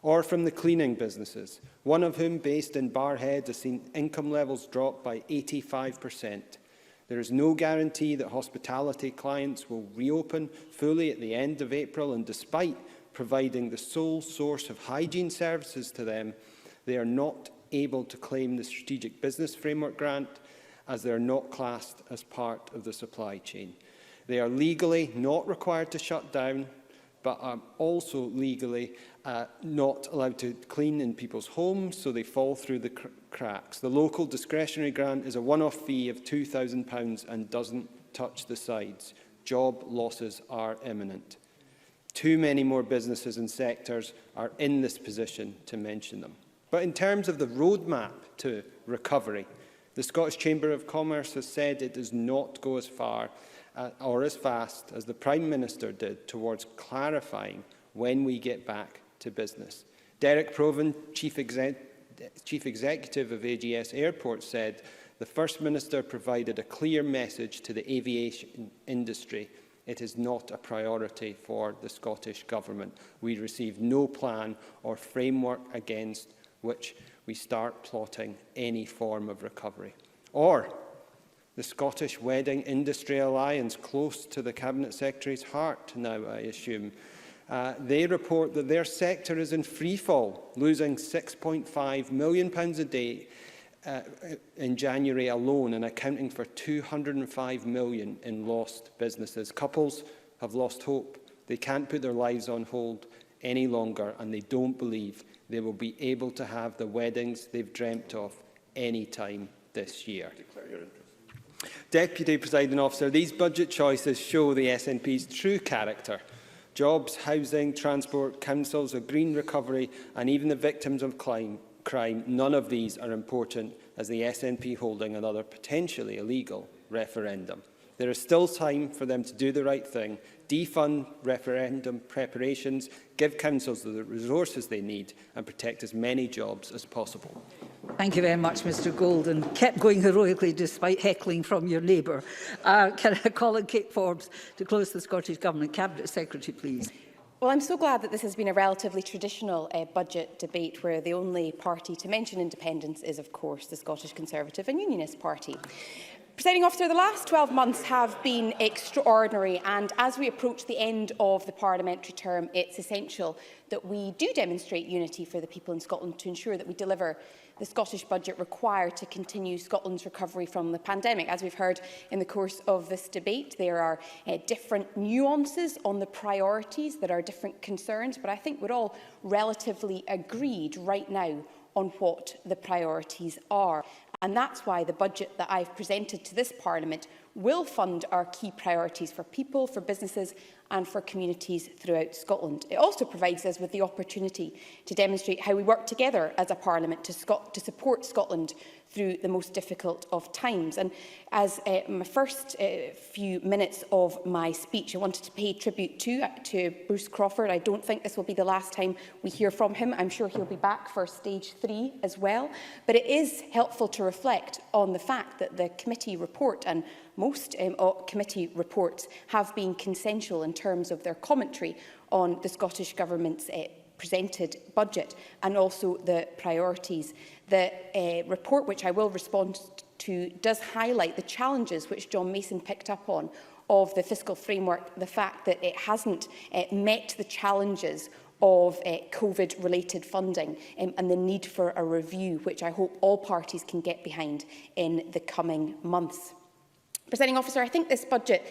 Or from the cleaning businesses, one of whom, based in Barrhead, has seen income levels drop by 85%. There is no guarantee that hospitality clients will reopen fully at the end of April, and despite providing the sole source of hygiene services to them, they are not able to claim the Strategic Business Framework grant, as they are not classed as part of the supply chain. They are legally not required to shut down, but are also legally not allowed to clean in people's homes, so they fall through the cracks. The local discretionary grant is a one-off fee of £2,000 and doesn't touch the sides. Job losses are imminent. Too many more businesses and sectors are in this position to mention them. But in terms of the roadmap to recovery, the Scottish Chamber of Commerce has said it does not go as far or as fast as the Prime Minister did towards clarifying when we get back to business. Derek Provan, Chief Executive of AGS Airports, said the First Minister provided a clear message to the aviation industry. It is not a priority for the Scottish Government. We received no plan or framework against which we start plotting any form of recovery. Or the Scottish Wedding Industry Alliance, close to the Cabinet Secretary's heart now, I assume. They report that their sector is in freefall, losing £6.5 million a day in January alone, and accounting for £205 million in lost businesses. Couples have lost hope. They can't put their lives on hold any longer, and they don't believe they will be able to have the weddings they've dreamt of any time this year. Deputy Presiding Officer, these budget choices show the SNP's true character. Jobs, housing, transport, councils, a green recovery, and even the victims of crime, none of these are important as the SNP holding another potentially illegal referendum. There is still time for them to do the right thing, defund referendum preparations, give councils the resources they need, and protect as many jobs as possible. Thank you very much, Mr Golden. Kept going heroically despite heckling from your neighbour. Can I call on Kate Forbes to close the Scottish Government Cabinet Secretary, please? Well, I'm so glad that this has been a relatively traditional budget debate where the only party to mention independence is, of course, the Scottish Conservative and Unionist Party. Presiding Officer, the last 12 months have been extraordinary, and as we approach the end of the parliamentary term, it's essential that we do demonstrate unity for the people in Scotland to ensure that we deliver the Scottish budget required to continue Scotland's recovery from the pandemic. As we've heard in the course of this debate, there are different nuances on the priorities, there are different concerns, but I think we're all relatively agreed right now on what the priorities are. And that's why the budget that I've presented to this Parliament will fund our key priorities for people, for businesses and for communities throughout Scotland. It also provides us with the opportunity to demonstrate how we work together as a Parliament to support Scotland through the most difficult of times. And as my first few minutes of my speech, I wanted to pay tribute to Bruce Crawford. I don't think this will be the last time we hear from him. I'm sure he'll be back for stage 3 as well. But it is helpful to reflect on the fact that the committee report and most committee reports have been consensual in terms of their commentary on the Scottish Government's presented budget and also the priorities. The report, which I will respond to, does highlight the challenges which John Mason picked up on of the fiscal framework, the fact that it hasn't met the challenges of COVID-related funding and the need for a review, which I hope all parties can get behind in the coming months. Presiding Officer, I think this budget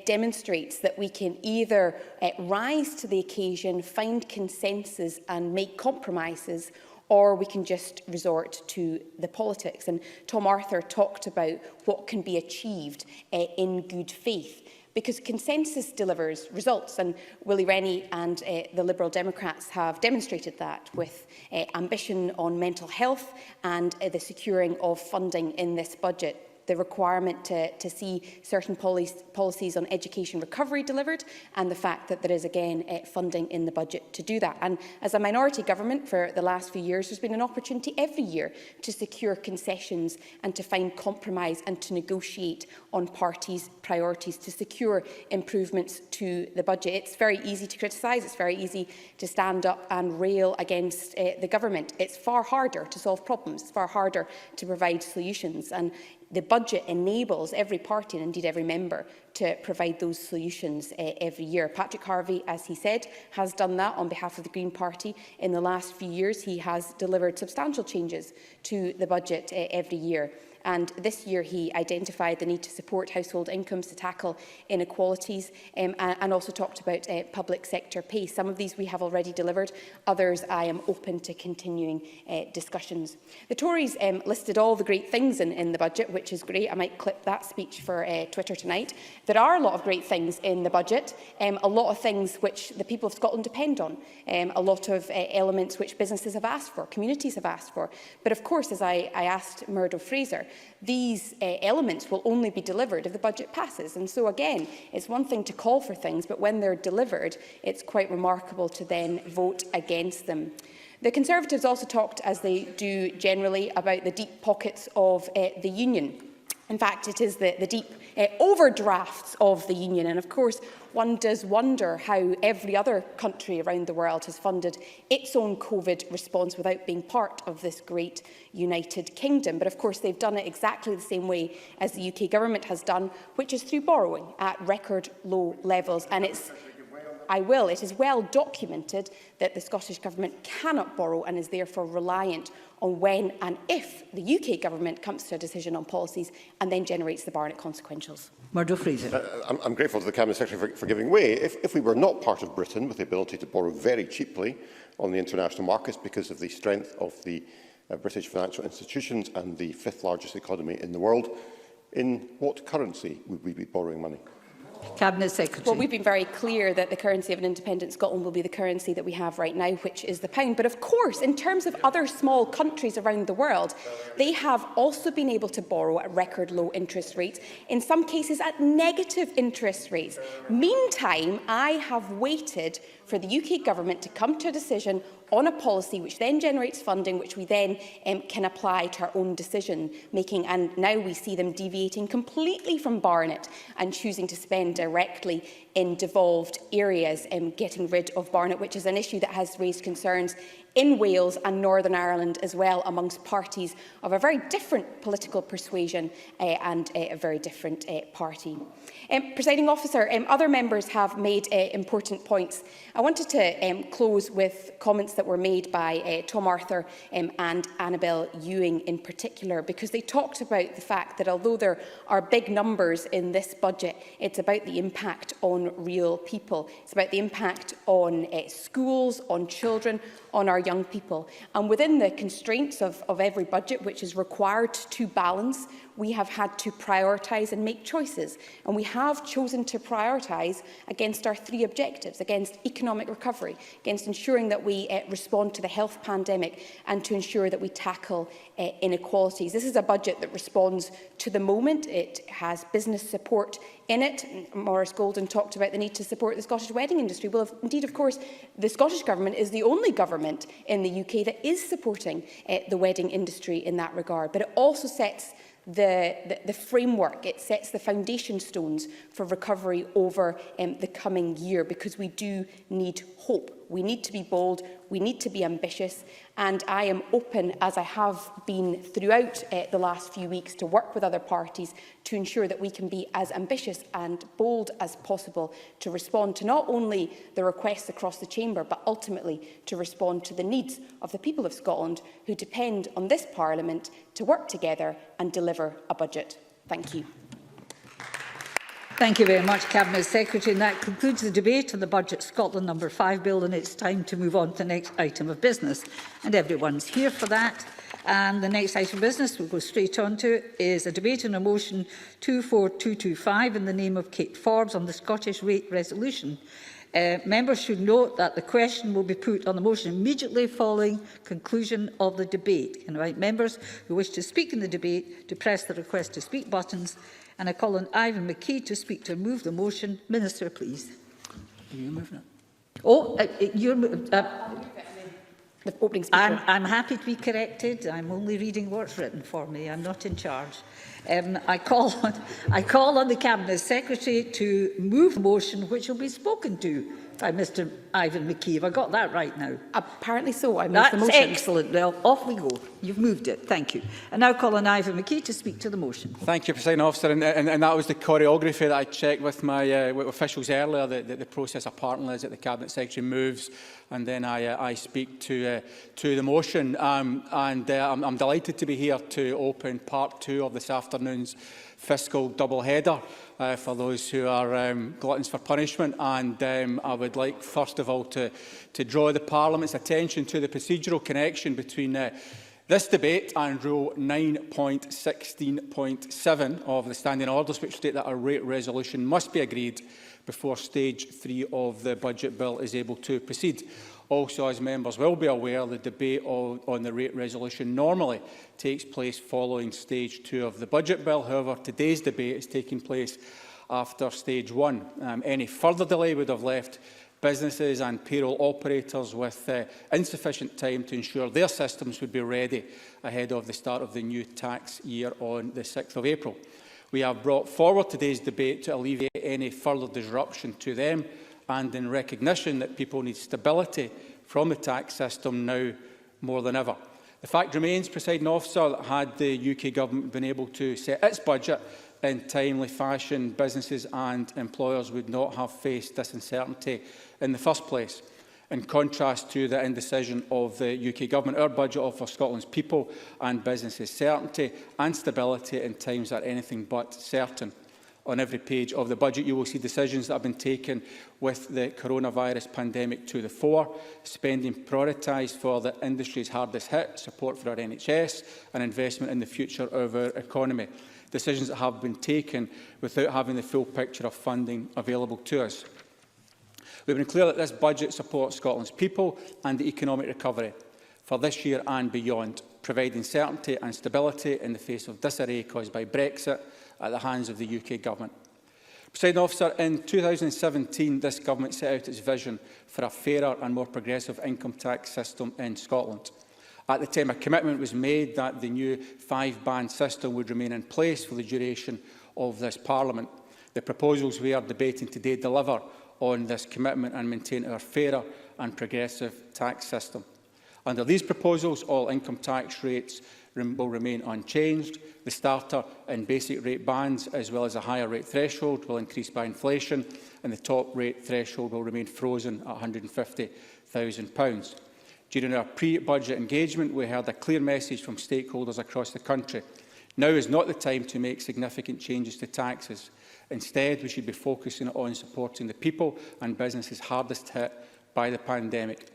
demonstrates that we can either rise to the occasion, find consensus and make compromises, or we can just resort to the politics. And Tom Arthur talked about what can be achieved in good faith, because consensus delivers results, and Willie Rennie and the Liberal Democrats have demonstrated that with ambition on mental health and the securing of funding in this budget. The requirement to see certain policies on education recovery delivered, and the fact that there is again funding in the budget to do that. And as a minority government for the last few years, there's been an opportunity every year to secure concessions and to find compromise and to negotiate on parties' priorities to secure improvements to the budget. It's very easy to criticise, it's very easy to stand up and rail against the government. It's far harder to solve problems, it's far harder to provide solutions. And the budget enables every party and indeed every member to provide those solutions every year. Patrick Harvey, as he said, has done that on behalf of the Green Party. In the last few years, he has delivered substantial changes to the budget every year. And this year he identified the need to support household incomes to tackle inequalities and also talked about public sector pay. Some of these we have already delivered, others I am open to continuing discussions. The Tories listed all the great things in the budget, which is great. I might clip that speech for Twitter tonight. There are a lot of great things in the budget, a lot of things which the people of Scotland depend on, a lot of elements which businesses have asked for, communities have asked for. But of course, as I asked Murdo Fraser, these elements will only be delivered if the budget passes. And so again, it's one thing to call for things, but when they're delivered, it's quite remarkable to then vote against them. The Conservatives also talked, as they do generally, about the deep pockets of the Union. In fact, it is the deep overdrafts of the Union. And of course, one does wonder how every other country around the world has funded its own COVID response without being part of this great United Kingdom. But of course, they've done it exactly the same way as the UK government has done, which is through borrowing at record low levels. And it is well documented that the Scottish Government cannot borrow and is therefore reliant on when and if the UK Government comes to a decision on policies and then generates the Barnett consequentials. Murdo Fraser. I'm grateful to the Cabinet Secretary for giving way. If we were not part of Britain with the ability to borrow very cheaply on the international markets because of the strength of the British financial institutions and the 5th largest economy in the world, in what currency would we be borrowing money? Cabinet Secretary. Well, we've been very clear that the currency of an independent Scotland will be the currency that we have right now, which is the pound. But of course, in terms of other small countries around the world, they have also been able to borrow at record low interest rates, in some cases at negative interest rates. Meantime, I have waited for the UK Government to come to a decision on a policy which then generates funding, which we then can apply to our own decision making. And now we see them deviating completely from Barnett and choosing to spend directly in devolved areas, getting rid of Barnett, which is an issue that has raised concerns in Wales and Northern Ireland as well, amongst parties of a very different political persuasion and a very different party. Presiding Officer, other members have made important points. I wanted to close with comments that were made by Tom Arthur and Annabel Ewing in particular, because they talked about the fact that although there are big numbers in this budget, it's about the impact on real people. It's about the impact on schools, on children, on our young people. And within the constraints of every budget, which is required to balance we have had to prioritise and make choices. And we have chosen to prioritise against our three objectives, against economic recovery, against ensuring that we respond to the health pandemic, and to ensure that we tackle inequalities. This is a budget that responds to the moment. It has business support in it. Maurice Golden talked about the need to support the Scottish wedding industry. Well, indeed, of course, the Scottish Government is the only government in the UK that is supporting the wedding industry in that regard. But it also sets the framework, it sets the foundation stones for recovery over the coming year, because we do need hope. We need to be bold, we need to be ambitious, and I am open, as I have been throughout the last few weeks, to work with other parties to ensure that we can be as ambitious and bold as possible to respond to not only the requests across the chamber, but ultimately to respond to the needs of the people of Scotland who depend on this Parliament to work together and deliver a budget. Thank you. Thank you very much, Cabinet Secretary. And that concludes the debate on the Budget Scotland No. 5 bill, and it's time to move on to the next item of business. And everyone's here for that. And the next item of business we'll go straight on to is a debate on a motion 24225 in the name of Kate Forbes on the Scottish rate resolution. Members should note that the question will be put on the motion immediately following conclusion of the debate. I invite members who wish to speak in the debate to press the request to speak buttons. And I call on Ivan McKee to speak to move the motion. Minister, please. Are you moving it? Oh, you're the opening speaker. I'm happy to be corrected. I'm only reading what's written for me. I'm not in charge. I call on the Cabinet Secretary to move the motion, which will be spoken to by Mr. Ivan McKee. Have I got that right now? Apparently so. I moved the motion. That's excellent. Well, off we go. You've moved it. Thank you. And now call on Ivan McKee to speak to the motion. Thank you, Presiding Officer. And that was the choreography that I checked with my with officials earlier. The process apparently is that the Cabinet Secretary moves, and then I speak to the motion. I'm delighted to be here to open part 2 of this afternoon's fiscal double-header for those who are gluttons for punishment. And I would like, first of all, to draw the Parliament's attention to the procedural connection between this debate and Rule 9.16.7 of the Standing Orders, which state that a rate resolution must be agreed before Stage 3 of the Budget Bill is able to proceed. Also, as members will be aware, the debate on the rate resolution normally takes place following Stage 2 of the Budget Bill. However, today's debate is taking place after Stage 1. Any further delay would have left businesses and payroll operators with insufficient time to ensure their systems would be ready ahead of the start of the new tax year on the 6th of April. We have brought forward today's debate to alleviate any further disruption to them, and in recognition that people need stability from the tax system now more than ever. The fact remains, Presiding Officer, that had the UK Government been able to set its budget in timely fashion, businesses and employers would not have faced this uncertainty in the first place. In contrast to the indecision of the UK Government, our budget offers Scotland's people and businesses certainty and stability in times that are anything but certain. On every page of the budget, you will see decisions that have been taken with the coronavirus pandemic to the fore, spending prioritised for the industry's hardest hit, support for our NHS and investment in the future of our economy. Decisions that have been taken without having the full picture of funding available to us. We've been clear that this budget supports Scotland's people and the economic recovery for this year and beyond, providing certainty and stability in the face of disarray caused by Brexit at the hands of the UK Government. Presiding Officer, in 2017, this Government set out its vision for a fairer and more progressive income tax system in Scotland. At the time, a commitment was made that the new 5-band system would remain in place for the duration of this Parliament. The proposals we are debating today deliver on this commitment and maintain our fairer and progressive tax system. Under these proposals, all income tax rates will remain unchanged. The starter and basic rate bands, as well as a higher rate threshold, will increase by inflation, and the top rate threshold will remain frozen at £150,000. During our pre-budget engagement, we heard a clear message from stakeholders across the country. Now is not the time to make significant changes to taxes. Instead, we should be focusing on supporting the people and businesses hardest hit by the pandemic.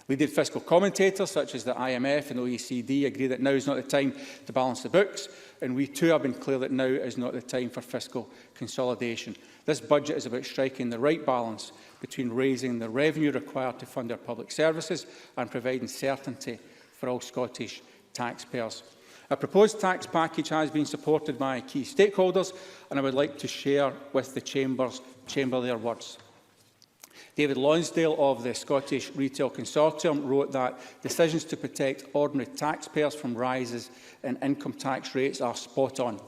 Leading fiscal commentators such as the IMF and OECD agree that now is not the time to balance the books, and we too have been clear that now is not the time for fiscal consolidation. This budget is about striking the right balance between raising the revenue required to fund our public services and providing certainty for all Scottish taxpayers. A proposed tax package has been supported by key stakeholders, and I would like to share with the Chamber their words. David Lonsdale of the Scottish Retail Consortium wrote that decisions to protect ordinary taxpayers from rises in income tax rates are spot on.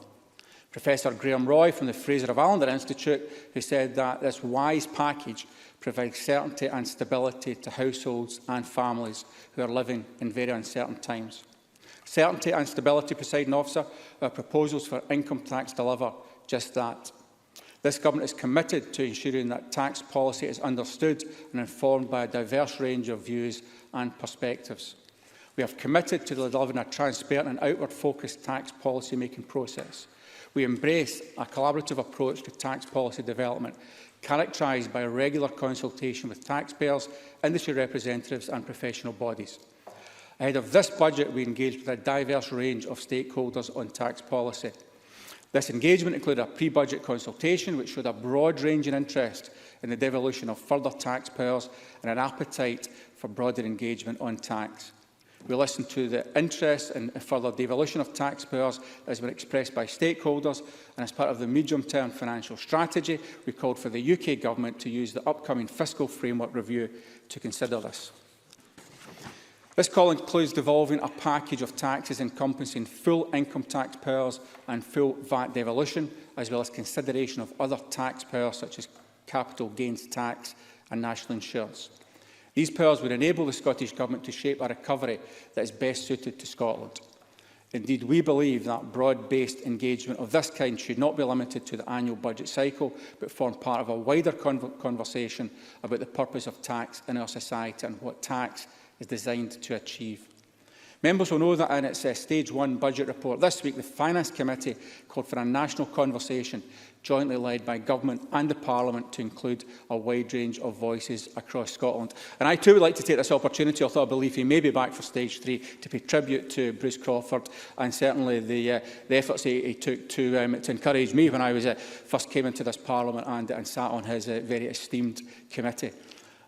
Professor Graham Roy from the Fraser of Allender Institute, who said that this wise package provides certainty and stability to households and families who are living in very uncertain times. Certainty and stability, Presiding Officer, our proposals for income tax deliver just that. This Government is committed to ensuring that tax policy is understood and informed by a diverse range of views and perspectives. We have committed to delivering a transparent and outward-focused tax policy-making process. We embrace a collaborative approach to tax policy development, characterised by regular consultation with taxpayers, industry representatives and professional bodies. Ahead of this budget, we engaged with a diverse range of stakeholders on tax policy. This engagement included a pre-budget consultation which showed a broad-ranging interest in the devolution of further tax powers and an appetite for broader engagement on tax. We listened to the interest in further devolution of tax powers that has been expressed by stakeholders, and as part of the medium-term financial strategy, we called for the UK Government to use the upcoming fiscal framework review to consider this. This call includes devolving a package of taxes encompassing full income tax powers and full VAT devolution, as well as consideration of other tax powers such as capital gains tax and national insurance. These powers would enable the Scottish Government to shape a recovery that is best suited to Scotland. Indeed, we believe that broad-based engagement of this kind should not be limited to the annual budget cycle, but form part of a wider conversation about the purpose of tax in our society and what tax is designed to achieve. Members will know that in its Stage 1 budget report this week, the Finance Committee called for a national conversation jointly led by Government and the Parliament to include a wide range of voices across Scotland. And I too would like to take this opportunity, although I believe he may be back for Stage 3, to pay tribute to Bruce Crawford and certainly the efforts he took to encourage me when I first came into this Parliament and sat on his very esteemed committee.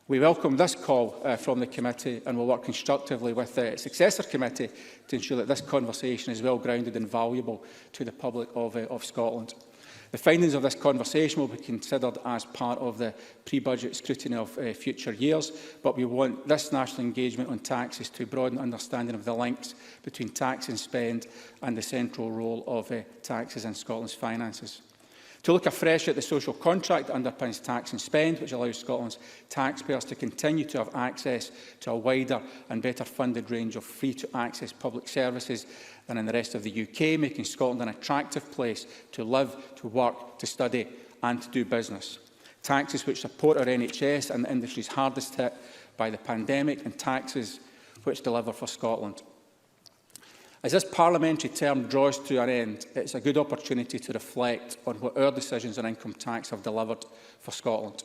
We welcome this call from the committee and will work constructively with the successor committee to ensure that this conversation is well grounded and valuable to the public of Scotland. The findings of this conversation will be considered as part of the pre-budget scrutiny of future years, but we want this national engagement on taxes to broaden understanding of the links between tax and spend and the central role of taxes in Scotland's finances. To look afresh at the social contract that underpins tax and spend, which allows Scotland's taxpayers to continue to have access to a wider and better funded range of free-to-access public services than in the rest of the UK, making Scotland an attractive place to live, to work, to study and to do business. Taxes which support our NHS and the industries hardest hit by the pandemic, and taxes which deliver for Scotland. As this parliamentary term draws to an end, it's a good opportunity to reflect on what our decisions on income tax have delivered for Scotland.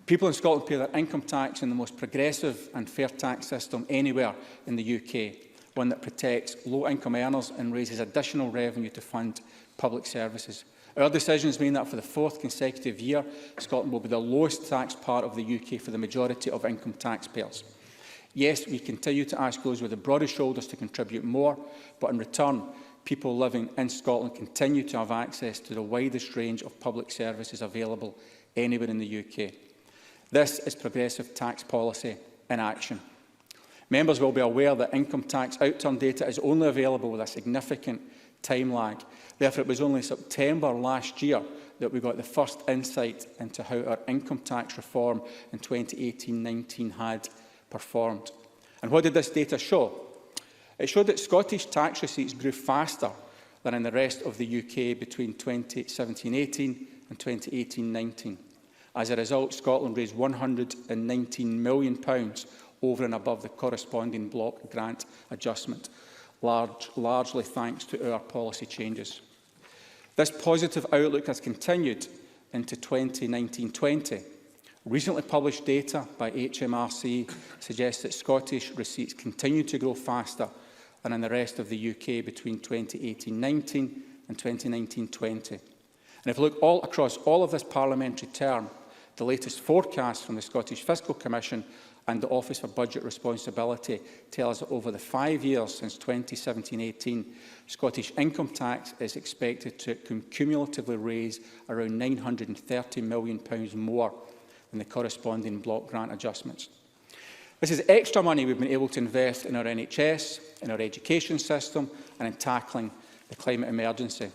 People in Scotland pay their income tax in the most progressive and fair tax system anywhere in the UK, one that protects low-income earners and raises additional revenue to fund public services. Our decisions mean that for the fourth consecutive year, Scotland will be the lowest taxed part of the UK for the majority of income taxpayers. Yes, we continue to ask those with the broadest shoulders to contribute more, but in return, people living in Scotland continue to have access to the widest range of public services available anywhere in the UK. This is progressive tax policy in action. Members will be aware that income tax outturn data is only available with a significant time lag. Therefore, it was only September last year that we got the first insight into how our income tax reform in 2018-19 had performed. And what did this data show? It showed that Scottish tax receipts grew faster than in the rest of the UK between 2017-18 and 2018-19. As a result, Scotland raised £119 million over and above the corresponding block grant adjustment, largely thanks to our policy changes. This positive outlook has continued into 2019-20. Recently published data by HMRC suggests that Scottish receipts continue to grow faster than in the rest of the UK between 2018-19 and 2019-20. And if we look across all of this parliamentary term, the latest forecasts from the Scottish Fiscal Commission and the Office for Budget Responsibility tell us that over the 5 years since 2017-18, Scottish income tax is expected to cumulatively raise around £930 million more than the corresponding block grant adjustments. This is extra money we've been able to invest in our NHS, in our education system and in tackling the climate emergency.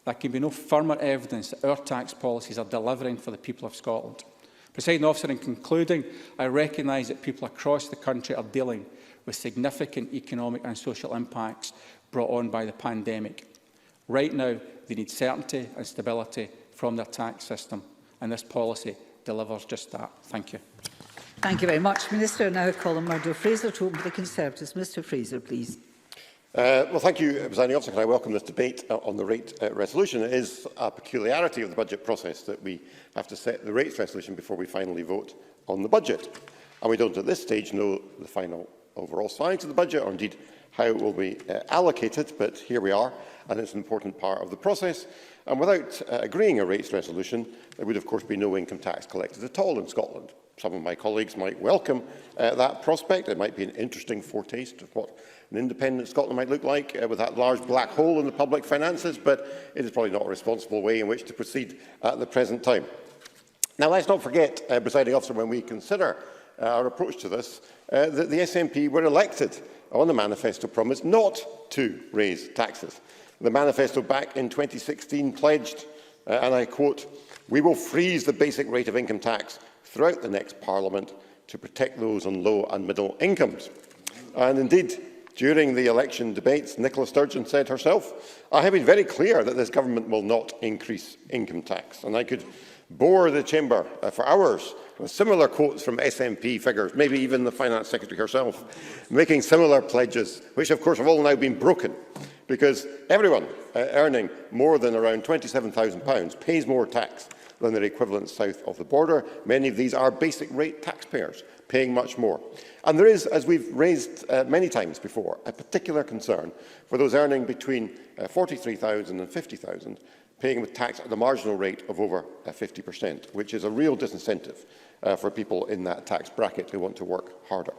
There can be no firmer evidence that our tax policies are delivering for the people of Scotland. Presiding Officer, in concluding, I recognise that people across the country are dealing with significant economic and social impacts brought on by the pandemic. Right now, they need certainty and stability from their tax system, and this policy delivers just that. Thank you. Thank you very much, Minister. Now I call on Murdo Fraser to open the Conservatives. Mr Fraser, please. Well, thank you, Presiding Officer. Can I welcome this debate on the rate resolution? It is a peculiarity of the budget process that we have to set the rates resolution before we finally vote on the budget. And we don't at this stage know the final overall size of the budget or indeed how it will be allocated, but here we are, and it's an important part of the process. And without agreeing a rates resolution, there would of course be no income tax collected at all in Scotland. Some of my colleagues might welcome that prospect. It might be an interesting foretaste of what an independent Scotland might look like with that large black hole in the public finances, but it is probably not a responsible way in which to proceed at the present time. Now, let's not forget, Presiding Officer, when we consider our approach to this, that the SNP were elected on the manifesto promise not to raise taxes. The manifesto back in 2016 pledged, and I quote, "We will freeze the basic rate of income tax throughout the next Parliament to protect those on low and middle incomes." And indeed, during the election debates, Nicola Sturgeon said herself, "I have been very clear that this government will not increase income tax." And I could bore the chamber for hours with similar quotes from SNP figures, maybe even the Finance Secretary herself, making similar pledges, which of course have all now been broken, because everyone earning more than around £27,000 pays more tax than their equivalents south of the border. Many of these are basic rate taxpayers, paying much more. And there is, as we've raised many times before, a particular concern for those earning between £43,000 and £50,000, paying with tax at the marginal rate of over 50%, which is a real disincentive for people in that tax bracket who want to work harder.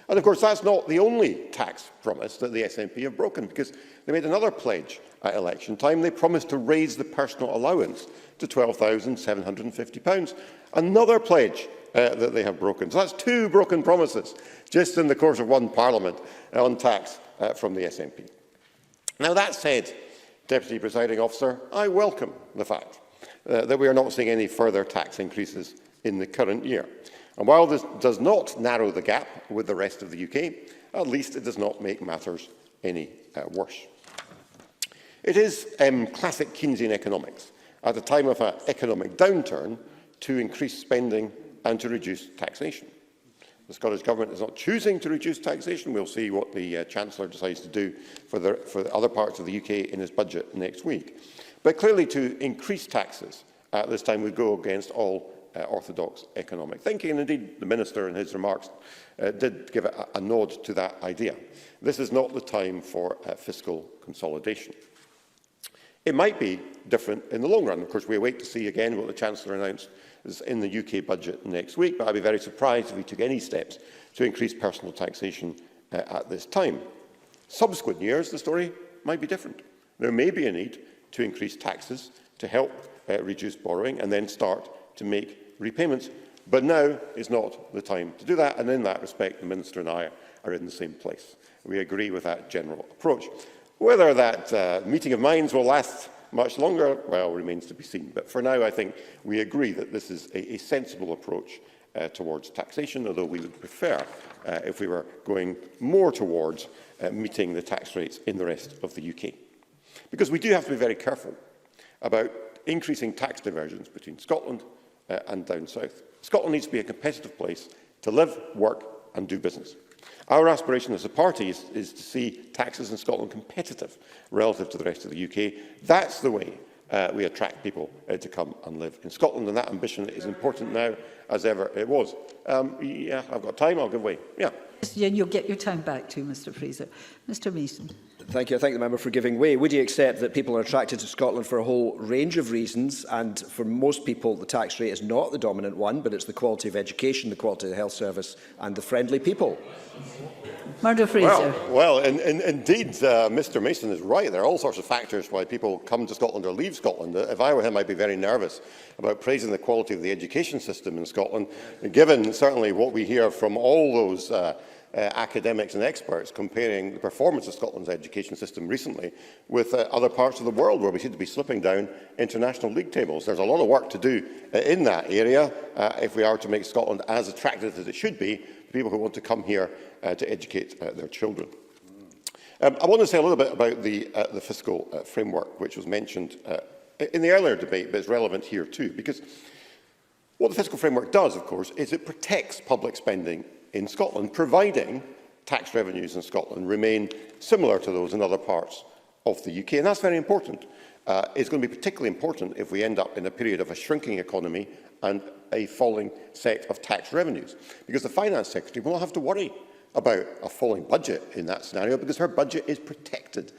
And of course, that's not the only tax promise that the SNP have broken, because they made another pledge at election time. They promised to raise the personal allowance to £12,750. Another pledge that they have broken. So that's two broken promises just in the course of one Parliament on tax from the SNP. Now, that said, Deputy Presiding Officer, I welcome the fact that we are not seeing any further tax increases in the current year. And while this does not narrow the gap with the rest of the UK, at least it does not make matters any worse. It is classic Keynesian economics, at a time of an economic downturn, to increase spending and to reduce taxation. The Scottish Government is not choosing to reduce taxation. We'll see what the Chancellor decides to do for the other parts of the UK in his budget next week. But clearly, to increase taxes at this time would go against all orthodox economic thinking, and indeed the Minister in his remarks did give a nod to that idea. This is not the time for fiscal consolidation. It might be different in the long run. Of course, we await to see again what the Chancellor announced in the UK budget next week, but I'd be very surprised if he took any steps to increase personal taxation at this time. Subsequent years, the story might be different. There may be a need to increase taxes to help reduce borrowing and then start to make repayments, but now is not the time to do that, and in that respect the Minister and I are in the same place. We agree with that general approach. Whether that meeting of minds will last much longer, well, remains to be seen, but for now I think we agree that this is a sensible approach towards taxation, although we would prefer if we were going more towards meeting the tax rates in the rest of the UK. Because we do have to be very careful about increasing tax divergence between Scotland and down south. Scotland needs to be a competitive place to live, work and do business. Our aspiration as a party is to see taxes in Scotland competitive relative to the rest of the UK. That's the way we attract people to come and live in Scotland. And that ambition is important now as ever it was. Yeah, I've got time, I'll give way. Yeah. Yeah, you'll get your time back too, Mr Fraser. Mr Mason. Thank you. I thank the member for giving way. Would you accept that people are attracted to Scotland for a whole range of reasons, and for most people the tax rate is not the dominant one, but it's the quality of education, the quality of the health service and the friendly people? Murdo Fraser. Well, indeed, Mr Mason is right. There are all sorts of factors why people come to Scotland or leave Scotland. If I were him, I'd be very nervous about praising the quality of the education system in Scotland, given certainly what we hear from all those academics and experts comparing the performance of Scotland's education system recently with other parts of the world where we seem to be slipping down international league tables. There's a lot of work to do in that area if we are to make Scotland as attractive as it should be for people who want to come here to educate their children. I want to say a little bit about the fiscal framework, which was mentioned in the earlier debate, but it's relevant here too, because what the fiscal framework does, of course, is it protects public spending in Scotland, providing tax revenues in Scotland remain similar to those in other parts of the UK. And that's very important. It's going to be particularly important if we end up in a period of a shrinking economy and a falling set of tax revenues, because the Finance Secretary will not have to worry about a falling budget in that scenario, because her budget is protected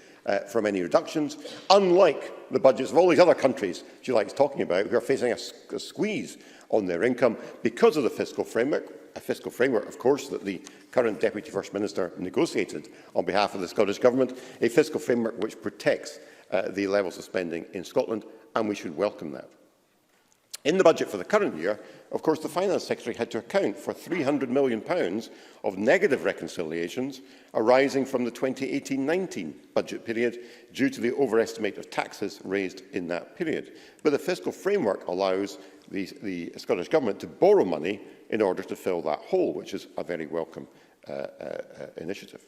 from any reductions, unlike the budgets of all these other countries she likes talking about, who are facing a squeeze on their income because of the fiscal framework. A fiscal framework, of course, that the current Deputy First Minister negotiated on behalf of the Scottish Government, a fiscal framework which protects the levels of spending in Scotland, and we should welcome that. In the budget for the current year, of course, the Finance Secretary had to account for £300 million of negative reconciliations arising from the 2018-19 budget period due to the overestimate of taxes raised in that period. But the fiscal framework allows the Scottish Government to borrow money in order to fill that hole, which is a very welcome initiative.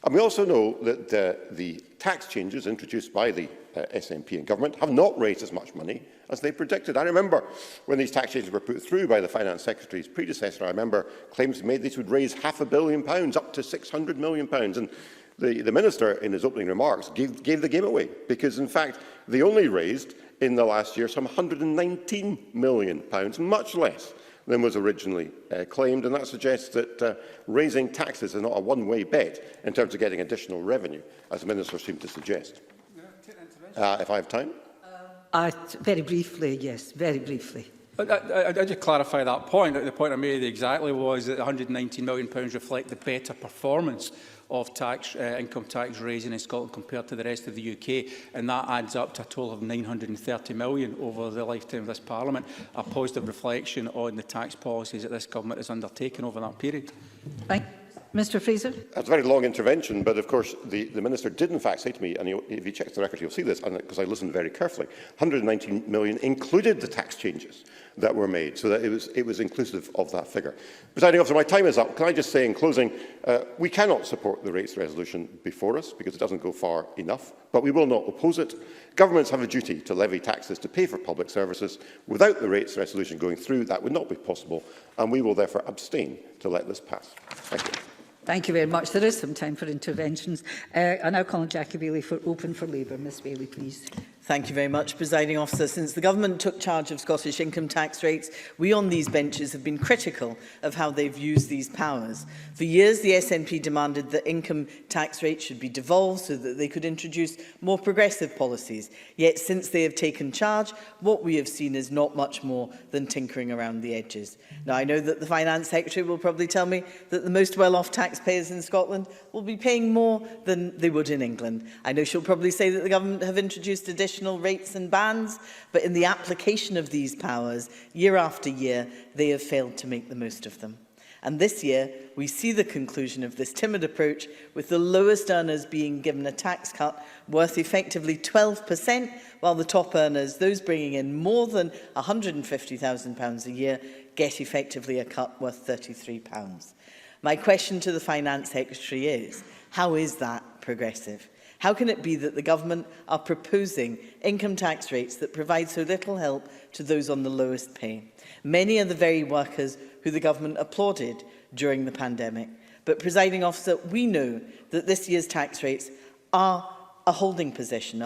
And we also know that the tax changes introduced by the SNP and Government have not raised as much money as they predicted. I remember when these tax changes were put through by the Finance Secretary's predecessor, I remember claims made these would raise £500 million, up to £600 million. And the Minister, in his opening remarks, gave the game away, because, in fact, they only raised in the last year some £119 million, much less than was originally claimed, and that suggests that raising taxes is not a one-way bet in terms of getting additional revenue, as the Minister seemed to suggest. If I have time? Very briefly, yes, very briefly. I just clarify that point. The point I made exactly was that £119 million reflect the better performance of income tax raising in Scotland compared to the rest of the UK, and that adds up to a total of £930 million over the lifetime of this Parliament, a positive reflection on the tax policies that this Government has undertaken over that period. Thank you. Mr Fraser. That's a very long intervention, but of course the Minister did in fact say to me, and if he checks the record he'll see this, because I listened very carefully, £119 million included the tax changes that were made, so that it was inclusive of that figure. Presiding Officer, my time is up. Can I just say in closing, we cannot support the rates resolution before us because it doesn't go far enough, but we will not oppose it. Governments have a duty to levy taxes to pay for public services. Without the rates resolution going through, that would not be possible, and we will therefore abstain to let this pass. Thank you. Thank you very much. There is some time for interventions. I now call on Jackie Bailey for Open for Labour. Ms Bailey, please. Thank you very much, Presiding Officer. Since the Government took charge of Scottish income tax rates, we on these benches have been critical of how they've used these powers. For years, the SNP demanded that income tax rates should be devolved so that they could introduce more progressive policies. Yet, since they have taken charge, what we have seen is not much more than tinkering around the edges. Now, I know that the Finance Secretary will probably tell me that the most well-off taxpayers in Scotland will be paying more than they would in England. I know she'll probably say that the Government have introduced additional rates and bans, but in the application of these powers, year after year, they have failed to make the most of them. And this year, we see the conclusion of this timid approach, with the lowest earners being given a tax cut worth effectively 12%, while the top earners, those bringing in more than £150,000 a year, get effectively a cut worth £33. My question to the Finance Secretary is, how is that progressive? How can it be that the Government are proposing income tax rates that provide so little help to those on the lowest pay? Many are the very workers who the Government applauded during the pandemic. But, Presiding Officer, we know that this year's tax rates are a holding position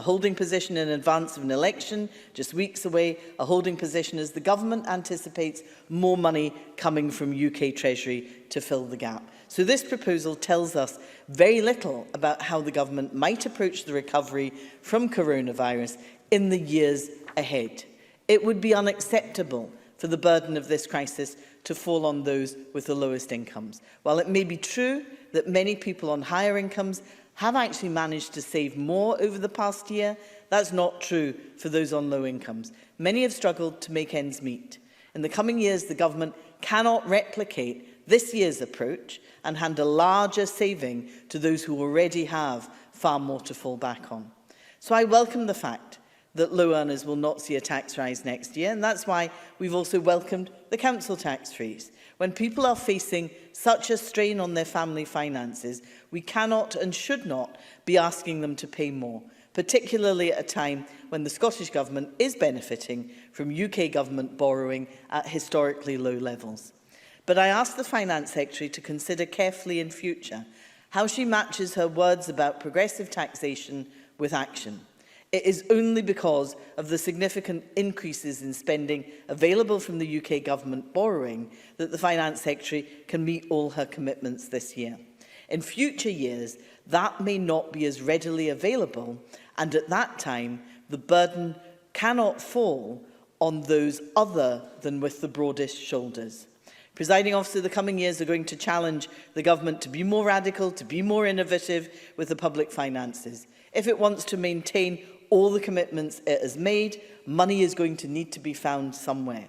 in advance of an election, just weeks away, a holding position as the government anticipates more money coming from UK Treasury to fill the gap. So this proposal tells us very little about how the government might approach the recovery from coronavirus in the years ahead. It would be unacceptable for the burden of this crisis to fall on those with the lowest incomes. While it may be true that many people on higher incomes have actually managed to save more over the past year, that's not true for those on low incomes. Many have struggled to make ends meet. In the coming years, the government cannot replicate this year's approach and hand a larger saving to those who already have far more to fall back on. So I welcome the fact that low earners will not see a tax rise next year, and that's why we've also welcomed the council tax freeze. When people are facing such a strain on their family finances, we cannot and should not be asking them to pay more, particularly at a time when the Scottish Government is benefiting from UK Government borrowing at historically low levels. But I ask the Finance Secretary to consider carefully in future how she matches her words about progressive taxation with action. It is only because of the significant increases in spending available from the UK Government borrowing that the Finance Secretary can meet all her commitments this year. In future years, that may not be as readily available, and at that time, the burden cannot fall on those other than with the broadest shoulders. Presiding Officer, the coming years are going to challenge the government to be more radical, to be more innovative with the public finances. If it wants to maintain all the commitments it has made, money is going to need to be found somewhere.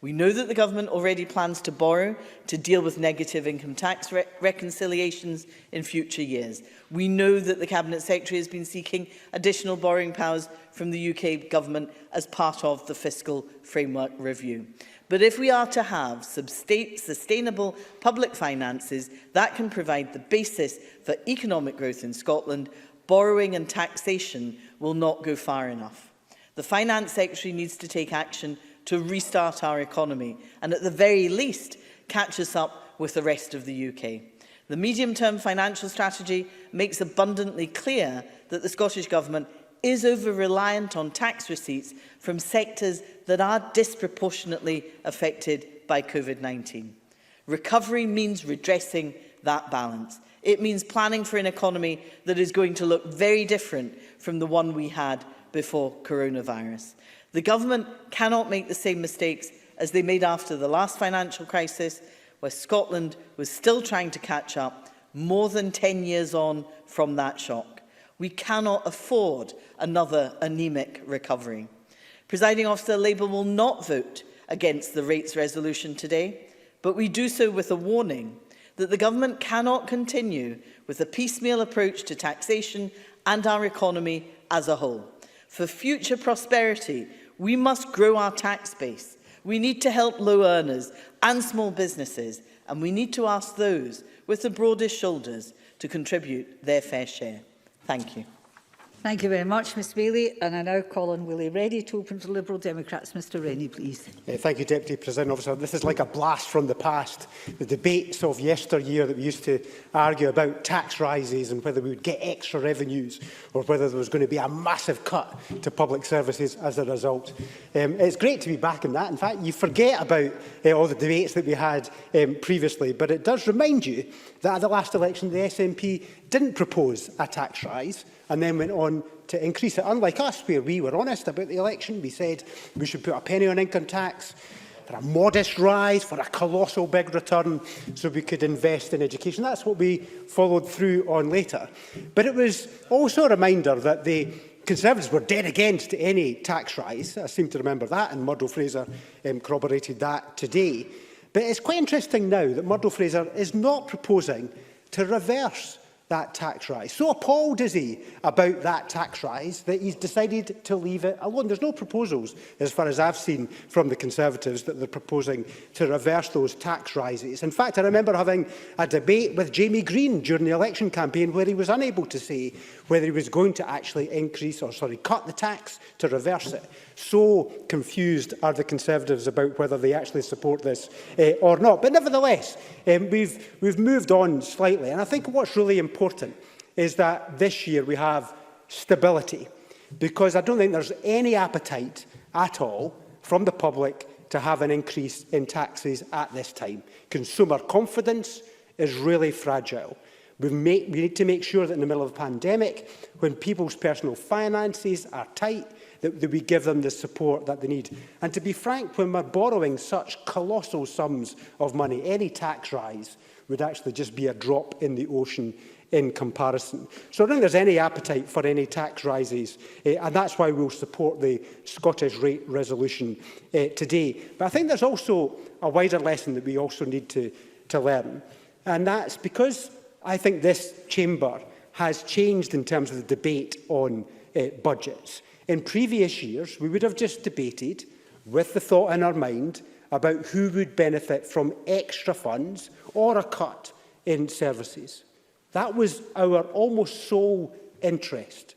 We know that the government already plans to borrow to deal with negative income tax reconciliations in future years. We know that the Cabinet Secretary has been seeking additional borrowing powers from the UK Government as part of the fiscal framework review. But if we are to have sustainable public finances that can provide the basis for economic growth in Scotland, borrowing and taxation will not go far enough. The Finance Secretary needs to take action to restart our economy and at the very least catch us up with the rest of the UK. The medium-term financial strategy makes abundantly clear that the Scottish Government is over-reliant on tax receipts from sectors that are disproportionately affected by COVID-19. Recovery means redressing that balance. It means planning for an economy that is going to look very different from the one we had before coronavirus. The government cannot make the same mistakes as they made after the last financial crisis, where Scotland was still trying to catch up more than 10 years on from that shock. We cannot afford another anaemic recovery. Presiding Officer, Labour will not vote against the rates resolution today, but we do so with a warning that the government cannot continue with a piecemeal approach to taxation and our economy as a whole. For future prosperity, we must grow our tax base. We need to help low earners and small businesses, and we need to ask those with the broadest shoulders to contribute their fair share. Thank you. Thank you very much, Ms Bailey. And I now call on Willie Reddy to open to Liberal Democrats. Mr Rennie, please. Thank you, Deputy Presiding Officer. This is like a blast from the past. The debates of yesteryear that we used to argue about tax rises and whether we would get extra revenues or whether there was going to be a massive cut to public services as a result. It's great to be back in that. In fact, you forget about all the debates that we had previously, but it does remind you that at the last election, the SNP didn't propose a tax rise and then went on to increase it. Unlike us, where we were honest about the election, we said we should put a penny on income tax for a modest rise, for a colossal big return, so we could invest in education. That's what we followed through on later. But it was also a reminder that the Conservatives were dead against any tax rise. I seem to remember that, and Murdo Fraser corroborated that today. But it's quite interesting now that Murdo Fraser is not proposing to reverse that tax rise. So appalled is he about that tax rise that he's decided to leave it alone. There's no proposals, as far as I've seen, from the Conservatives that they're proposing to reverse those tax rises. In fact, I remember having a debate with Jamie Green during the election campaign where he was unable to say whether he was going to actually cut the tax to reverse it. So confused are the Conservatives about whether they actually support this or not. But nevertheless, we've moved on slightly. And I think what's really important is that this year we have stability, because I don't think there's any appetite at all from the public to have an increase in taxes at this time. Consumer confidence is really fragile. We need to make sure that in the middle of a pandemic, when people's personal finances are tight, that we give them the support that they need. And to be frank, when we're borrowing such colossal sums of money, any tax rise would actually just be a drop in the ocean in comparison. So I don't think there's any appetite for any tax rises, and that's why we'll support the Scottish rate resolution today. But I think there's also a wider lesson that we also need to learn, and that's because I think this chamber has changed in terms of the debate on budgets. In previous years, we would have just debated with the thought in our mind about who would benefit from extra funds or a cut in services. That was our almost sole interest.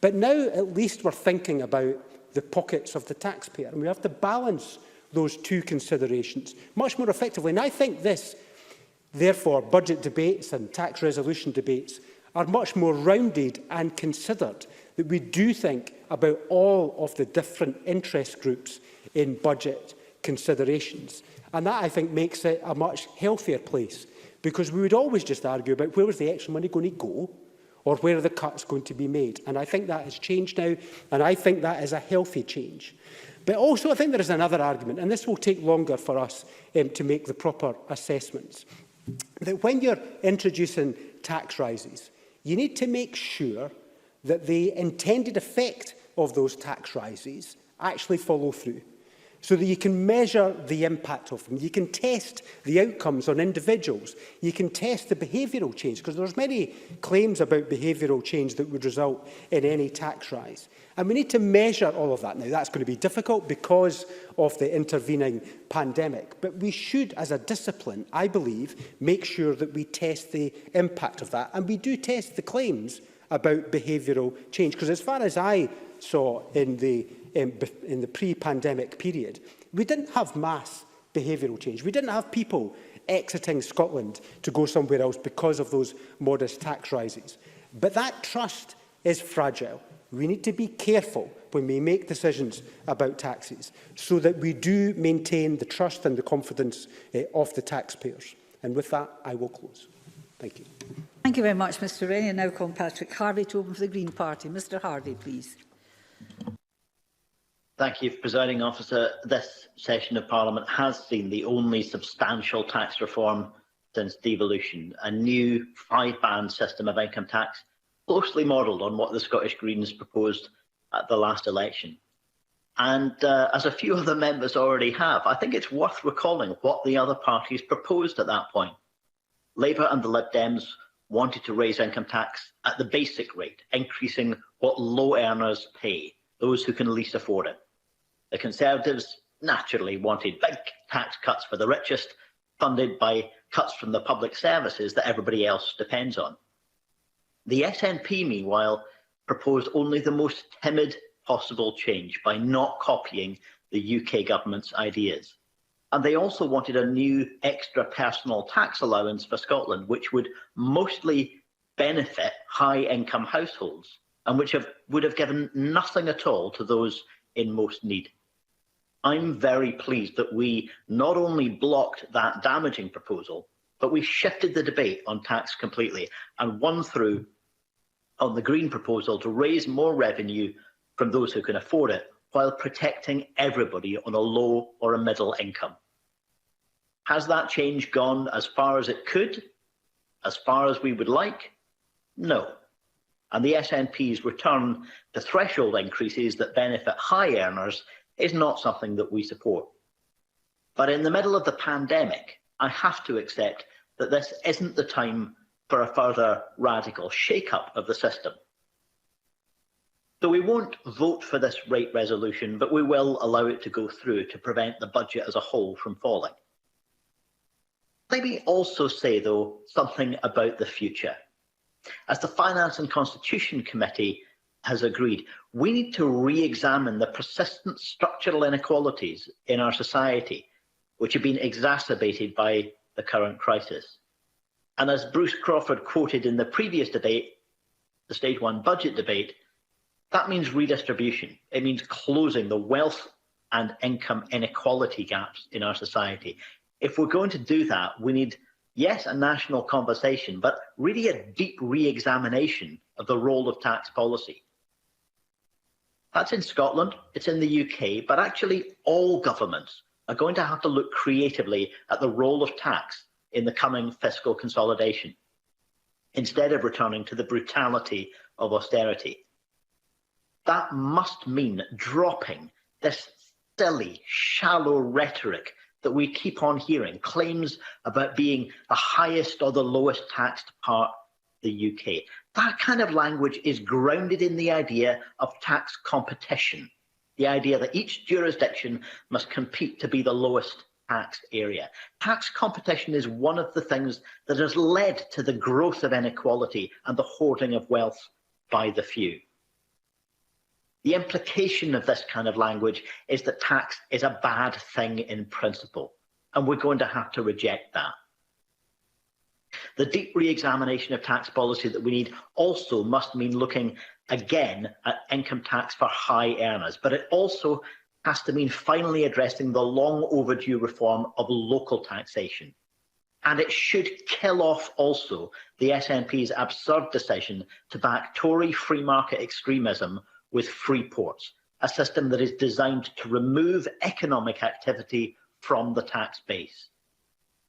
But now at least we're thinking about the pockets of the taxpayer, and we have to balance those two considerations much more effectively. And I think this, therefore, budget debates and tax resolution debates are much more rounded and considered, that we do think about all of the different interest groups in budget considerations. And that, I think, makes it a much healthier place, because we would always just argue about where was the extra money going to go or where are the cuts going to be made. And I think that has changed now, and I think that is a healthy change. But also I think there is another argument, and this will take longer for us to make the proper assessments, that when you're introducing tax rises, you need to make sure that the intended effect of those tax rises actually follow through, so that you can measure the impact of them. You can test the outcomes on individuals. You can test the behavioural change, because there's many claims about behavioural change that would result in any tax rise. And we need to measure all of that. Now, that's going to be difficult because of the intervening pandemic. But we should, as a discipline, I believe, make sure that we test the impact of that. And we do test the claims about behavioural change. Because as far as I saw in the pre-pandemic period, we didn't have mass behavioural change. We didn't have people exiting Scotland to go somewhere else because of those modest tax rises. But that trust is fragile. We need to be careful when we make decisions about taxes, so that we do maintain the trust and the confidence of the taxpayers. And with that, I will close. Thank you. Thank you very much, Mr Rennie. I now call Patrick Harvey to open for the Green Party. Mr Harvey, please. Thank you, Presiding Officer. This session of Parliament has seen the only substantial tax reform since devolution, a new 5-band system of income tax, closely modelled on what the Scottish Greens proposed at the last election. And as a few other members already have, I think it's worth recalling what the other parties proposed at that point. Labour and the Lib Dems wanted to raise income tax at the basic rate, increasing what low earners pay, those who can least afford it. The Conservatives naturally wanted big tax cuts for the richest, funded by cuts from the public services that everybody else depends on. The SNP, meanwhile, proposed only the most timid possible change by not copying the UK government's ideas. And they also wanted a new extra personal tax allowance for Scotland, which would mostly benefit high-income households and which would have given nothing at all to those in most need. I'm very pleased that we not only blocked that damaging proposal, but we shifted the debate on tax completely and won through on the Green proposal to raise more revenue from those who can afford it, while protecting everybody on a low or a middle income. Has that change gone as far as it could? As far as we would like? No. And the SNP's return to threshold increases that benefit high earners is not something that we support. But in the middle of the pandemic, I have to accept that this isn't the time for a further radical shake-up of the system. So we won't vote for this rate resolution, but we will allow it to go through to prevent the budget as a whole from falling. Let me also say, though, something about the future. As the Finance and Constitution Committee has agreed, we need to re-examine the persistent structural inequalities in our society, which have been exacerbated by the current crisis. And as Bruce Crawford quoted in the previous debate, the Stage 1 budget debate, that means redistribution. It means closing the wealth and income inequality gaps in our society. If we're going to do that, we need, yes, a national conversation, but really a deep re-examination of the role of tax policy. That's in Scotland, it's in the UK, but actually all governments are going to have to look creatively at the role of tax in the coming fiscal consolidation, instead of returning to the brutality of austerity. That must mean dropping this silly, shallow rhetoric that we keep on hearing, claims about being the highest or the lowest taxed part of the UK. That kind of language is grounded in the idea of tax competition, the idea that each jurisdiction must compete to be the lowest taxed area. Tax competition is one of the things that has led to the growth of inequality and the hoarding of wealth by the few. The implication of this kind of language is that tax is a bad thing in principle, and we're going to have to reject that. The deep re-examination of tax policy that we need also must mean looking again at income tax for high earners, but it also has to mean finally addressing the long overdue reform of local taxation. And it should kill off also the SNP's absurd decision to back Tory free market extremism with free ports, a system that is designed to remove economic activity from the tax base.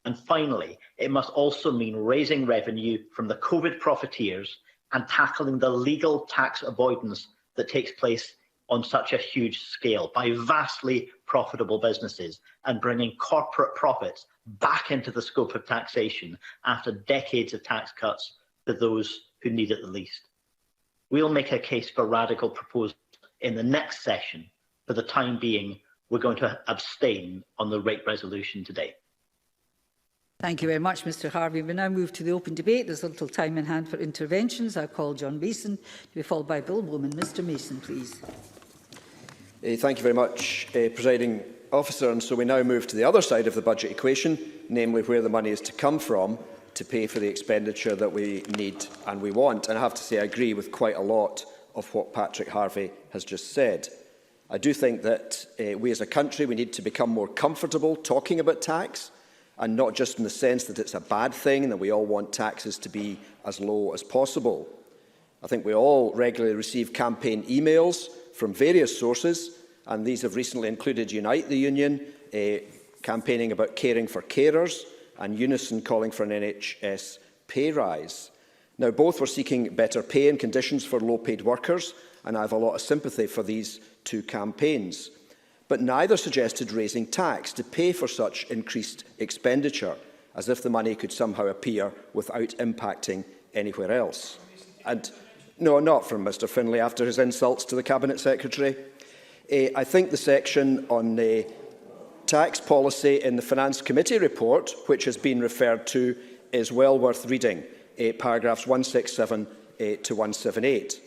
And finally, it must also mean raising revenue from the COVID profiteers and tackling the legal tax avoidance that takes place on such a huge scale by vastly profitable businesses, and bringing corporate profits back into the scope of taxation after decades of tax cuts to those who need it the least. We'll make a case for radical proposals in the next session. For the time being, we're going to abstain on the rate resolution today. Thank you very much, Mr Harvey. We now move to the open debate. There's a little time in hand for interventions. I call John Mason to be followed by Bill Bowman. Mr Mason, please. Thank you very much, Presiding Officer. And so we now move to the other side of the budget equation, namely where the money is to come from to pay for the expenditure that we need and we want. And I have to say I agree with quite a lot of what Patrick Harvey has just said. I do think that we as a country, we need to become more comfortable talking about tax, and not just in the sense that it's a bad thing and that we all want taxes to be as low as possible. I think we all regularly receive campaign emails from various sources, and these have recently included Unite the Union, campaigning about caring for carers, and Unison calling for an NHS pay rise. Now, both were seeking better pay and conditions for low-paid workers, and I have a lot of sympathy for these two campaigns. But neither suggested raising tax to pay for such increased expenditure, as if the money could somehow appear without impacting anywhere else. And no, not from Mr Finlay after his insults to the Cabinet Secretary. I think the section on tax policy in the Finance Committee report, which has been referred to, is well worth reading, paragraphs 167 to 178.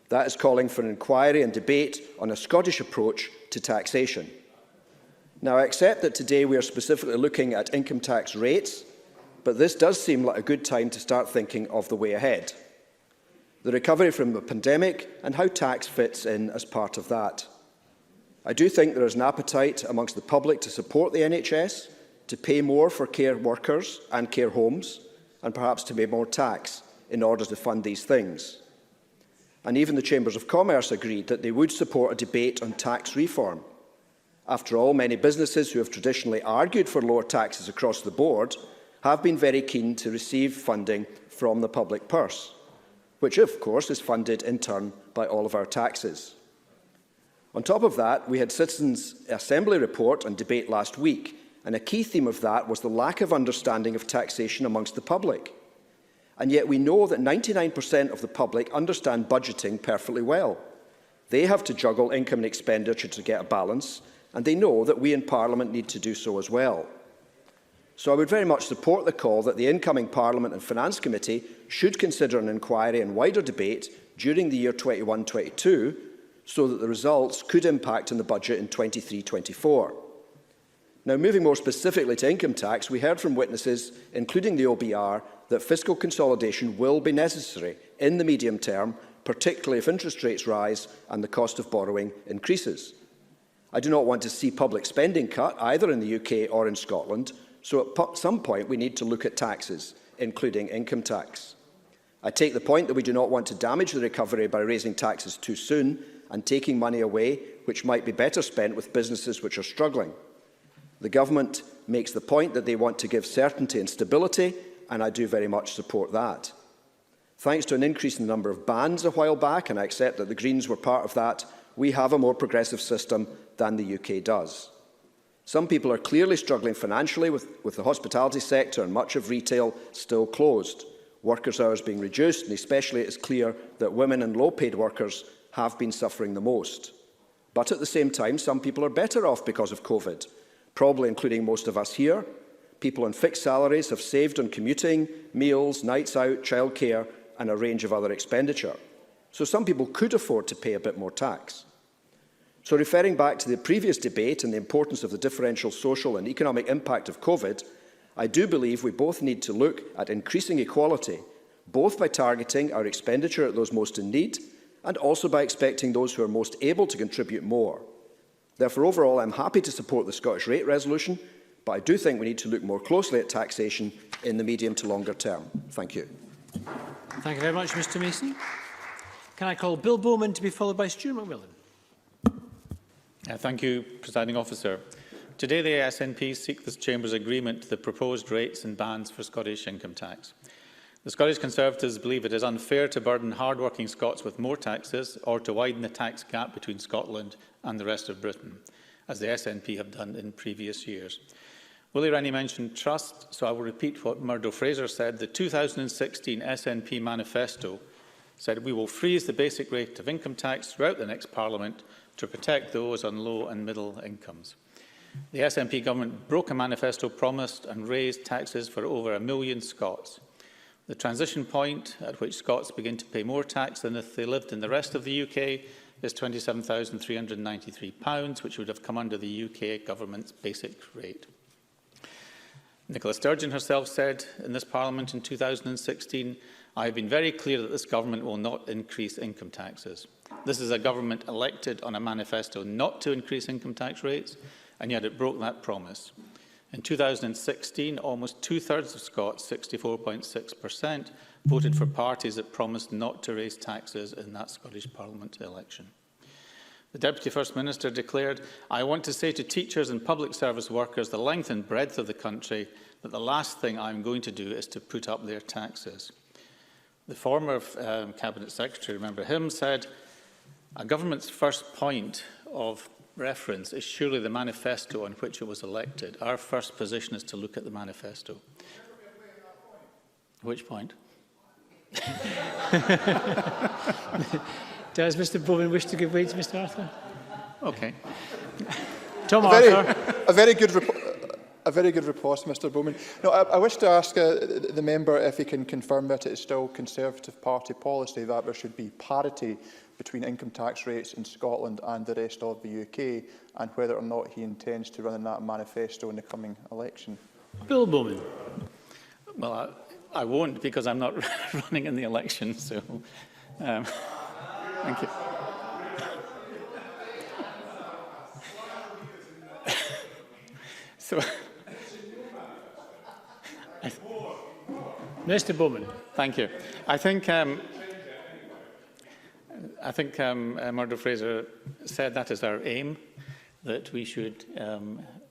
That is calling for an inquiry and debate on a Scottish approach to taxation. Now, I accept that today we are specifically looking at income tax rates, but this does seem like a good time to start thinking of the way ahead. The recovery from the pandemic and how tax fits in as part of that. I do think there is an appetite amongst the public to support the NHS, to pay more for care workers and care homes, and perhaps to pay more tax in order to fund these things. And even the Chambers of Commerce agreed that they would support a debate on tax reform. After all, many businesses who have traditionally argued for lower taxes across the board have been very keen to receive funding from the public purse, which of course is funded in turn by all of our taxes. On top of that, we had Citizens' Assembly report and debate last week, and a key theme of that was the lack of understanding of taxation amongst the public. And yet we know that 99% of the public understand budgeting perfectly well. They have to juggle income and expenditure to get a balance, and they know that we in Parliament need to do so as well. So I would very much support the call that the incoming Parliament and Finance Committee should consider an inquiry and wider debate during the year 21-22, so that the results could impact on the budget in 23-24. Now, moving more specifically to income tax, we heard from witnesses, including the OBR, that fiscal consolidation will be necessary in the medium term, particularly if interest rates rise and the cost of borrowing increases. I do not want to see public spending cut, either in the UK or in Scotland, so at some point we need to look at taxes, including income tax. I take the point that we do not want to damage the recovery by raising taxes too soon and taking money away, which might be better spent with businesses which are struggling. The government makes the point that they want to give certainty and stability, and I do very much support that. Thanks to an increase in the number of bans a while back, and I accept that the Greens were part of that, we have a more progressive system than the UK does. Some people are clearly struggling financially with the hospitality sector and much of retail still closed, workers' hours being reduced, and especially it is clear that women and low-paid workers have been suffering the most. But at the same time, some people are better off because of COVID, probably including most of us here. People on fixed salaries have saved on commuting, meals, nights out, childcare, and a range of other expenditure. So some people could afford to pay a bit more tax. So referring back to the previous debate and the importance of the differential social and economic impact of COVID, I do believe we both need to look at increasing equality, both by targeting our expenditure at those most in need and also by expecting those who are most able to contribute more. Therefore, overall, I'm happy to support the Scottish Rate Resolution, but I do think we need to look more closely at taxation in the medium to longer term. Thank you. Thank you very much, Mr Mason. Can I call Bill Bowman to be followed by Stuart McMillan? Thank you, Presiding Officer. Today, the SNP seek this Chamber's agreement to the proposed rates and bans for Scottish income tax. The Scottish Conservatives believe it is unfair to burden hard-working Scots with more taxes or to widen the tax gap between Scotland and the rest of Britain, as the SNP have done in previous years. Willie Rennie mentioned trust, so I will repeat what Murdo Fraser said. The 2016 SNP manifesto said we will freeze the basic rate of income tax throughout the next Parliament to protect those on low and middle incomes. The SNP government broke a manifesto promised and raised taxes for over 1 million Scots. The transition point at which Scots begin to pay more tax than if they lived in the rest of the UK is £27,393, which would have come under the UK government's basic rate. Nicola Sturgeon herself said in this Parliament in 2016, I have been very clear that this government will not increase income taxes. This is a government elected on a manifesto not to increase income tax rates, and yet it broke that promise. In 2016, almost two-thirds of Scots, 64.6%, voted for parties that promised not to raise taxes in that Scottish Parliament election. The Deputy First Minister declared, I want to say to teachers and public service workers the length and breadth of the country that the last thing I'm going to do is to put up their taxes. The former Cabinet Secretary, remember him, said, a government's first point of reference is surely the manifesto on which it was elected. Our first position is to look at the manifesto. Which point? Does Mr Bowman wish to give way to Mr Arthur? Okay. Tom Arthur. A very good report, Mr Bowman. No, I wish to ask the member if he can confirm that it is still Conservative Party policy that there should be parity between income tax rates in Scotland and the rest of the UK, and whether or not he intends to run in that manifesto in the coming election. Bill Bowman. Well, I won't, because I'm not running in the election, so thank you. So, Mr Bowman. Thank you. I think Murdo Fraser said that is our aim, that we should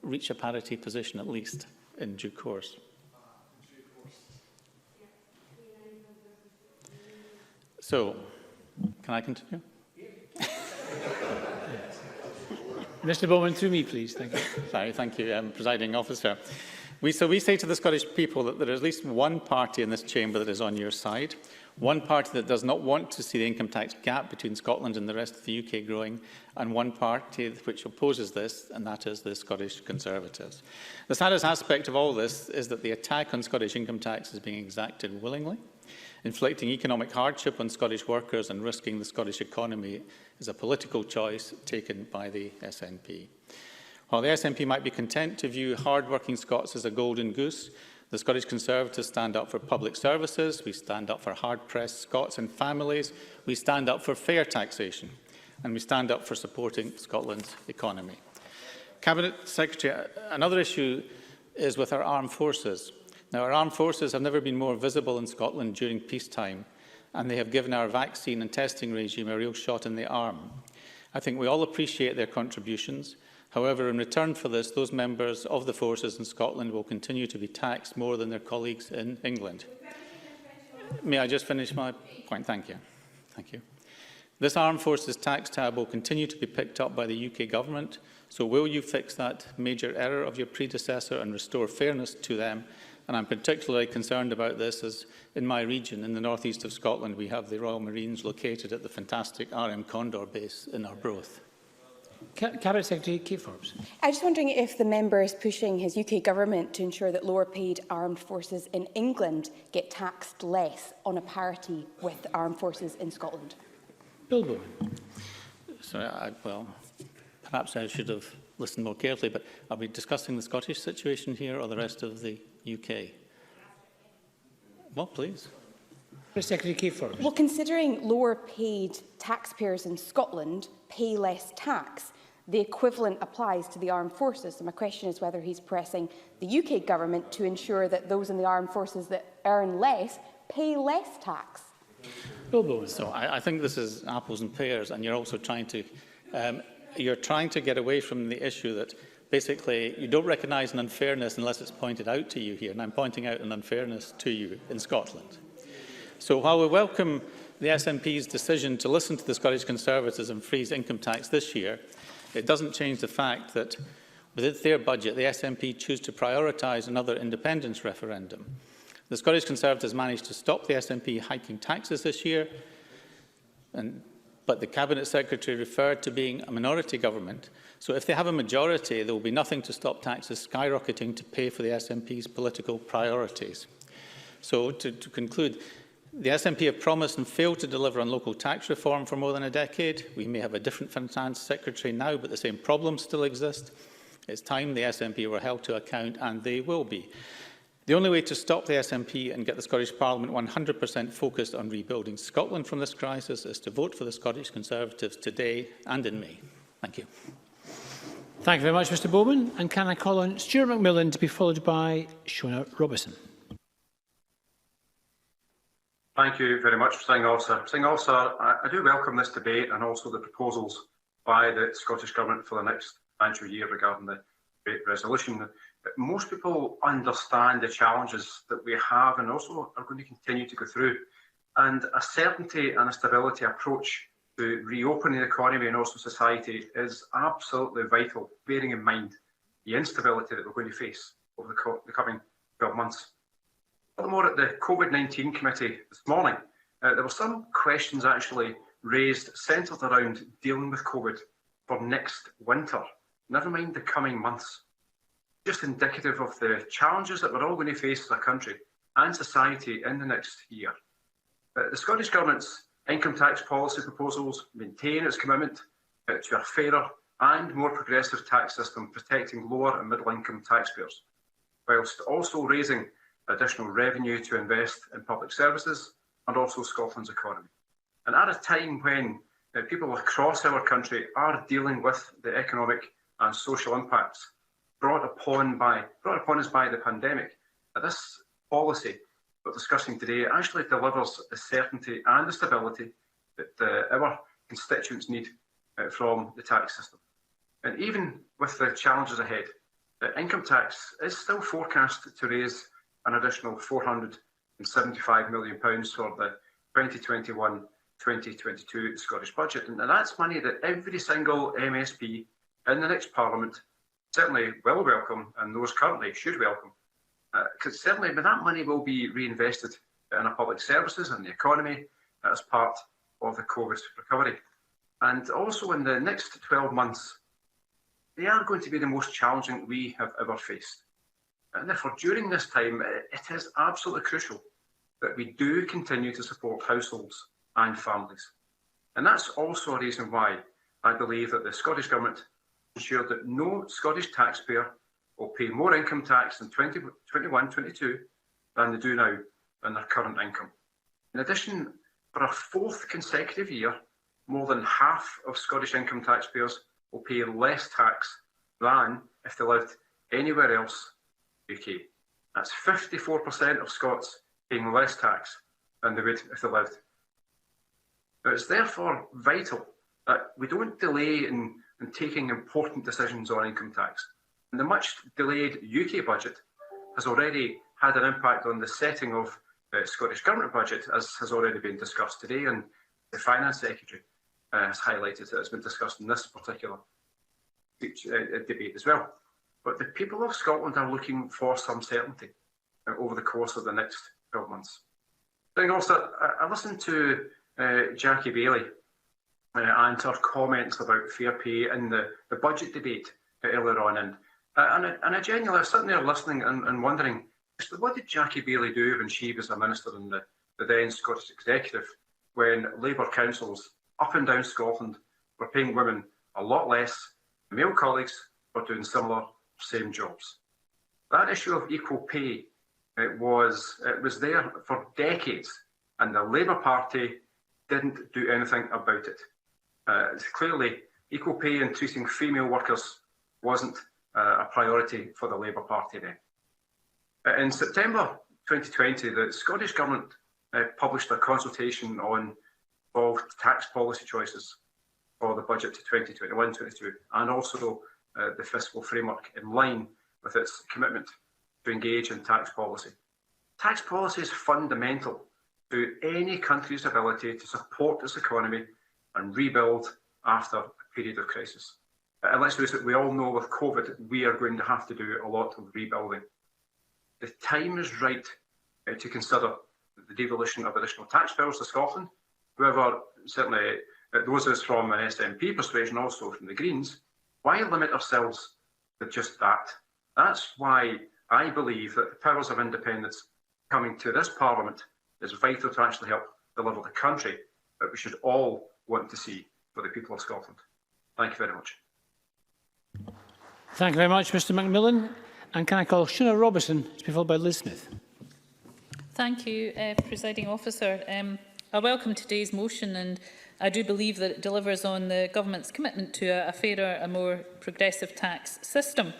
reach a parity position at least in due course. So, can I continue? Mr Bowman, through me, please. Thank you. Sorry, thank you, Presiding Officer. We say to the Scottish people that there is at least one party in this chamber that is on your side, one party that does not want to see the income tax gap between Scotland and the rest of the UK growing, and one party which opposes this, and that is the Scottish Conservatives. The saddest aspect of all this is that the attack on Scottish income tax is being exacted willingly. Inflicting economic hardship on Scottish workers and risking the Scottish economy is a political choice taken by the SNP. While the SNP might be content to view hard-working Scots as a golden goose, the Scottish Conservatives stand up for public services, we stand up for hard-pressed Scots and families, we stand up for fair taxation, and we stand up for supporting Scotland's economy. Cabinet Secretary, another issue is with our armed forces. Now, our armed forces have never been more visible in Scotland during peacetime, and they have given our vaccine and testing regime a real shot in the arm. I think we all appreciate their contributions. However, in return for this, those members of the forces in Scotland will continue to be taxed more than their colleagues in England. May I just finish my point? Thank you. Thank you. This Armed Forces tax tab will continue to be picked up by the UK Government, so will you fix that major error of your predecessor and restore fairness to them? And I'm particularly concerned about this as in my region, in the northeast of Scotland, we have the Royal Marines located at the fantastic RM Condor base in Arbroath. Cabinet Secretary Kate Forbes. I'm just wondering if the member is pushing his UK Government to ensure that lower-paid armed forces in England get taxed less on a parity with armed forces in Scotland. Bill Bowman. Sorry, well, perhaps I should have listened more carefully, but are we discussing the Scottish situation here or the rest of the UK? Well, please. Secretary Kate Forbes. Well, considering lower-paid taxpayers in Scotland pay less tax, the equivalent applies to the armed forces. So my question is whether he's pressing the UK Government to ensure that those in the armed forces that earn less pay less tax. So I think this is apples and pears, and you're also trying to get away from the issue that basically you don't recognise an unfairness unless it's pointed out to you here, and I'm pointing out an unfairness to you in Scotland. So while we welcome the SNP's decision to listen to the Scottish Conservatives and freeze income tax this year, it doesn't change the fact that within their budget, the SNP choose to prioritise another independence referendum. The Scottish Conservatives managed to stop the SNP hiking taxes this year, but the Cabinet Secretary referred to being a minority government. So if they have a majority, there will be nothing to stop taxes skyrocketing to pay for the SNP's political priorities. So to conclude, the SNP have promised and failed to deliver on local tax reform for more than a decade. We may have a different Finance Secretary now, but the same problems still exist. It's time the SNP were held to account, and they will be. The only way to stop the SNP and get the Scottish Parliament 100% focused on rebuilding Scotland from this crisis is to vote for the Scottish Conservatives today and in May. Thank you. Thank you very much, Mr Bowman. And can I call on Stuart McMillan to be followed by Shona Robison? Thank you very much, Presiding Officer. Presiding Officer, I do welcome this debate and also the proposals by the Scottish Government for the next financial year regarding the Great Resolution. Most people understand the challenges that we have and also are going to continue to go through. And a certainty and a stability approach to reopening the economy and also society is absolutely vital, bearing in mind the instability that we're going to face over the coming 12 months. Furthermore, at the COVID-19 committee this morning, there were some questions actually raised centred around dealing with COVID for next winter, never mind the coming months. Just indicative of the challenges that we're all going to face as a country and society in the next year. The Scottish Government's income tax policy proposals maintain its commitment to a fairer and more progressive tax system protecting lower and middle income taxpayers, whilst also raising additional revenue to invest in public services and also Scotland's economy. And at a time when people across our country are dealing with the economic and social impacts brought upon us by the pandemic, this policy we're discussing today actually delivers the certainty and the stability that our constituents need from the tax system. And even with the challenges ahead, the income tax is still forecast to raise an additional £475 million for the 2021-2022 Scottish budget. And that's money that every single MSP in the next Parliament certainly will welcome, and those currently should welcome. Because certainly that money will be reinvested in our public services and the economy as part of the COVID recovery. And also in the next 12 months, they are going to be the most challenging we have ever faced. And therefore, during this time, it is absolutely crucial that we do continue to support households and families. And that's also a reason why I believe that the Scottish Government ensure that no Scottish taxpayer will pay more income tax in 2021-22 than they do now in their current income. In addition, for a fourth consecutive year, more than half of Scottish income taxpayers will pay less tax than if they lived anywhere else in the UK. That's 54% of Scots paying less tax than they would if they lived. Now, it's therefore vital that we don't delay in taking important decisions on income tax. And the much delayed UK budget has already had an impact on the setting of the Scottish Government budget, as has already been discussed today, and the Finance Secretary has highlighted that it's been discussed in this particular debate as well. But the people of Scotland are looking for some certainty over the course of the next 12 months. Also, I listened to Jackie Baillie and her comments about fair pay in the budget debate earlier on, and I genuinely was sitting there listening and wondering, what did Jackie Baillie do when she was a minister in the then Scottish Executive, when Labour councils up and down Scotland were paying women a lot less, male colleagues were doing similar same jobs? That issue of equal pay, it was there for decades, and the Labour Party didn't do anything about it. Clearly, equal pay and treating female workers wasn't a priority for the Labour Party then. In September 2020, the Scottish Government published a consultation on involved tax policy choices for the budget to 2021-22, and also the fiscal framework in line with its commitment to engage in tax policy. Tax policy is fundamental to any country's ability to support its economy and rebuild after a period of crisis. And let's face it, we all know with COVID, we are going to have to do a lot of rebuilding. The time is right to consider the devolution of additional tax bills to Scotland. However, certainly those of us from an SNP persuasion, also from the Greens, why limit ourselves with just that? That's why I believe that the powers of independence coming to this Parliament is vital to actually help deliver the country that we should all want to see for the people of Scotland. Thank you very much. Thank you very much, Mr McMillan. And can I call Shona Robison to be followed by Liz Smith? Thank you, Presiding Officer. I welcome today's motion, and I do believe that it delivers on the Government's commitment to a fairer and more progressive tax system.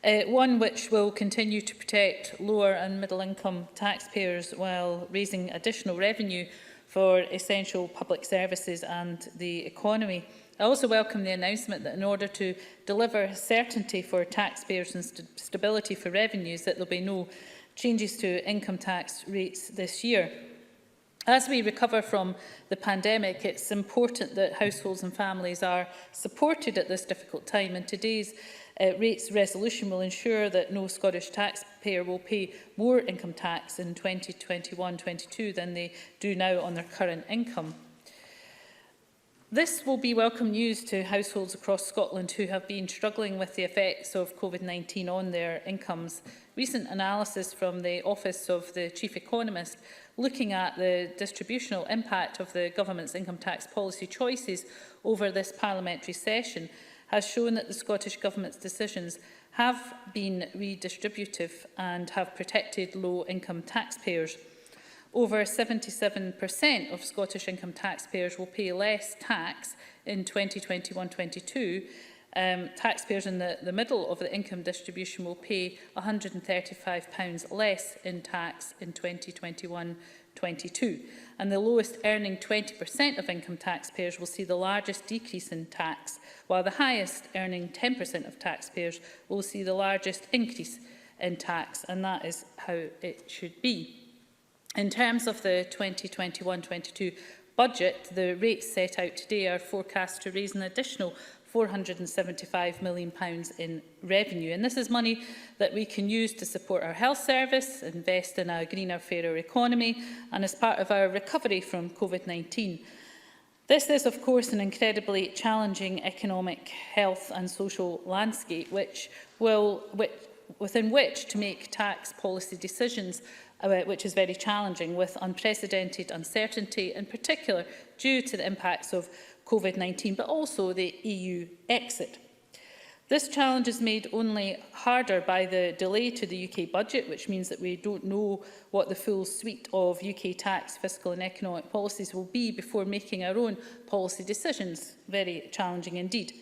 One which will continue to protect lower and middle income taxpayers while raising additional revenue for essential public services and the economy. I also welcome the announcement that in order to deliver certainty for taxpayers and stability for revenues, that there will be no changes to income tax rates this year. As we recover from the pandemic, it's important that households and families are supported at this difficult time, and today's rates resolution will ensure that no Scottish taxpayer will pay more income tax in 2021-22 than they do now on their current income. This will be welcome news to households across Scotland who have been struggling with the effects of COVID-19 on their incomes. Recent analysis from the Office of the Chief Economist, looking at the distributional impact of the Government's income tax policy choices over this parliamentary session, has shown that the Scottish Government's decisions have been redistributive and have protected low-income taxpayers. Over 77% of Scottish income taxpayers will pay less tax in 2021-22. Taxpayers in the middle of the income distribution will pay £135 less in tax in 2021-22. And the lowest earning 20% of income taxpayers will see the largest decrease in tax, while the highest earning 10% of taxpayers will see the largest increase in tax, and that is how it should be. In terms of the 2021-22 budget, the rates set out today are forecast to raise an additional £475 million in revenue. And this is money that we can use to support our health service, invest in a greener, fairer economy, and as part of our recovery from COVID-19. This is, of course, an incredibly challenging economic, health and social landscape within which to make tax policy decisions, which is very challenging, with unprecedented uncertainty, in particular due to the impacts of COVID-19, but also the EU exit. This challenge is made only harder by the delay to the UK budget, which means that we don't know what the full suite of UK tax, fiscal and economic policies will be before making our own policy decisions. Very challenging indeed.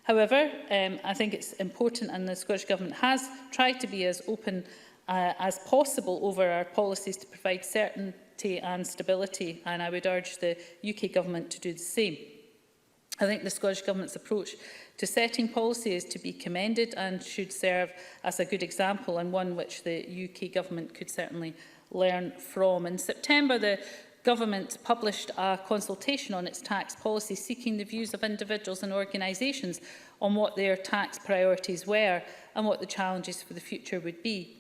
However, I think it's important, and the Scottish Government has tried to be as open as possible over our policies to provide certainty and stability, and I would urge the UK Government to do the same. I think the Scottish Government's approach to setting policy is to be commended and should serve as a good example, and one which the UK Government could certainly learn from. In September, the Government published a consultation on its tax policy, seeking the views of individuals and organisations on what their tax priorities were and what the challenges for the future would be.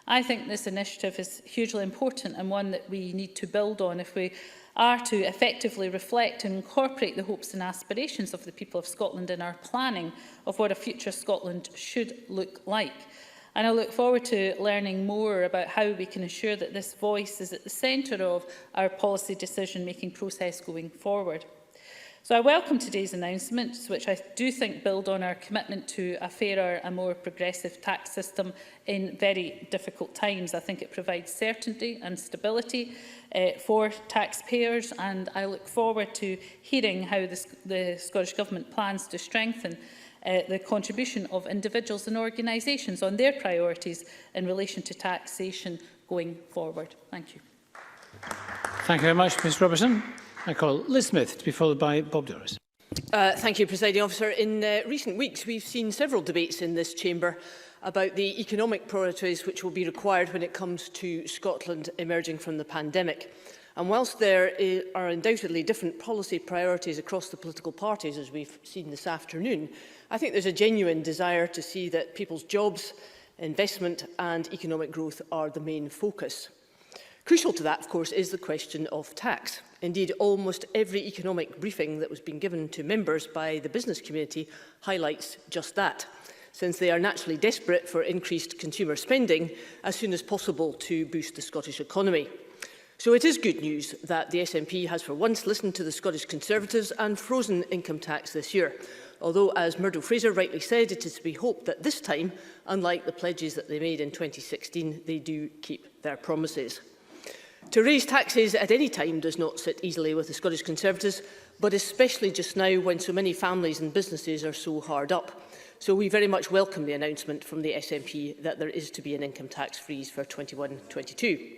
I think this initiative is hugely important and one that we need to build on if we are to effectively reflect and incorporate the hopes and aspirations of the people of Scotland in our planning of what a future Scotland should look like. And I look forward to learning more about how we can ensure that this voice is at the centre of our policy decision-making process going forward. So I welcome today's announcements, which I do think build on our commitment to a fairer and more progressive tax system in very difficult times. I think it provides certainty and stability for taxpayers, and I look forward to hearing how the Scottish Government plans to strengthen the contribution of individuals and organisations on their priorities in relation to taxation going forward. Thank you. Thank you very much, Ms Robison. I call Liz Smith to be followed by Bob Doris. Thank you, Presiding Officer. In recent weeks, we've seen several debates in this chamber about the economic priorities which will be required when it comes to Scotland emerging from the pandemic. And whilst there are undoubtedly different policy priorities across the political parties, as we've seen this afternoon, I think there's a genuine desire to see that people's jobs, investment and economic growth are the main focus. Crucial to that, of course, is the question of tax. Indeed, almost every economic briefing that was being given to members by the business community highlights just that, since they are naturally desperate for increased consumer spending as soon as possible to boost the Scottish economy. So it is good news that the SNP has for once listened to the Scottish Conservatives and frozen income tax this year. Although, as Murdo Fraser rightly said, it is to be hoped that this time, unlike the pledges that they made in 2016, they do keep their promises. To raise taxes at any time does not sit easily with the Scottish Conservatives, but especially just now when so many families and businesses are so hard up. So we very much welcome the announcement from the SNP that there is to be an income tax freeze for 21-22.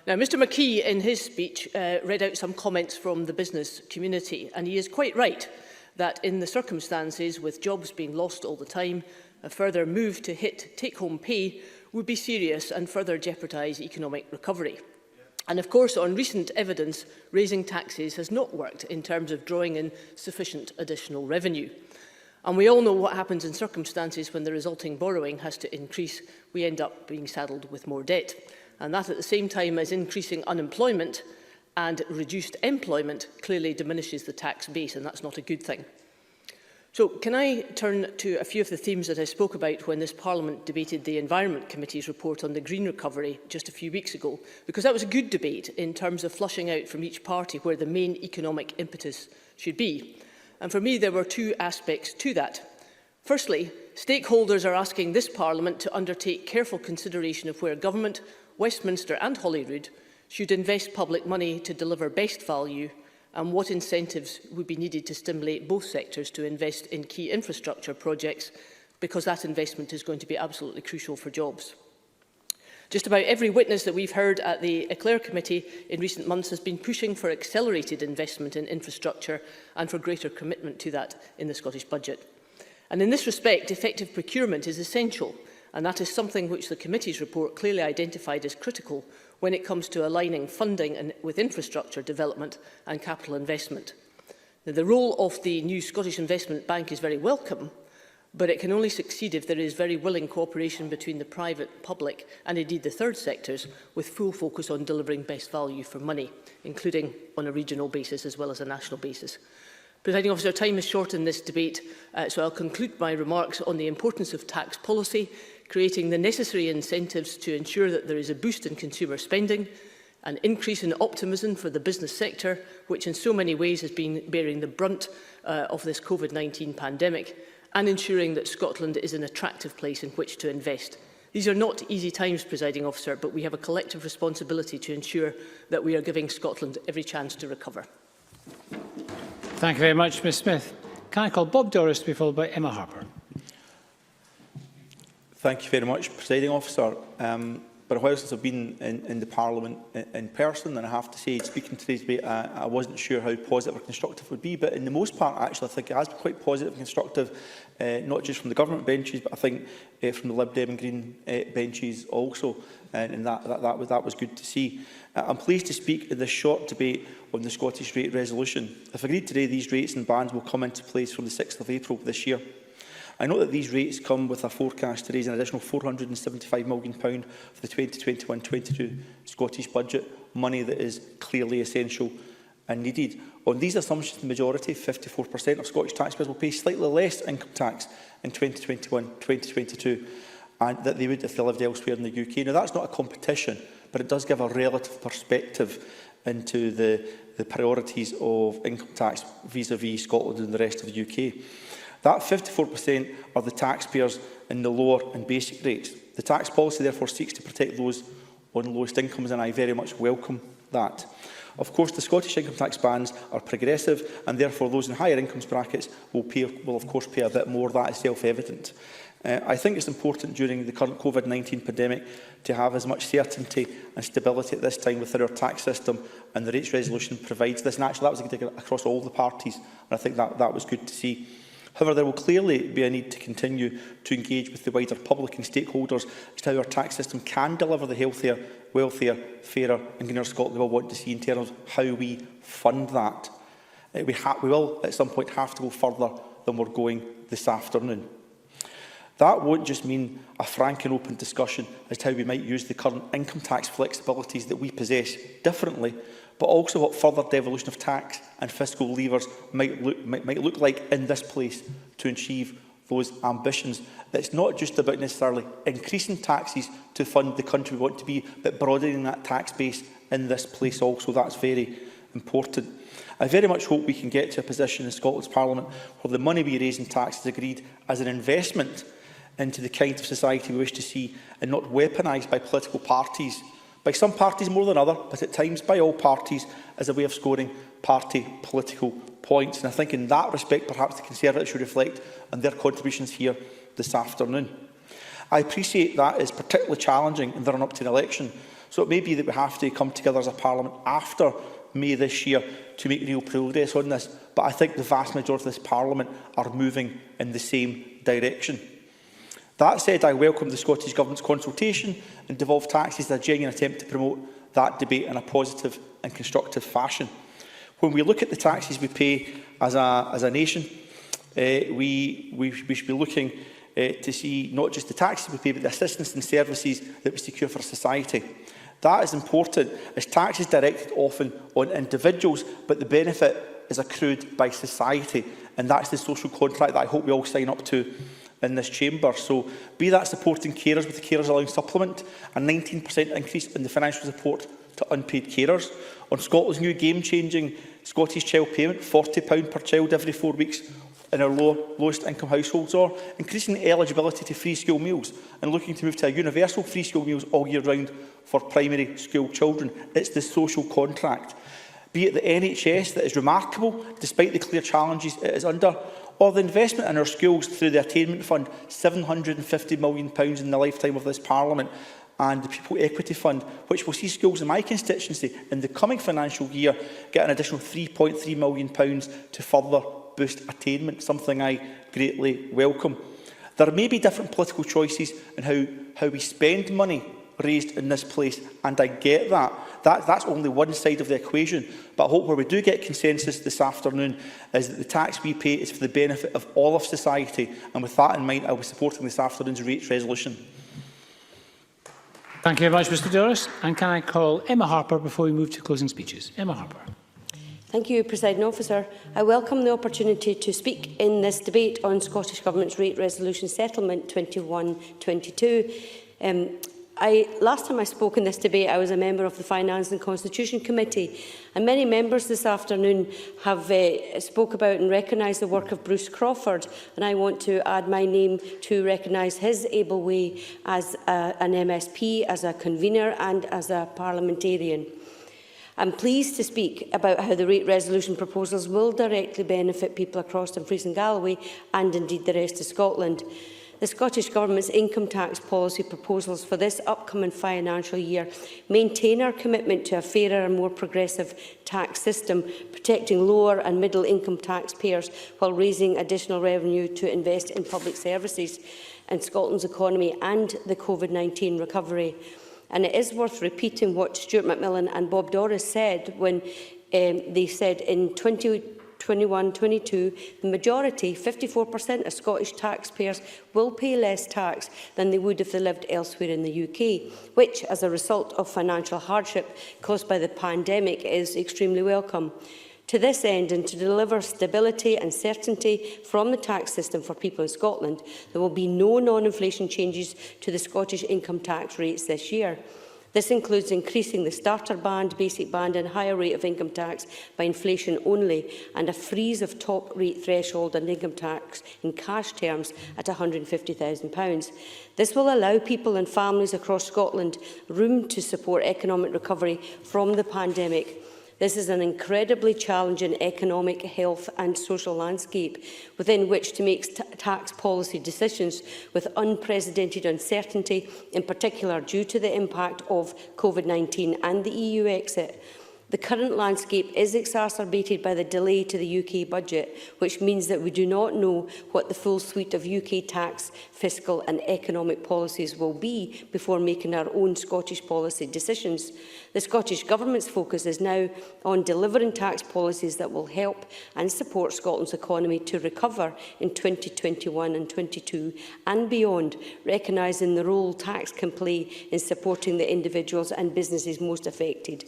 Now, Mr McKee, in his speech, read out some comments from the business community, and he is quite right that in the circumstances, with jobs being lost all the time, a further move to hit take-home pay would be serious and further jeopardise economic recovery. And of course, on recent evidence, raising taxes has not worked in terms of drawing in sufficient additional revenue. And we all know what happens in circumstances when the resulting borrowing has to increase. We end up being saddled with more debt. And that, at the same time as increasing unemployment and reduced employment, clearly diminishes the tax base, and that's not a good thing. So can I turn to a few of the themes that I spoke about when this Parliament debated the Environment Committee's report on the green recovery just a few weeks ago, because that was a good debate in terms of flushing out from each party where the main economic impetus should be. And for me, there were two aspects to that. Firstly, stakeholders are asking this Parliament to undertake careful consideration of where Government, Westminster and Holyrood should invest public money to deliver best value, and what incentives would be needed to stimulate both sectors to invest in key infrastructure projects, because that investment is going to be absolutely crucial for jobs. Just about every witness that we've heard at the Elective Committee in recent months has been pushing for accelerated investment in infrastructure and for greater commitment to that in the Scottish budget. And in this respect, effective procurement is essential, and that is something which the committee's report clearly identified as critical when it comes to aligning funding with infrastructure development and capital investment. Now, the role of the new Scottish Investment Bank is very welcome, but it can only succeed if there is very willing cooperation between the private, public and indeed the third sectors, with full focus on delivering best value for money, including on a regional basis as well as a national basis. Presiding Officer, time is short in this debate, so I'll conclude my remarks on the importance of tax policy, creating the necessary incentives to ensure that there is a boost in consumer spending, an increase in optimism for the business sector, which in so many ways has been bearing the brunt of this COVID-19 pandemic, and ensuring that Scotland is an attractive place in which to invest. These are not easy times, Presiding Officer, but we have a collective responsibility to ensure that we are giving Scotland every chance to recover. Thank you very much, Ms Smith. Can I call Bob Doris to be followed by Emma Harper? Thank you very much, Presiding Officer. But a while since I've been in the Parliament in person, and I have to say, speaking to today's debate, I wasn't sure how positive or constructive it would be, but in the most part, actually, I think it has been quite positive and constructive, not just from the government benches, but I think from the Lib Dem and Green benches also, and that was good to see. I'm pleased to speak in this short debate on the Scottish rate resolution. If agreed today, these rates and bans will come into place from the 6th of April this year. I note that these rates come with a forecast to raise an additional £475 million for the 2021-22 Scottish budget, money that is clearly essential and needed. On these assumptions, the majority, 54% of Scottish taxpayers, will pay slightly less income tax in 2021-2022 and that they would if they lived elsewhere in the UK. Now, that's not a competition, but it does give a relative perspective into the priorities of income tax vis-à-vis Scotland and the rest of the UK. That 54% are the taxpayers in the lower and basic rates. The tax policy therefore seeks to protect those on lowest incomes, and I very much welcome that. Of course, the Scottish income tax bands are progressive, and therefore those in higher incomes brackets will of course pay a bit more. That is self-evident. I think it's important during the current COVID-19 pandemic to have as much certainty and stability at this time within our tax system, and the rates resolution provides this. And actually, that was agreed across all the parties, and I think that was good to see. However, there will clearly be a need to continue to engage with the wider public and stakeholders as to how our tax system can deliver the healthier, wealthier, fairer and greener Scotland we all want to see in terms of how we fund that. We will at some point have to go further than we're going this afternoon. That won't just mean a frank and open discussion as to how we might use the current income tax flexibilities that we possess differently, but also what further devolution of tax and fiscal levers might look like in this place to achieve those ambitions. It's not just about necessarily increasing taxes to fund the country we want to be, but broadening that tax base in this place also. That's very important. I very much hope we can get to a position in Scotland's Parliament where the money we raise in tax is agreed as an investment into the kind of society we wish to see, and not weaponised by political parties, by some parties more than others, but at times by all parties, as a way of scoring party political points. And I think in that respect, perhaps the Conservatives should reflect on their contributions here this afternoon. I appreciate that is particularly challenging in the run-up to an election, so it may be that we have to come together as a Parliament after May this year to make real progress on this, but I think the vast majority of this Parliament are moving in the same direction. That said, I welcome the Scottish Government's consultation and devolved taxes as a genuine attempt to promote that debate in a positive and constructive fashion. When we look at the taxes we pay as a nation, we should be looking to see not just the taxes we pay, but the assistance and services that we secure for society. That is important, as tax is directed often on individuals, but the benefit is accrued by society, and that's the social contract that I hope we all sign up to in this chamber. So, be that supporting carers with the Carers Allowance Supplement, a 19% increase in the financial support to unpaid carers, on Scotland's new game-changing Scottish Child Payment, £40 per child every 4 weeks in our lowest income households, or increasing the eligibility to free school meals and looking to move to a universal free school meals all year round for primary school children. It's the social contract. Be it the NHS that is remarkable despite the clear challenges it is under, or the investment in our schools through the Attainment Fund, £750 million in the lifetime of this Parliament, and the People Equity Fund, which will see schools in my constituency in the coming financial year get an additional £3.3 million to further boost attainment, something I greatly welcome. There may be different political choices in how we spend money raised in this place, and I get that. That's only one side of the equation, but I hope where we do get consensus this afternoon is that the tax we pay is for the benefit of all of society, and with that in mind, I will be supporting this afternoon's rates resolution. Thank you very much, Mr Doris. And can I call Emma Harper before we move to closing speeches? Emma Harper. Thank you, Presiding Officer. I welcome the opportunity to speak in this debate on Scottish Government's Rate Resolution Settlement 21-22. Last time I spoke in this debate, I was a member of the Finance and Constitution Committee, and many members this afternoon have spoke about and recognised the work of Bruce Crawford, and I want to add my name to recognise his able way as an MSP, as a convener and as a parliamentarian. I'm pleased to speak about how the rate resolution proposals will directly benefit people across Dumfries and Galloway and indeed the rest of Scotland. The Scottish Government's income tax policy proposals for this upcoming financial year maintain our commitment to a fairer and more progressive tax system, protecting lower and middle income taxpayers while raising additional revenue to invest in public services and Scotland's economy and the COVID-19 recovery. And it is worth repeating what Stuart McMillan and Bob Doris said when they said in 2021-22, the majority, 54% of Scottish taxpayers will pay less tax than they would if they lived elsewhere in the UK, which, as a result of financial hardship caused by the pandemic, is extremely welcome. To this end, and to deliver stability and certainty from the tax system for people in Scotland, there will be no non-inflation changes to the Scottish income tax rates this year. This includes increasing the starter band, basic band and higher rate of income tax by inflation only, and a freeze of top rate threshold and income tax in cash terms at £150,000. This will allow people and families across Scotland room to support economic recovery from the pandemic. This is an incredibly challenging economic, health and social landscape within which to make tax policy decisions with unprecedented uncertainty, in particular due to the impact of COVID-19 and the EU exit. The current landscape is exacerbated by the delay to the UK budget, which means that we do not know what the full suite of UK tax, fiscal and economic policies will be before making our own Scottish policy decisions. The Scottish Government's focus is now on delivering tax policies that will help and support Scotland's economy to recover in 2021 and 22 and beyond, recognising the role tax can play in supporting the individuals and businesses most affected.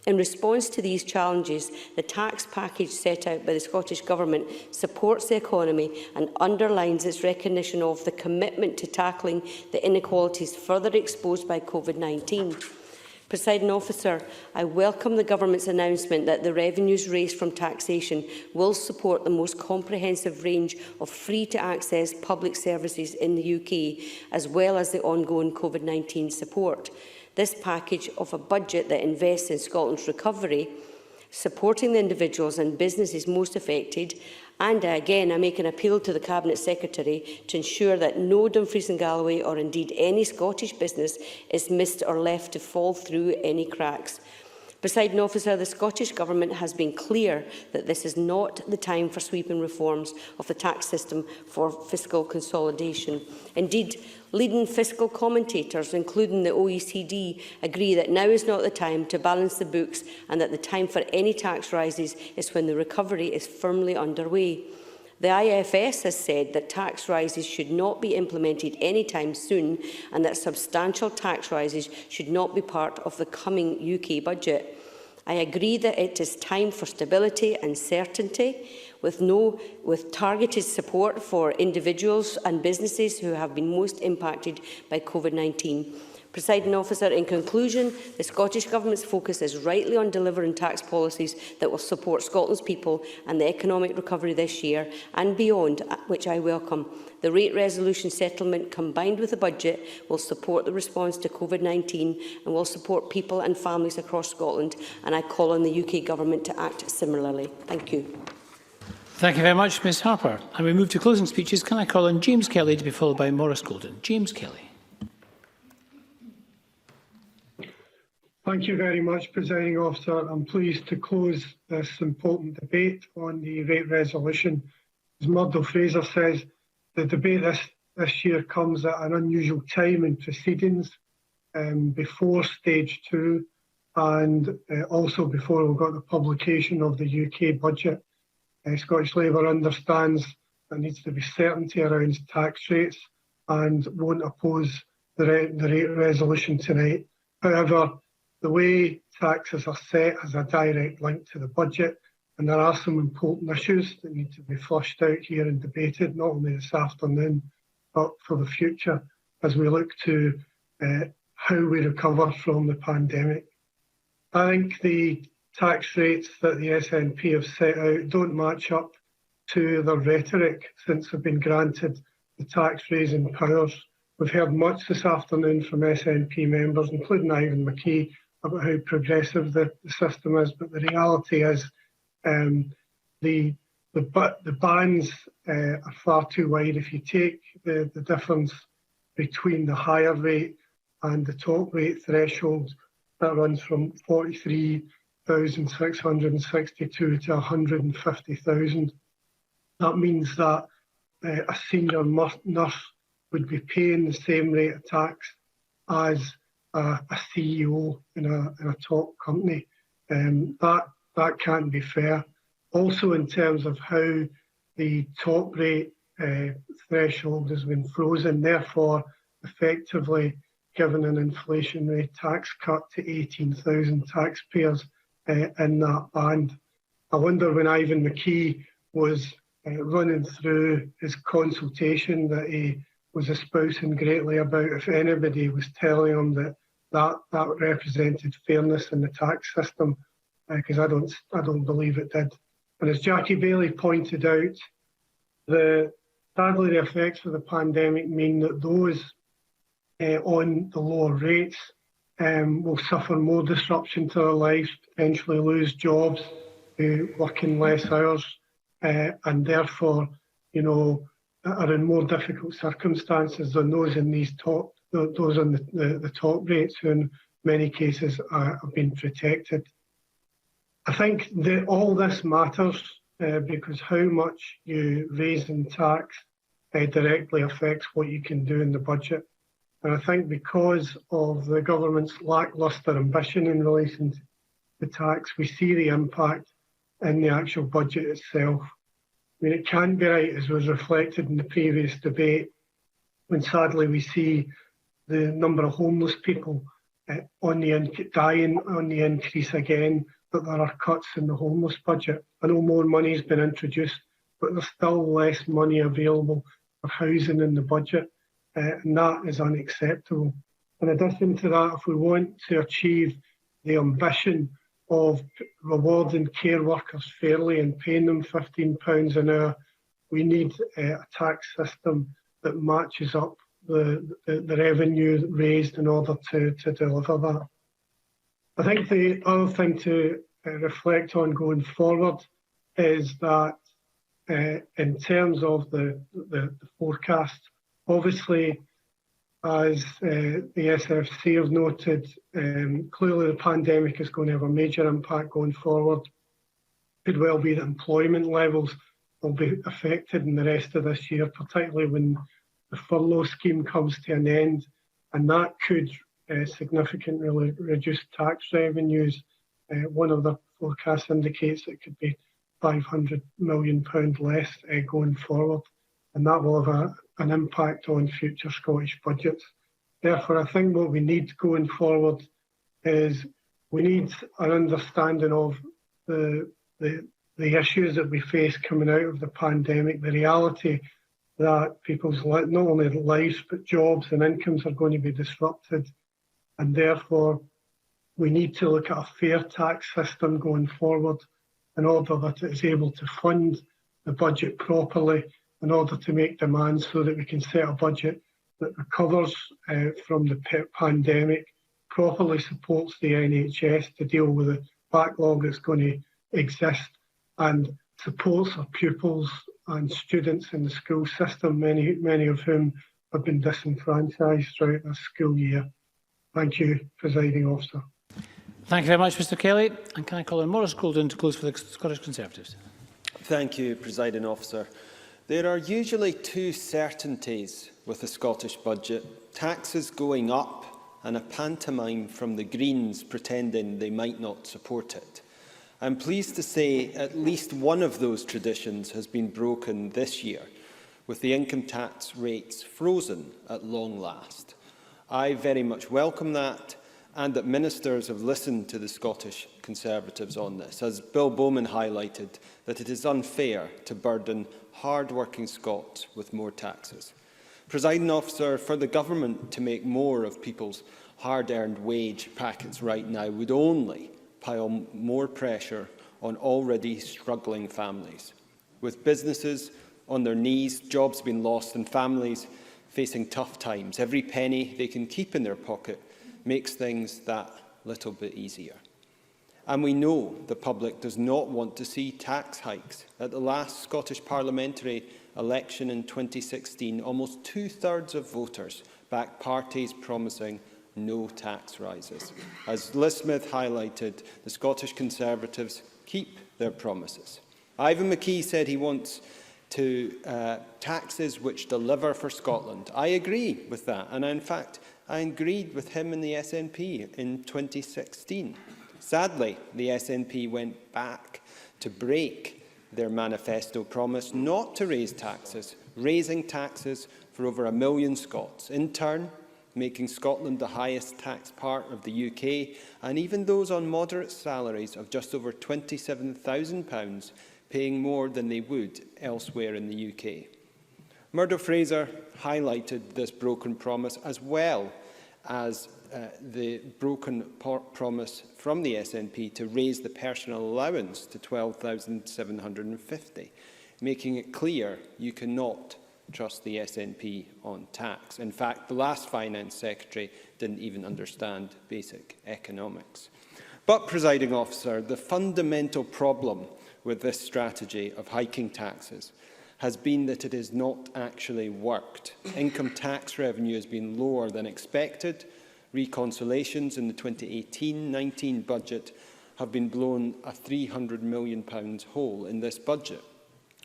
In response to these challenges, the tax package set out by the Scottish Government supports the economy and underlines its recognition of the commitment to tackling the inequalities further exposed by COVID-19. Presiding Officer, I welcome the Government's announcement that the revenues raised from taxation will support the most comprehensive range of free-to-access public services in the UK, as well as the ongoing COVID-19 support. This package of a budget that invests in Scotland's recovery, supporting the individuals and businesses most affected, and again I make an appeal to the Cabinet Secretary to ensure that no Dumfries and Galloway or indeed any Scottish business is missed or left to fall through any cracks. Presiding Officer, the Scottish Government has been clear that this is not the time for sweeping reforms of the tax system for fiscal consolidation. Indeed, leading fiscal commentators, including the OECD, agree that now is not the time to balance the books and that the time for any tax rises is when the recovery is firmly underway. The IFS has said that tax rises should not be implemented anytime soon and that substantial tax rises should not be part of the coming UK budget. I agree that it is time for stability and certainty, with targeted support for individuals and businesses who have been most impacted by COVID-19. Presiding Officer, in conclusion, the Scottish Government's focus is rightly on delivering tax policies that will support Scotland's people and the economic recovery this year and beyond, which I welcome. The rate resolution settlement combined with the budget will support the response to COVID-19 and will support people and families across Scotland, and I call on the UK Government to act similarly. Thank you. Thank you very much, Ms Harper. And we move to closing speeches. Can I call on James Kelly to be followed by Maurice Golden? James Kelly. Thank you very much, Presiding Officer. I'm pleased to close this important debate on the rate resolution. As Murdo Fraser says, the debate this year comes at an unusual time in proceedings, before stage 2 and also before we got the publication of the UK budget. Scottish Labour understands there needs to be certainty around tax rates and won't oppose the rate resolution tonight. However, the way taxes are set has a direct link to the budget, and there are some important issues that need to be flushed out here and debated, not only this afternoon, but for the future, as we look to how we recover from the pandemic. I think the tax rates that the SNP have set out don't match up to their rhetoric since they've been granted the tax raising powers. We've heard much this afternoon from SNP members, including Ivan McKee, about how progressive the system is, but the reality is the bands are far too wide. If you take the difference between the higher rate and the top rate threshold, that runs from 43,662 to 150,000. That means that a senior nurse would be paying the same rate of tax as a CEO in a top company. That can't be fair. Also, in terms of how the top rate threshold has been frozen, therefore effectively given an inflationary tax cut to 18,000 taxpayers in that band. I wonder when Ivan McKee was running through his consultation that he was espousing greatly about, if anybody was telling him that represented fairness in the tax system, because I don't believe it did. And as Jackie Bailey pointed out, sadly the effects of the pandemic mean that those on the lower rates will suffer more disruption to their lives, potentially lose jobs, work in less hours, and therefore, are in more difficult circumstances than those in those on the top rates, who in many cases have been protected. I think that all this matters because how much you raise in tax directly affects what you can do in the budget. And I think because of the government's lacklustre ambition in relation to tax, we see the impact in the actual budget itself. I mean, it can be right, as was reflected in the previous debate, when sadly we see the number of homeless people dying on the increase again, that there are cuts in the homeless budget. I know more money has been introduced, but there's still less money available for housing in the budget, and that is unacceptable. In addition to that, if we want to achieve the ambition of rewarding care workers fairly and paying them £15 an hour, we need a tax system that matches up the revenue raised in order to deliver that. I think the other thing to reflect on going forward is that in terms of the forecast, obviously, as the SFC have noted, clearly the pandemic is going to have a major impact going forward. Could well be that employment levels will be affected in the rest of this year, particularly when the furlough scheme comes to an end, and that could significantly reduce tax revenues. One of the forecasts indicates it could be £500 million less going forward, and that will have an impact on future Scottish budgets. Therefore, I think what we need going forward is we need an understanding of the issues that we face coming out of the pandemic, the reality that people's not only lives but jobs and incomes are going to be disrupted, and therefore we need to look at a fair tax system going forward in order that it is able to fund the budget properly, in order to make demands so that we can set a budget that recovers from the pandemic, properly supports the NHS to deal with the backlog that's going to exist, and supports our pupils and students in the school system, many of whom have been disenfranchised throughout this school year. Thank you, Presiding Officer. Thank you very much, Mr Kelly. And can I call on Maurice Golden to close for the Scottish Conservatives? Thank you, Presiding Officer. There are usually two certainties with the Scottish budget: taxes going up and a pantomime from the Greens pretending they might not support it. I'm pleased to say at least one of those traditions has been broken this year, with the income tax rates frozen at long last. I very much welcome that, and that ministers have listened to the Scottish Conservatives on this, as Bill Bowman highlighted that it is unfair to burden hard-working Scots with more taxes. Presiding Officer, for the Government to make more of people's hard-earned wage packets right now would only pile more pressure on already struggling families. With businesses on their knees, jobs being lost and families facing tough times, every penny they can keep in their pocket makes things that little bit easier. And we know the public does not want to see tax hikes. At the last Scottish parliamentary election in 2016, almost two-thirds of voters backed parties promising no tax rises. As Liz Smith highlighted, the Scottish Conservatives keep their promises. Ivan McKee said he wants taxes which deliver for Scotland. I agree with that, and in fact, I agreed with him and the SNP in 2016. Sadly, the SNP went back to break their manifesto promise not to raise taxes, raising taxes for over 1 million Scots, in turn making Scotland the highest tax part of the UK, and even those on moderate salaries of just over £27,000 paying more than they would elsewhere in the UK. Murdo Fraser highlighted this broken promise, as well as the broken promise from the SNP to raise the personal allowance to £12,750, making it clear you cannot trust the SNP on tax. In fact, the last Finance Secretary didn't even understand basic economics. But, Presiding Officer, the fundamental problem with this strategy of hiking taxes has been that it has not actually worked. Income tax revenue has been lower than expected. Reconciliations in the 2018-19 budget have been blown a £300 million hole in this budget.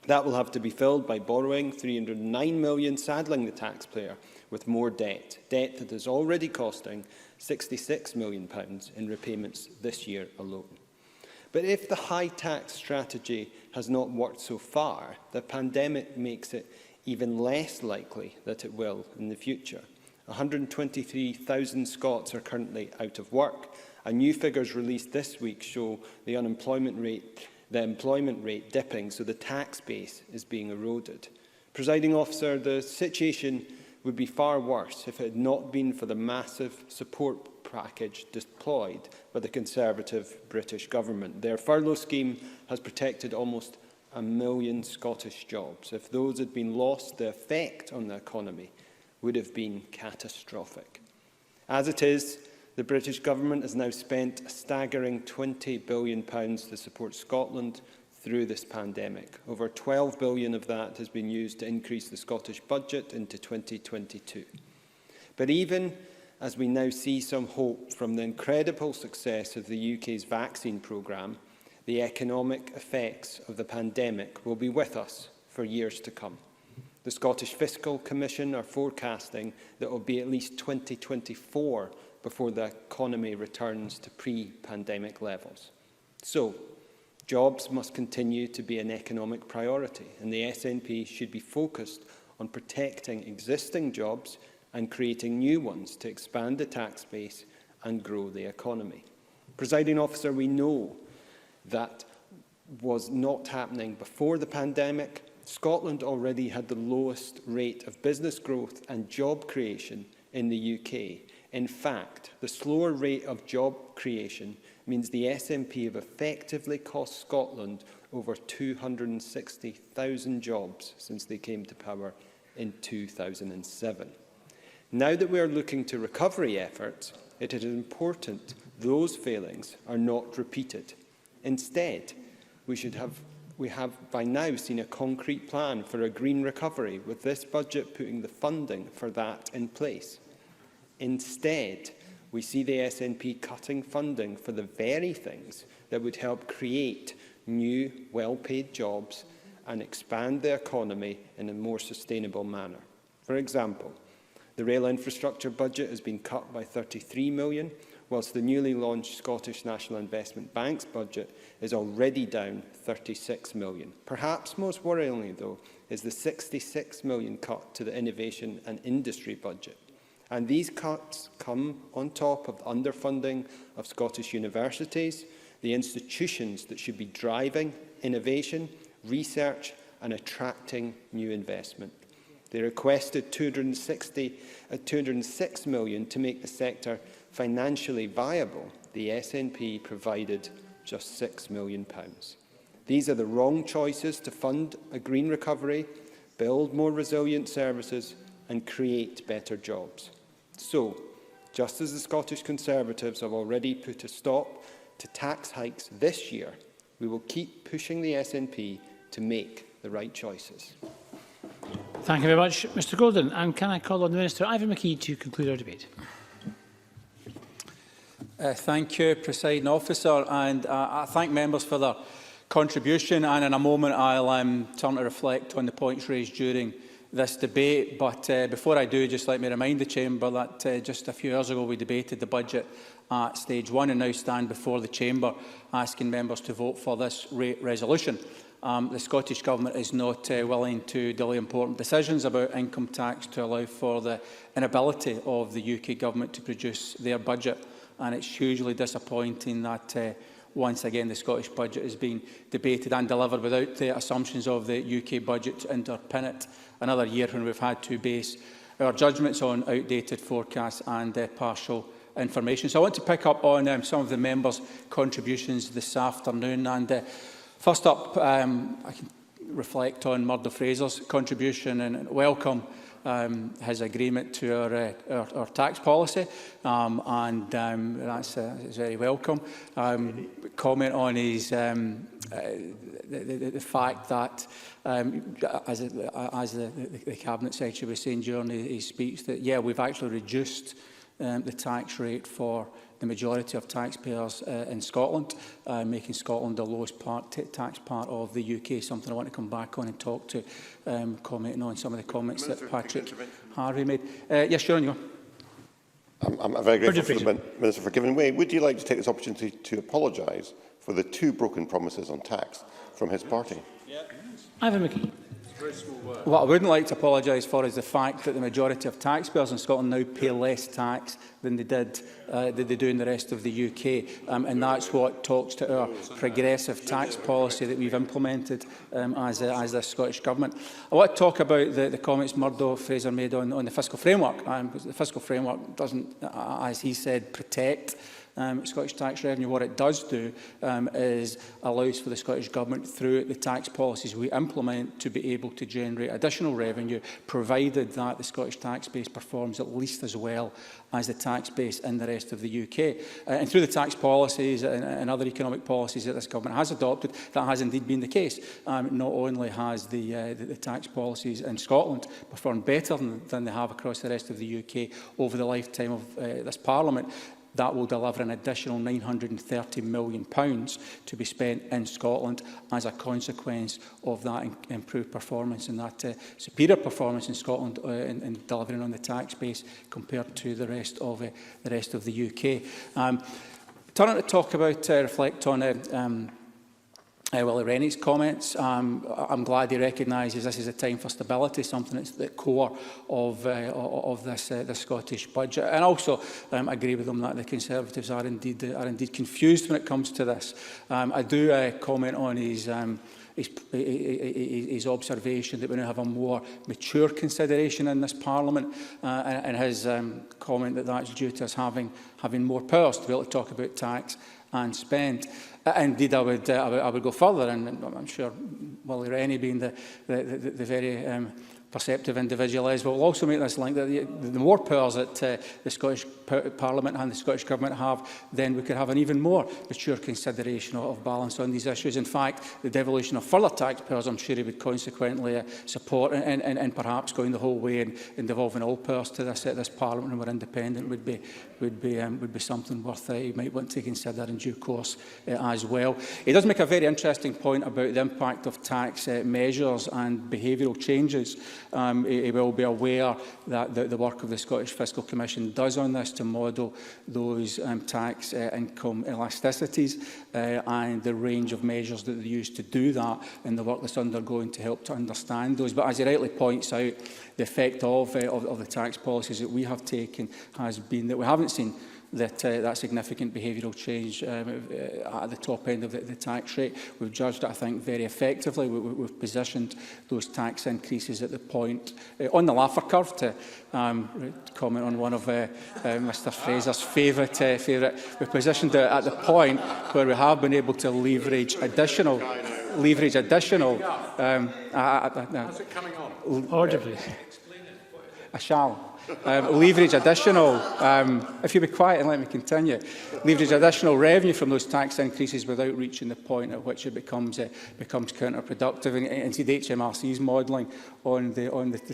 That will have to be filled by borrowing £309 million, saddling the taxpayer with more debt that is already costing £66 million in repayments this year alone. But if the high tax strategy has not worked so far, the pandemic makes it even less likely that it will in the future. 123,000 Scots are currently out of work, and new figures released this week show the employment rate dipping, so the tax base is being eroded. Presiding Officer, the situation would be far worse if it had not been for the massive support package deployed by the Conservative British Government. Their furlough scheme has protected almost 1 million Scottish jobs. If those had been lost, the effect on the economy would have been catastrophic. As it is, the British Government has now spent a staggering £20 billion to support Scotland through this pandemic. Over £12 billion of that has been used to increase the Scottish budget into 2022. But even as we now see some hope from the incredible success of the UK's vaccine programme, the economic effects of the pandemic will be with us for years to come. The Scottish Fiscal Commission are forecasting that it will be at least 2024 before the economy returns to pre-pandemic levels. So, jobs must continue to be an economic priority, and the SNP should be focused on protecting existing jobs and creating new ones to expand the tax base and grow the economy. Presiding Officer, we know that was not happening before the pandemic. Scotland already had the lowest rate of business growth and job creation in the UK. In fact, the slower rate of job creation means the SNP have effectively cost Scotland over 260,000 jobs since they came to power in 2007. Now that we are looking to recovery efforts, it is important those failings are not repeated. Instead, we have by now seen a concrete plan for a green recovery, with this budget putting the funding for that in place. Instead, we see the SNP cutting funding for the very things that would help create new, well-paid jobs and expand the economy in a more sustainable manner. For example, the rail infrastructure budget has been cut by £33 million, whilst the newly launched Scottish National Investment Bank's budget is already down £36 million. Perhaps most worryingly, though, is the £66 million cut to the innovation and industry budget. And these cuts come on top of the underfunding of Scottish universities, the institutions that should be driving innovation, research and attracting new investment. They requested £206 million to make the sector financially viable, the SNP provided just £6 million. These are the wrong choices to fund a green recovery, build more resilient services and create better jobs. So, just as the Scottish Conservatives have already put a stop to tax hikes this year, we will keep pushing the SNP to make the right choices. Thank you very much, Mr Golden. And can I call on the Minister, Ivan McKee, to conclude our debate? Thank you, Presiding Officer, and I thank members for their contribution. And in a moment, I'll turn to reflect on the points raised during this debate. But before I do, just let me remind the Chamber that just a few hours ago we debated the budget at stage 1 and now stand before the Chamber asking members to vote for this rate resolution. The Scottish Government is not willing to delay important decisions about income tax to allow for the inability of the UK Government to produce their budget. And it's hugely disappointing that once again the Scottish budget is being debated and delivered without the assumptions of the UK budget to underpin it. Another year when we've had to base our judgments on outdated forecasts and partial information. So I want to pick up on some of the members' contributions this afternoon. And first up, I can reflect on Murdo Fraser's contribution and welcome his agreement to our tax policy, and that's very welcome. Comment on his the fact that, as the Cabinet Secretary was saying during his speech, that we've actually reduced the tax rate for the majority of taxpayers in Scotland, making Scotland the lowest tax part of the UK, something I want to come back on and talk to, commenting on some of the comments that Patrick Harvey made. Yes, Shona, you go. I'm very grateful for the Minister for giving way. Would you like to take this opportunity to apologise for the 2 broken promises on tax from his party? Ivan McKee. What I wouldn't like to apologise for is the fact that the majority of taxpayers in Scotland now pay less tax than they do in the rest of the UK, and that's what talks to our progressive tax policy that we've implemented as the Scottish Government. I want to talk about the comments Murdo Fraser made on the fiscal framework, because the fiscal framework doesn't, as he said, protect Scottish tax revenue. What it does do is allows for the Scottish Government, through the tax policies we implement, to be able to generate additional revenue, provided that the Scottish tax base performs at least as well as the tax base in the rest of the UK. And through the tax policies and other economic policies that this Government has adopted, that has indeed been the case. Not only has the tax policies in Scotland performed better than they have across the rest of the UK over the lifetime of this Parliament, that will deliver an additional £930 million to be spent in Scotland as a consequence of that improved performance and that superior performance in Scotland in delivering on the tax base compared to the rest of the UK. Turning to talk about, reflect on Willie Rennie's comments. I'm glad he recognises this is a time for stability, something that's at the core of the Scottish budget. And also agree with him that the Conservatives are indeed confused when it comes to this. I do comment on his observation that we now have a more mature consideration in this Parliament, and his comment that that's due to us having more powers to be able to talk about tax and spend. Indeed, I would go further, and I'm sure Willie Rennie, being the very perceptive individual is, will also make this link that the more powers that the Scottish Parliament and the Scottish Government have, then we could have an even more mature consideration of balance on these issues. In fact, the devolution of further tax powers, I'm sure he would consequently support, and perhaps going the whole way and devolving all powers to this Parliament when we're independent would be something worth he might want to consider in due course as well. He does make a very interesting point about the impact of tax measures and behavioural changes. He will be aware that the work of the Scottish Fiscal Commission does on this to model those tax income elasticities and the range of measures that they use to do that, and the work that's undergoing to help to understand those. But as he rightly points out, the effect of the tax policies that we have taken has been that we haven't seen that significant behavioural change at the top end of the tax rate. We've judged it, I think, very effectively. We've positioned those tax increases at the point on the Laffer curve, to comment on one of Mr Fraser's favourite. We've positioned it at the point where we have been able to leverage additional. How's it coming on? Order, please. I shall. Leverage additional, if you be quiet and let me continue, leverage additional revenue from those tax increases without reaching the point at which it becomes counterproductive. And indeed, HMRC's modelling on the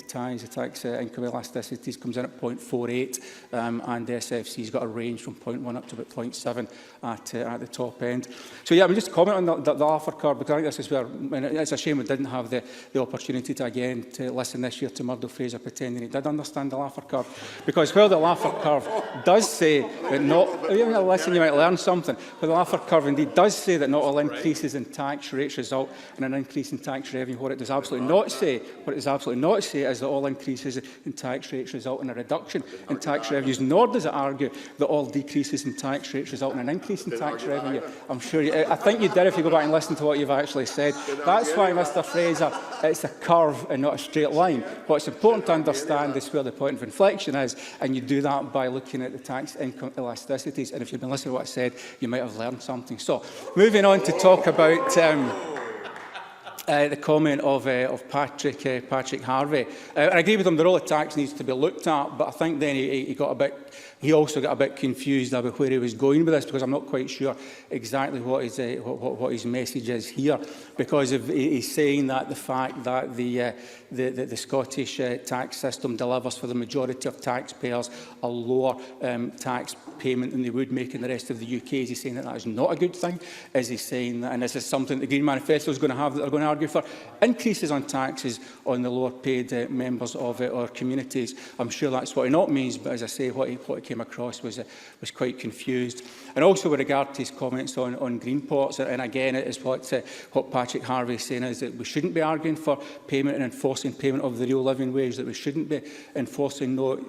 tax income elasticities comes in at 0.48, and the SFC's got a range from 0.1 up to about 0.7 at the top end. So yeah, I mean, just comment on the Laffer curve, because I think this is where, and it's a shame we didn't have the opportunity to listen this year to Murdo Fraser pretending he did understand the Laffer curve, because while the Laffer curve does say that not, listen, you might learn something, but the Laffer curve indeed does say that not all increases in tax rates result in an increase in tax revenue. What it does absolutely not say, is that all increases in tax rates result in a reduction in tax revenues, nor does it argue that all decreases in tax rates result in an increase in tax revenue. I'm sure I think you did if you go back and listen to what you've actually said. That's why, Mr Fraser, it's a curve and not a straight line. What's important to understand is where the point of inflection is, and you do that by looking at the tax income elasticities. And if you've been listening to what I said, you might have learned something. So, moving on to talk about the comment of Patrick Harvey. I agree with him, the role of tax needs to be looked at, but I think then he also got a bit confused about where he was going with this, because I'm not quite sure exactly what his message is here, because he's saying that the fact that the Scottish tax system delivers for the majority of taxpayers a lower tax payment than they would make in the rest of the UK. Is he saying that is not a good thing? Is he saying that, and this is something the Green Manifesto is going to have, that they're going to argue for increases on taxes on the lower paid members of our communities? I'm sure that's what he not means, but as I say, what he came across was quite confused. And also with regard to his comments on green pots, and again, it is what Patrick Harvey is saying, is that we shouldn't be arguing for payment and enforcing payment of the real living wage, that we shouldn't be enforcing no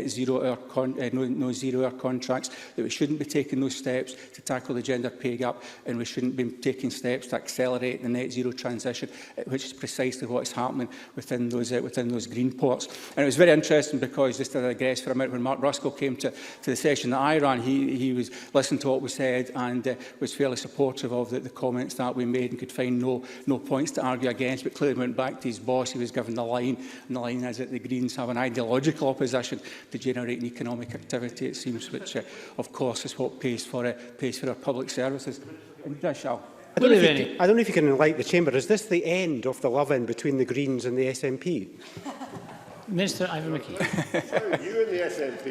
zero-hour contracts, that we shouldn't be taking those steps to tackle the gender pay gap, and we shouldn't be taking steps to accelerate the net zero transition, which is precisely what is happening within those green pots. And it was very interesting, because just to digress for a minute, when Mark Ruskell came to the session that I ran, he was listening to what we said and was fairly supportive of the comments that we made, and could find no points to argue against, but clearly went back to his boss. He was given the line, and the line is that the Greens have an ideological opposition to generating economic activity, it seems, which of course is what pays for our public services. Indeed, I shall. I don't know if you can enlighten the Chamber. Is this the end of the love-in between the Greens and the SNP? Minister Ivan McKee. You and the SNP.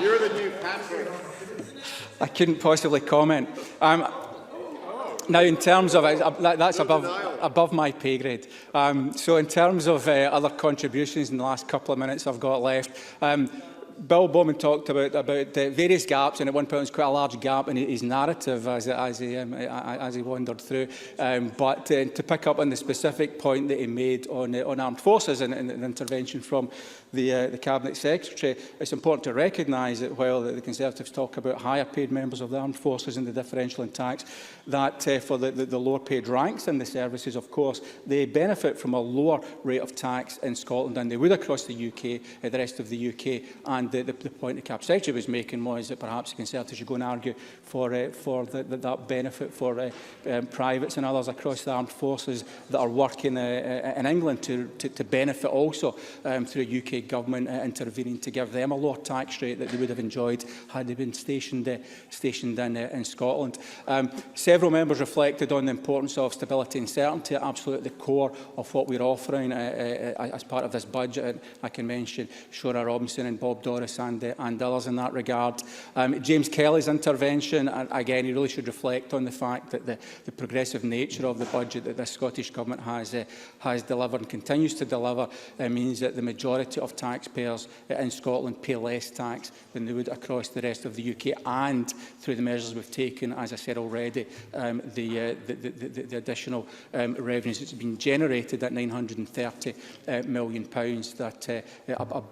You're the new Patrick. I couldn't possibly comment. Now, in terms of that's above my pay grade. So, in terms of other contributions in the last couple of minutes I've got left. Bill Bowman talked about various gaps, and at one point it was quite a large gap in his narrative as he wandered through. But to pick up on the specific point that he made on armed forces and the intervention from the Cabinet Secretary, it's important to recognise that while the Conservatives talk about higher paid members of the armed forces and the differential in tax, that for the lower paid ranks in the services, of course, they benefit from a lower rate of tax in Scotland than they would across the UK, the rest of the UK. And the point the Cabinet Secretary was making was that perhaps the Conservatives should go and argue for that benefit for privates and others across the armed forces that are working in England to benefit also through a UK government intervening to give them a lower tax rate that they would have enjoyed had they been stationed in Scotland. Several members reflected on the importance of stability and certainty, absolutely at the core of what we're offering as part of this budget. And I can mention Shona, Robison and Bob Doris and others in that regard. James Kelly's intervention, again, he really should reflect on the fact that the progressive nature of the budget that the Scottish Government has delivered and continues to deliver means that the majority of taxpayers in Scotland pay less tax than they would across the rest of the UK, and through the measures we've taken, as I said already, the additional revenues that's been generated at £930 million, that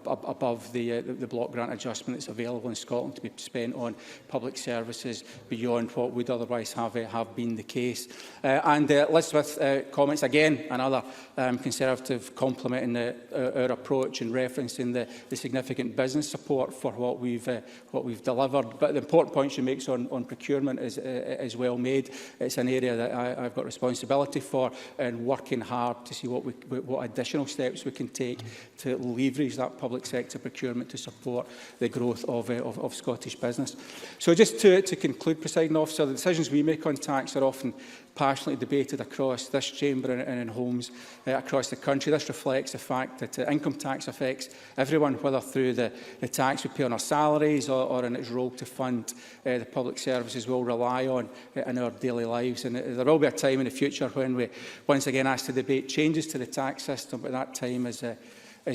above the block grant adjustment that's available in Scotland to be spent on public services beyond what would otherwise have been the case. And Elizabeth comments again, another Conservative complimenting our approach and referencing the significant business support for what we've delivered. But the important point she makes on procurement is well made. It's an area that I've got responsibility for, and working hard to see what additional steps we can take to leverage that public sector procurement to support the growth of Scottish business. So just to conclude, Presiding Officer, the decisions we make on tax are often passionately debated across this chamber and in homes across the country. This reflects the fact that income tax affects everyone, whether through the tax we pay on our salaries or in its role to fund the public services we'll rely on in our daily lives. And there will be a time in the future when we once again ask to debate changes to the tax system, but that time is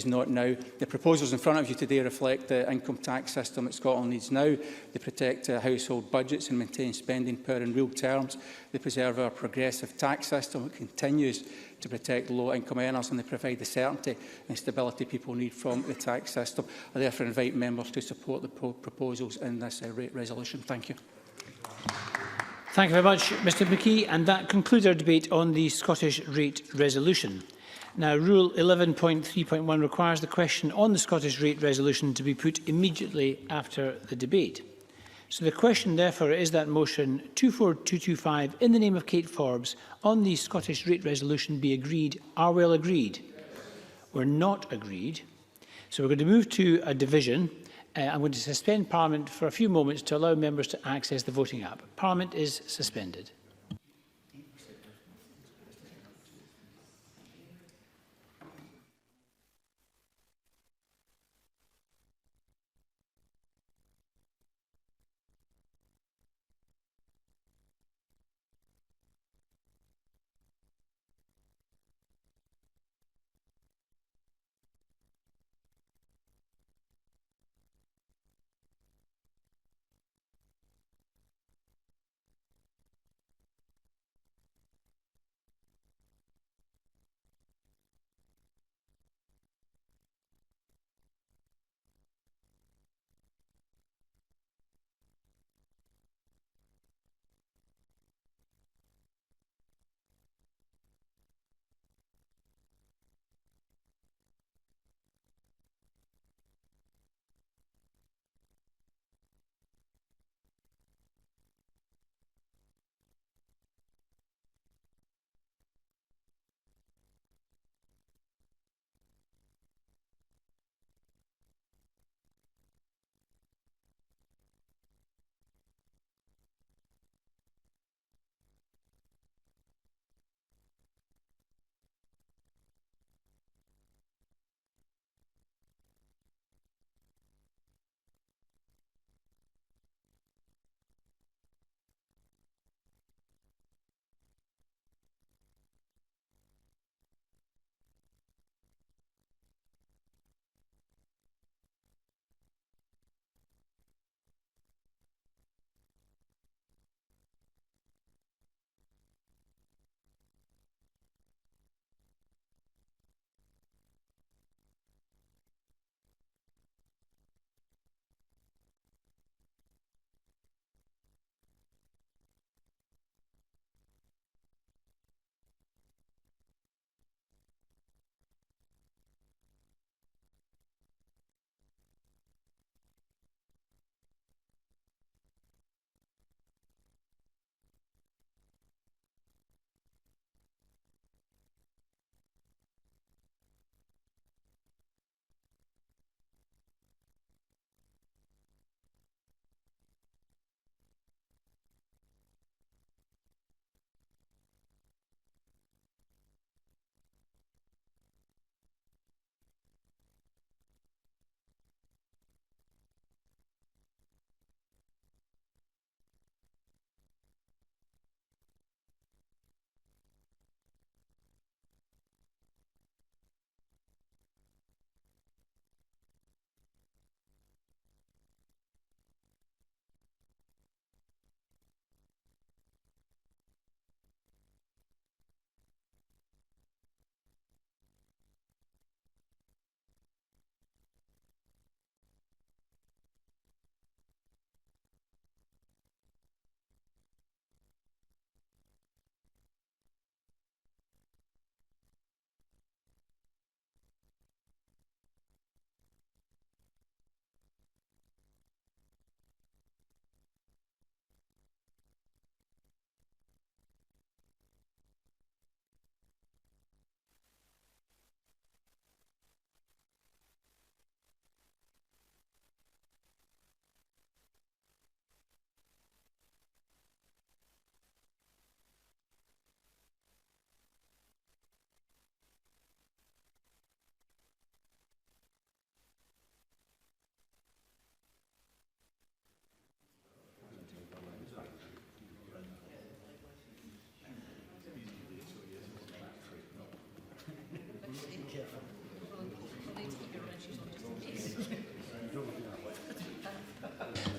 not now. The proposals in front of you today reflect the income tax system that Scotland needs now. They protect household budgets and maintain spending power in real terms. They preserve our progressive tax system. It continues to protect low-income earners, and they provide the certainty and stability people need from the tax system. I therefore invite members to support the proposals in this rate resolution. Thank you. Thank you very much, Mr McKee. And that concludes our debate on the Scottish rate resolution. Now, Rule 11.3.1 requires the question on the Scottish rate resolution to be put immediately after the debate. So the question, therefore, is that motion 24225 in the name of Kate Forbes on the Scottish rate resolution be agreed? Are we all agreed? We're not agreed. So we're going to move to a division. I'm going to suspend Parliament for a few moments to allow members to access the voting app. Parliament is suspended.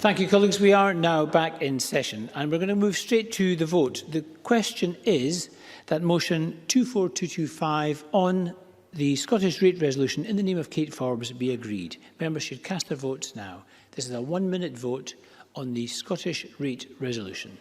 Thank you, colleagues. We are now back in session and we're going to move straight to the vote. The question is that motion 24225 on the Scottish rate resolution in the name of Kate Forbes be agreed. Members should cast their votes now. This is a 1-minute vote on the Scottish rate resolution.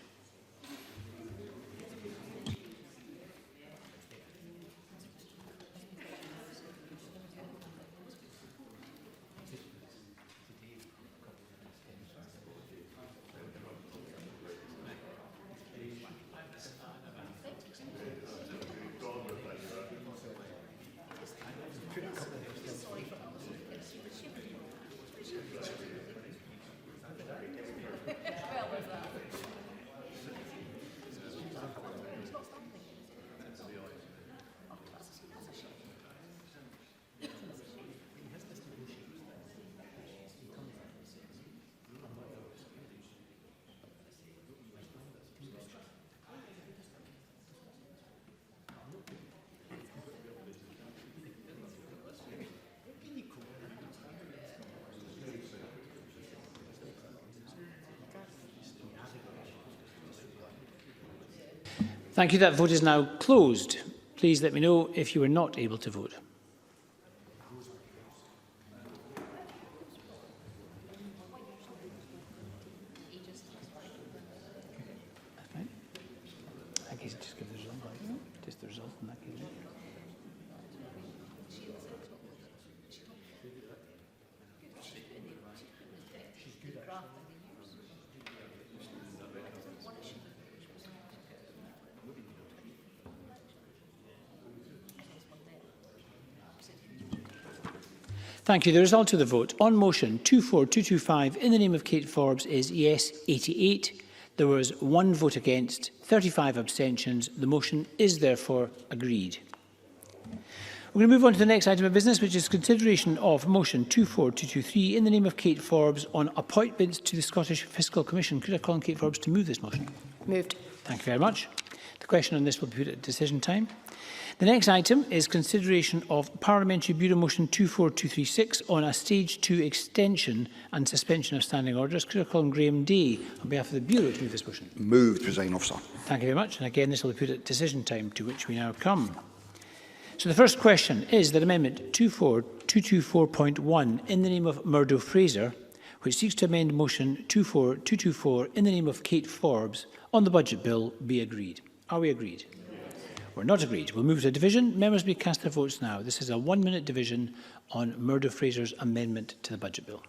Thank you. That vote is now closed. Please let me know if you were not able to vote. I guess just give the result. Just the result in that case. Thank you. The result of the vote on motion 24225 in the name of Kate Forbes is yes 88. There was 1 vote against, 35 abstentions. The motion is therefore agreed. We're going to move on to the next item of business, which is consideration of motion 24223 in the name of Kate Forbes on appointments to the Scottish Fiscal Commission. Could I call on Kate Forbes to move this motion? Moved. Thank you very much. The question on this will be put at decision time. The next item is consideration of Parliamentary Bureau Motion 24236 on a Stage 2 extension and suspension of standing orders. Could I call on Graham Day on behalf of the Bureau to move this motion? Moved, Presiding Officer. Thank you very much. And again, this will be put at decision time, to which we now come. So the first question is that Amendment 24224.1 in the name of Murdo Fraser, which seeks to amend Motion 24224 in the name of Kate Forbes on the Budget Bill, be agreed. Are we agreed? We're not agreed. We'll move to a division. Members may cast their votes now. This is a 1-minute division on Murdo Fraser's amendment to the Budget Bill.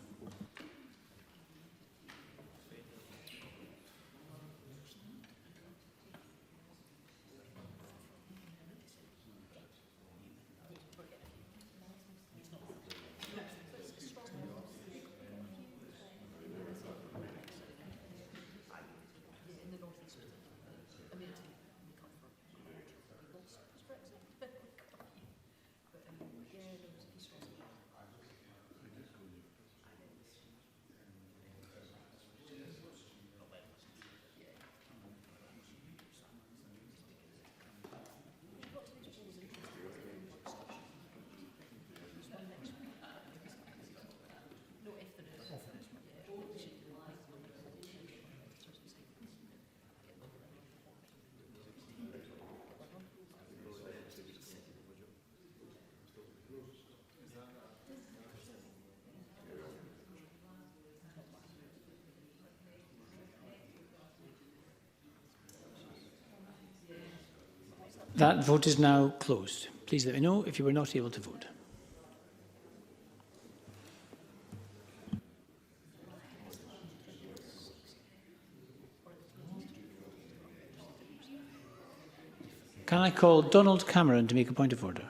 That vote is now closed. Please let me know if you were not able to vote. Can I call Donald Cameron to make a point of order?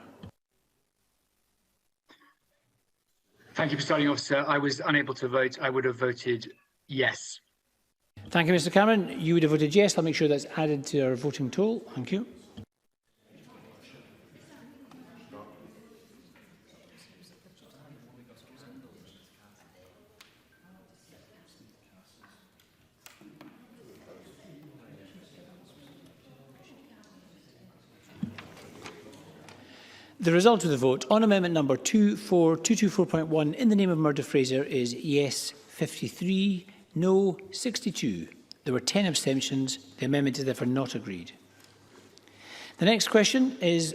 Thank you, Presiding Officer. I was unable to vote. I would have voted yes. Thank you, Mr. Cameron. You would have voted yes. I'll make sure that's added to our voting total. Thank you. The result of the vote on amendment number 24224.1 in the name of Murdo Fraser is yes 53, No 62. There were 10 abstentions. The amendment is therefore not agreed. The next question is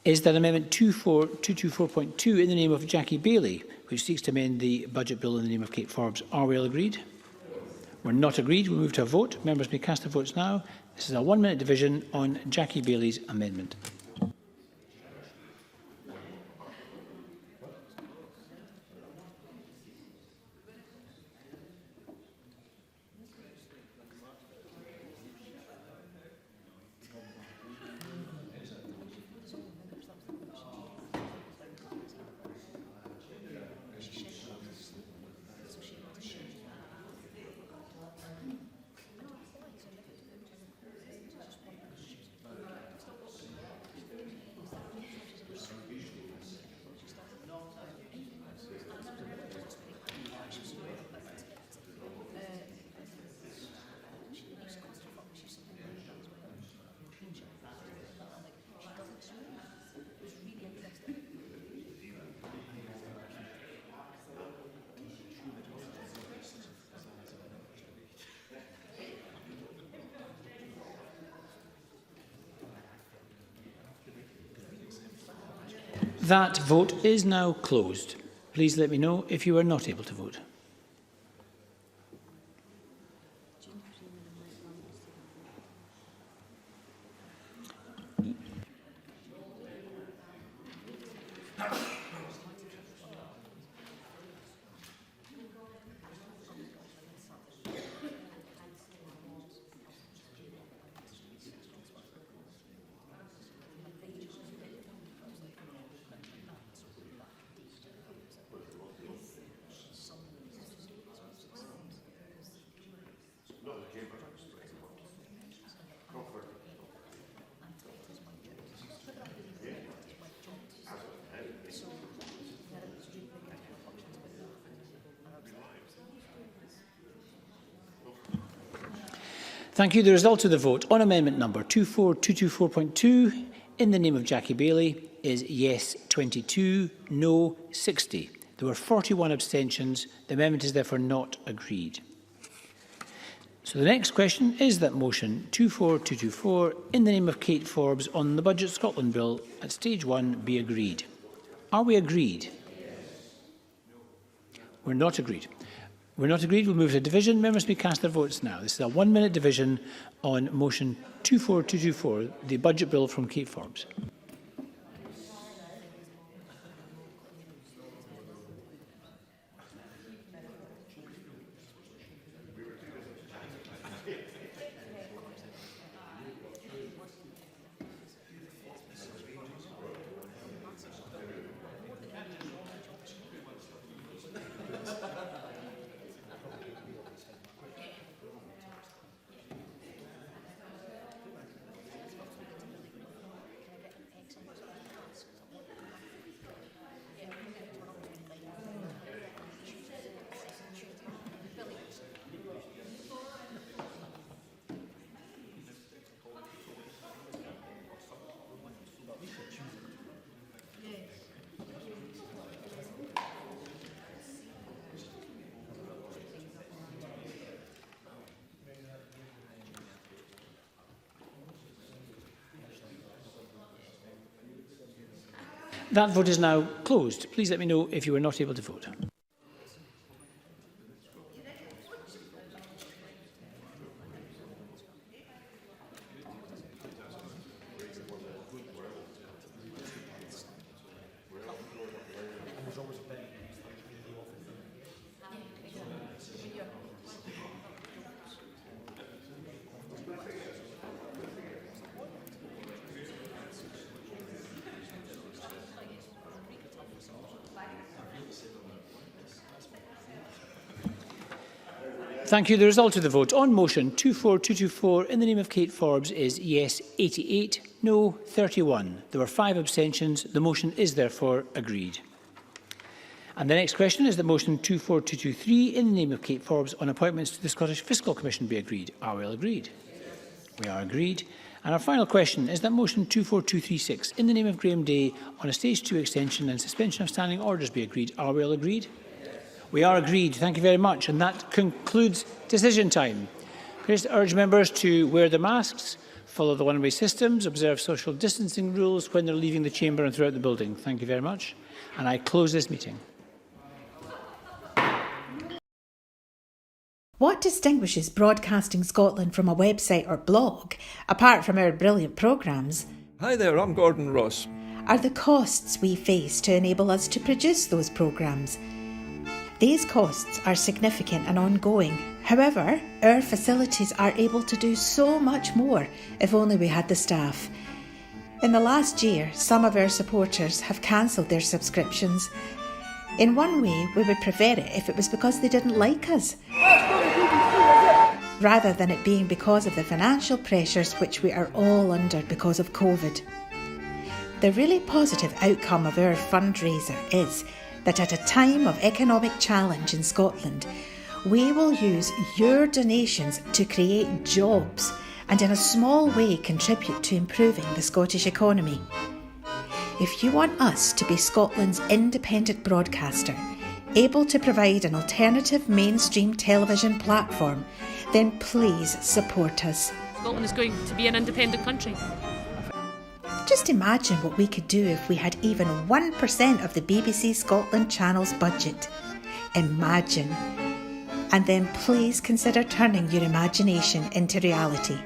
that Amendment 224.2 in the name of Jackie Bailey, which seeks to amend the budget bill in the name of Kate Forbes. Are we all agreed? We're not agreed. We'll move to a vote. Members may cast their votes now. This is a 1-minute division on Jackie Bailey's amendment. That vote is now closed. Please let me know if you are not able to vote. Thank you. The result of the vote on amendment number 24224.2 in the name of Jackie Bailey is yes 22, no 60. There were 41 abstentions. The amendment is therefore not agreed. So the next question is that motion 24224 in the name of Kate Forbes on the Budget Scotland Bill at stage 1 be agreed. Are we agreed? We're not agreed. We're not agreed. We'll move to division. Members may cast their votes now. This is a 1-minute division on motion 24224, the budget bill from Kate Forbes. That vote is now closed. Please let me know if you are not able to vote. Thank you. The result of the vote on motion 24224 in the name of Kate Forbes is yes 88, no 31. There were 5 abstentions. The motion is therefore agreed. And the next question is that motion 24223 in the name of Kate Forbes on appointments to the Scottish Fiscal Commission be agreed. Are we all agreed? We are agreed. And our final question is that motion 24236 in the name of Graham Day on a stage 2 extension and suspension of standing orders be agreed. Are we all agreed? We are agreed. Thank you very much. And that concludes decision time. Please urge members to wear their masks, follow the one-way systems, observe social distancing rules when they're leaving the chamber and throughout the building. Thank you very much. And I close this meeting. What distinguishes Broadcasting Scotland from a website or blog, apart from our brilliant programmes? Hi there, I'm Gordon Ross. Are the costs we face to enable us to produce those programmes. These costs are significant and ongoing. However, our facilities are able to do so much more if only we had the staff. In the last year, some of our supporters have cancelled their subscriptions. In one way, we would prefer it if it was because they didn't like us, rather than it being because of the financial pressures which we are all under because of COVID. The really positive outcome of our fundraiser is that at a time of economic challenge in Scotland, we will use your donations to create jobs and in a small way contribute to improving the Scottish economy. If you want us to be Scotland's independent broadcaster, able to provide an alternative mainstream television platform, then please support us. Scotland is going to be an independent country. Just imagine what we could do if we had even 1% of the BBC Scotland channel's budget. Imagine. And then please consider turning your imagination into reality.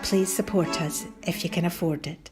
Please support us if you can afford it.